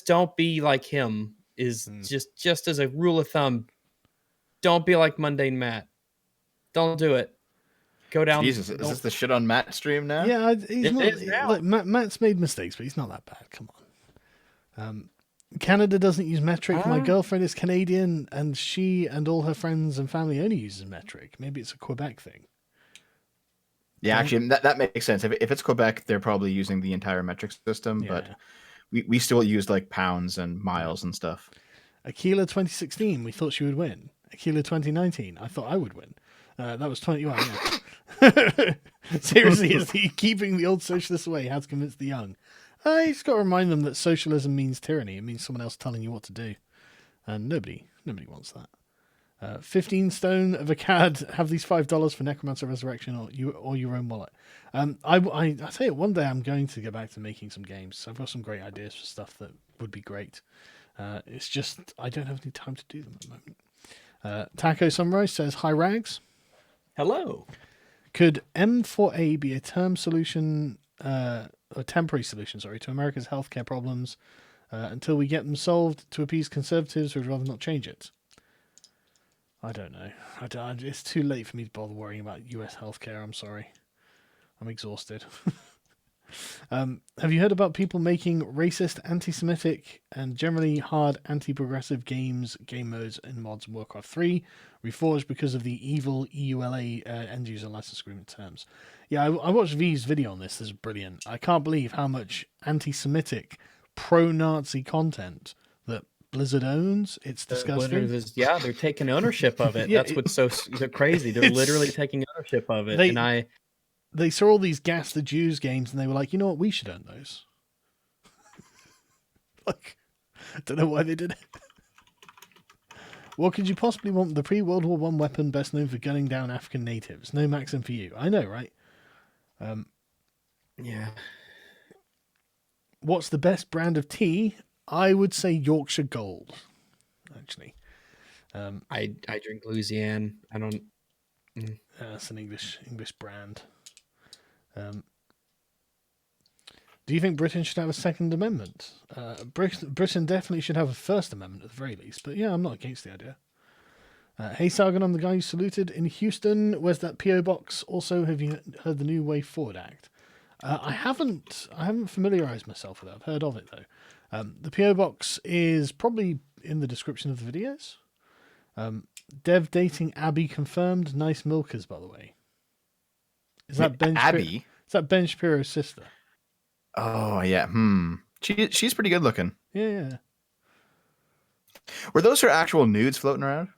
don't be like him is just as a rule of thumb. Don't be like Mundane Matt. Don't do it. Go down. Jesus, is this the shit on Matt stream now? Yeah, he's not. Like, Matt's made mistakes, but he's not that bad. Come on. Canada doesn't use metric. My girlfriend is Canadian, and she and all her friends and family only uses metric. Maybe it's a Quebec thing. Yeah, actually, that makes sense. If it's Quebec, they're probably using the entire metric system, but we still use like pounds and miles and stuff. Aquila 2016, we thought she would win. Aquila 2019, I thought I would win. That was 21. Yeah. Seriously, is he keeping the old socialists away? How to convince the young? I just got to remind them that socialism means tyranny. It means someone else telling you what to do, and nobody wants that. 15 stone of a cad. Have these $5 for Necromancer Resurrection or your own wallet. I tell you, one day I'm going to get back to making some games. I've got some great ideas for stuff that would be great. It's just I don't have any time to do them at the moment. Taco Sunrise says, "Hi Rags. Hello. Could M4A be a temporary solution, to America's healthcare problems until we get them solved to appease conservatives who would rather not change it?" I don't know. It's too late for me to bother worrying about US healthcare. I'm sorry. I'm exhausted. Have you heard about people making racist, anti-Semitic, and generally hard anti-progressive game modes in mods in Warcraft 3, reforged because of the evil EULA end-user license agreement terms? Yeah, I watched V's video on this. This is brilliant. I can't believe how much anti-Semitic, pro-Nazi content that Blizzard owns. It's disgusting. They're taking ownership of it. Yeah, That's what's so crazy. They're literally taking ownership of it. They saw all these Gas the Jews games, and they were like, you know what, we should own those. Like, I don't know why they did it. What could you possibly want? The pre-World War I weapon best known for gunning down African natives. No maxim for you. I know, right? Yeah. What's the best brand of tea? I would say Yorkshire Gold, actually. I drink Louisiane. I don't... That's an English brand. Do you think Britain should have a Second Amendment? Britain definitely should have a First Amendment at the very least, but yeah, I'm not against the idea. Hey Sargon, I'm the guy you saluted in Houston. Where's that PO box? Also, have you heard the new Way Forward Act? I haven't familiarized myself with it. I've heard of it though. The PO box is probably in the description of the videos. Dev dating Abby confirmed. Nice milkers, by the way. Is that Ben Abby? Is that Ben Shapiro's sister? Oh yeah. She's pretty good looking. Yeah. Were those her actual nudes floating around?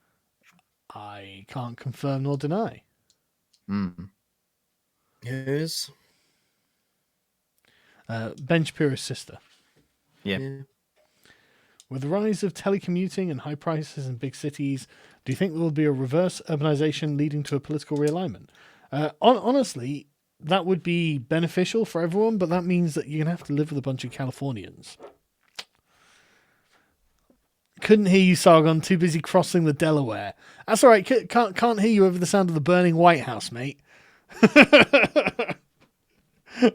I can't confirm nor deny. Who's? Ben Shapiro's sister. Yeah. With the rise of telecommuting and high prices in big cities, do you think there will be a reverse urbanization leading to a political realignment? Honestly, that would be beneficial for everyone, but that means that you're going to have to live with a bunch of Californians. Couldn't hear you, Sargon. Too busy crossing the Delaware. That's all right. Can't hear you over the sound of the burning White House, mate.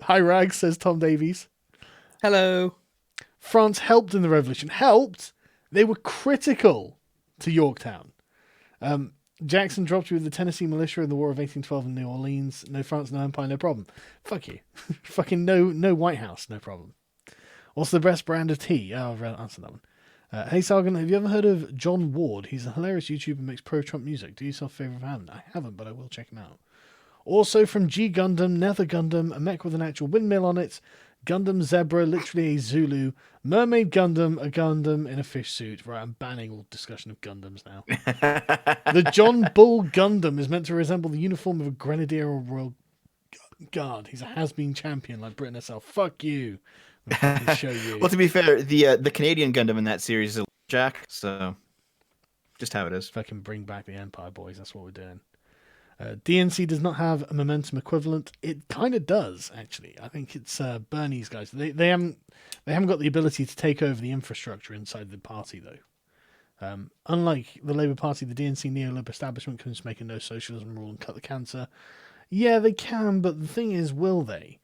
Hi, Rags, says Tom Davies. Hello. France helped in the revolution. Helped? They were critical to Yorktown. Jackson dropped you with the Tennessee militia in the War of 1812 in New Orleans. No France, no empire, no problem. Fuck you. Fucking no White House, no problem. What's the best brand of tea? Oh, I've answered that one. Hey, Sargon, have you ever heard of John Ward? He's a hilarious YouTuber and makes pro-Trump music. Do yourself a favour if I haven't? I haven't, but I will check him out. Also from G Gundam, Nether Gundam, a mech with an actual windmill on it, Gundam Zebra, literally a Zulu, Mermaid Gundam, a Gundam in a fish suit. Right, I'm banning all discussion of Gundams now. The John Bull Gundam is meant to resemble the uniform of a Grenadier or Royal Guard. He's a has-been champion like Britain herself. Fuck you. I'll show you. Well, to be fair, the Canadian Gundam in that series is a Jack, so just how it is. Fucking bring back the Empire, boys. That's what we're doing. DNC does not have a momentum equivalent. It kind of does, actually. I think it's Bernie's guys. They haven't got the ability to take over the infrastructure inside the party, though. Unlike the Labour Party, the DNC neoliberal establishment can just make a no socialism rule and cut the cancer. Yeah, they can, but the thing is, will they?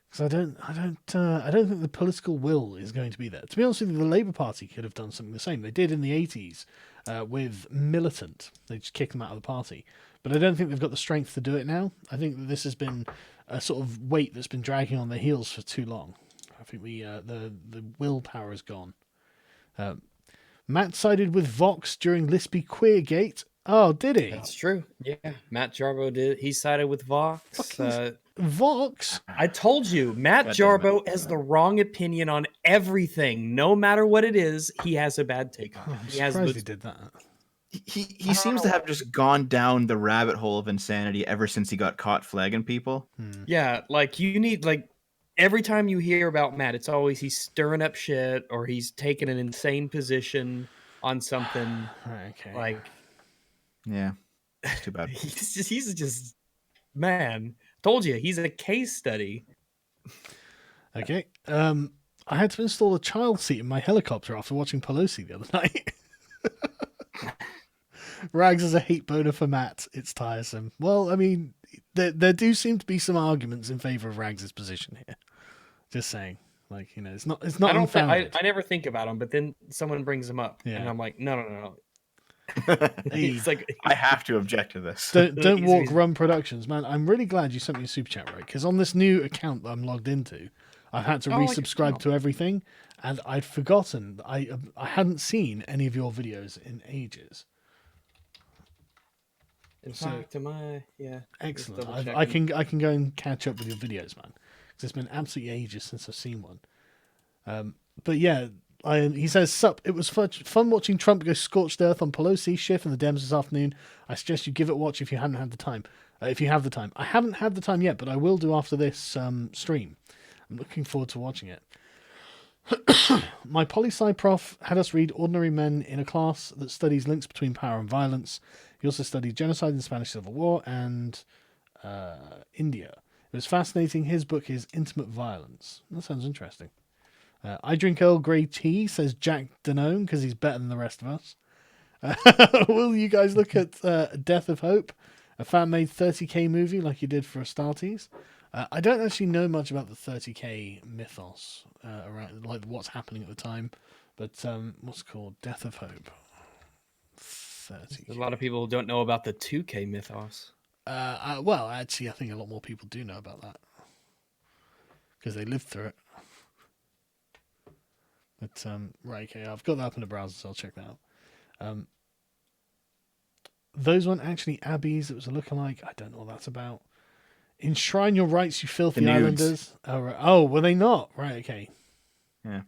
Because I don't think the political will is going to be there. To be honest with you, the Labour Party could have done something the same. They did in the 80s with Militant. They just kicked them out of the party. But I don't think they've got the strength to do it now. I think that this has been a sort of weight that's been dragging on their heels for too long. I think the willpower is gone. Matt sided with Vox during Lispy Queergate. Oh, did he? That's true. Yeah, Matt Jarbo did. He sided with Vox. Vox? I told you, Matt Jarbo has the wrong opinion on everything. No matter what it is, he has a bad take on it. I'm surprised he did that. He seems to have just gone down the rabbit hole of insanity ever since he got caught flagging people. Yeah, like you need every time you hear about Matt, it's always he's stirring up shit or he's taking an insane position on something. Okay. Yeah, it's too bad. he's just man. Told you, he's a case study. Okay. I had to install a child seat in my helicopter after watching Pelosi the other night. Rags is a hate boner for Matt. It's tiresome. Well, I mean, there do seem to be some arguments in favor of Rags' position here. Just saying. Like, it's not unfounded. I never think about him, but then someone brings him up, and I'm like, no. He's like, I have to object to this. Don't walk, run productions, man. I'm really glad you sent me a super chat, right? Because on this new account that I'm logged into, I've had to resubscribe to everything, and I'd forgotten. I hadn't seen any of your videos in ages. Excellent. I can go and catch up with your videos, man. Because it's been absolutely ages since I've seen one. But yeah, He says, "Sup, it was fun watching Trump go scorched earth on Pelosi, Schiff, and the Dems this afternoon. I suggest you give it a watch if you hadn't had the time. If you have the time. I haven't had the time yet, but I will do after this stream. I'm looking forward to watching it." My poli-sci prof had us read Ordinary Men in a class that studies links between power and violence. He also studied genocide in the Spanish Civil War and India. It was fascinating. His book is Intimate Violence. That sounds interesting. I drink Earl Grey tea, says Jack Danone, because he's better than the rest of us. Will you guys look at Death of Hope, a fan-made 30k movie like you did for Astartes? I don't actually know much about the 30k mythos around, like what's happening at the time, but what's it called? Death of Hope. 30K. A lot of people don't know about the 2K mythos. Well, actually, I think a lot more people do know about that because they lived through it. But right, okay, I've got that up in the browser, so I'll check that out. Those weren't actually abbeys; it was a lookalike. I don't know what that's about. Enshrine your rights, you filthy islanders. Oh, right. Oh, were they not? Right, okay. Yeah,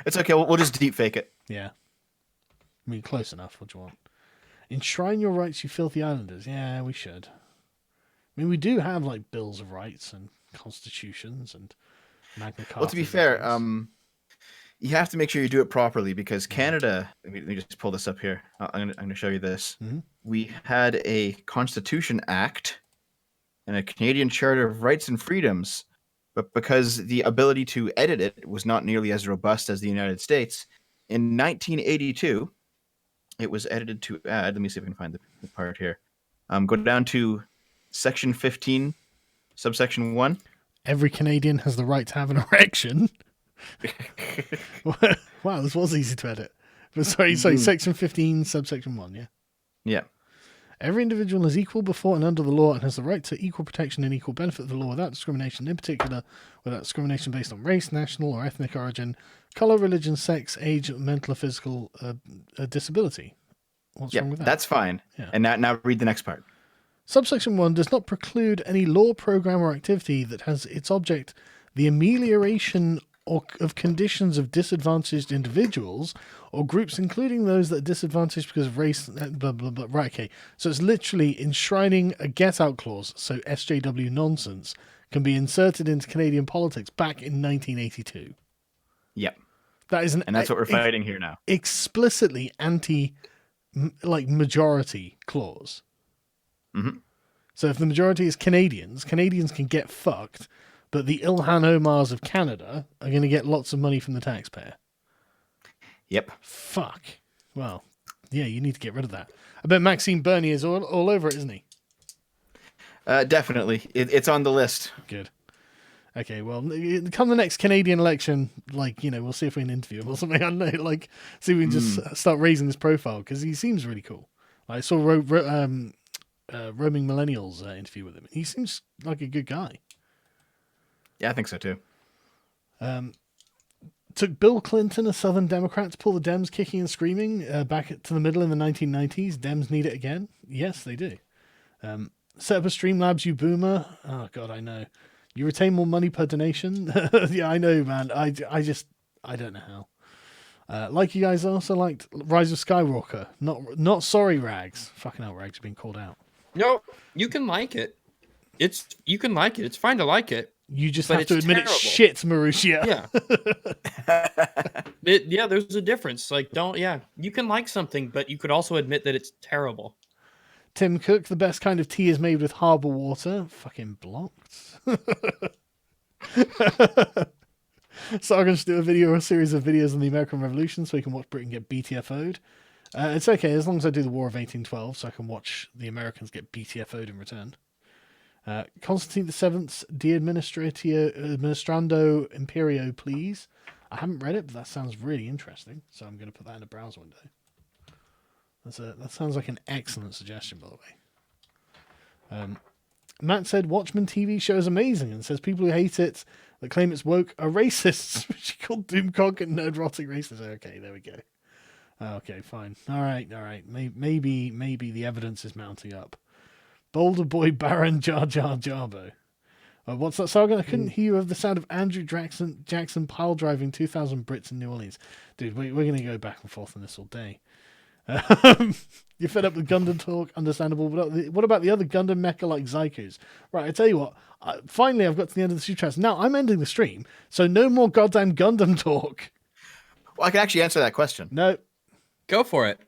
it's okay. We'll just deep fake it. Yeah, I mean, close enough. What do you want? Enshrine your rights, you filthy islanders. Yeah, we should. I mean, we do have like bills of rights and constitutions and Magna Carta. Well, to be fair, you have to make sure you do it properly because Canada. Let me just pull this up here. I'm going to show you this. Mm-hmm. We had a Constitution Act and a Canadian Charter of Rights and Freedoms, but because the ability to edit it was not nearly as robust as the United States, in 1982, it was edited to add. Let me see if I can find the part here. Go down to Section 15, subsection 1. Every Canadian has the right to have an erection. Wow, this was easy to edit. But sorry, Section 15, subsection 1, yeah? Yeah. Every individual is equal before and under the law and has the right to equal protection and equal benefit of the law without discrimination, in particular without discrimination based on race, national or ethnic origin, colour, religion, sex, age, mental or physical disability. What's wrong with that? That's fine. Yeah. And now read the next part. Subsection 1 does not preclude any law, program, or activity that has its object the amelioration of conditions of disadvantaged individuals or groups, including those that are disadvantaged because of race, blah, blah, blah. Right, okay. So it's literally enshrining a get-out clause, so SJW nonsense, can be inserted into Canadian politics back in 1982. Yep. That is and that's what we're fighting here now. Explicitly majority clause. Mm-hmm. So if the majority is Canadians can get fucked, but the Ilhan Omars of Canada are going to get lots of money from the taxpayer. Yep. Fuck. Well, yeah, you need to get rid of that. I bet Maxime Bernier is all over it, isn't he? Definitely. It's on the list. Good. Okay, well, come the next Canadian election, we'll see if we can interview him or something. I don't know, see if we can just start raising his profile, because he seems really cool. I saw Roaming Millennials interview with him. He seems like a good guy. Yeah, I think so too. Took Bill Clinton, a Southern Democrat, to pull the Dems kicking and screaming back to the middle in the 1990s. Dems need it again? Yes, they do. Set up a Streamlabs, you boomer. Oh, God, I know. You retain more money per donation? Yeah, I know, man. I don't know how. Like you guys also liked Rise of Skywalker. Not sorry, Rags. Fucking hell, Rags being called out. No, you can like it. You can like it. It's fine to like it. You just have to admit it's shit, Marussia. Yeah. Yeah, there's a difference. You can like something, but you could also admit that it's terrible. Tim Cook, the best kind of tea is made with harbour water. Fucking blocked. So I'm going to do a series of videos on the American Revolution so we can watch Britain get BTFO'd. It's okay, as long as I do the War of 1812 so I can watch the Americans get BTFO'd in return. Constantine VII's De Administrando Imperio, please. I haven't read it, but that sounds really interesting, so I'm going to put that in a browser window. That sounds like an excellent suggestion, by the way. Matt said Watchmen TV show is amazing and says people who hate it that claim it's woke are racists, which he called Doomcock and nerdrotic racists. Okay, there we go. Okay, fine. All right. Maybe the evidence is mounting up. Boulder Boy Baron Jar Jar Jarbo. What's that song? I couldn't hear you of the sound of Andrew Jackson pile driving 2,000 Brits in New Orleans. Dude, we're going to go back and forth on this all day. You're fed up with Gundam talk, understandable. But what about the other Gundam mecha like Zykus? Right, I tell you what. Finally, I've got to the end of the Sutras. Now I'm ending the stream, so no more goddamn Gundam talk. Well, I can actually answer that question. No. Go for it.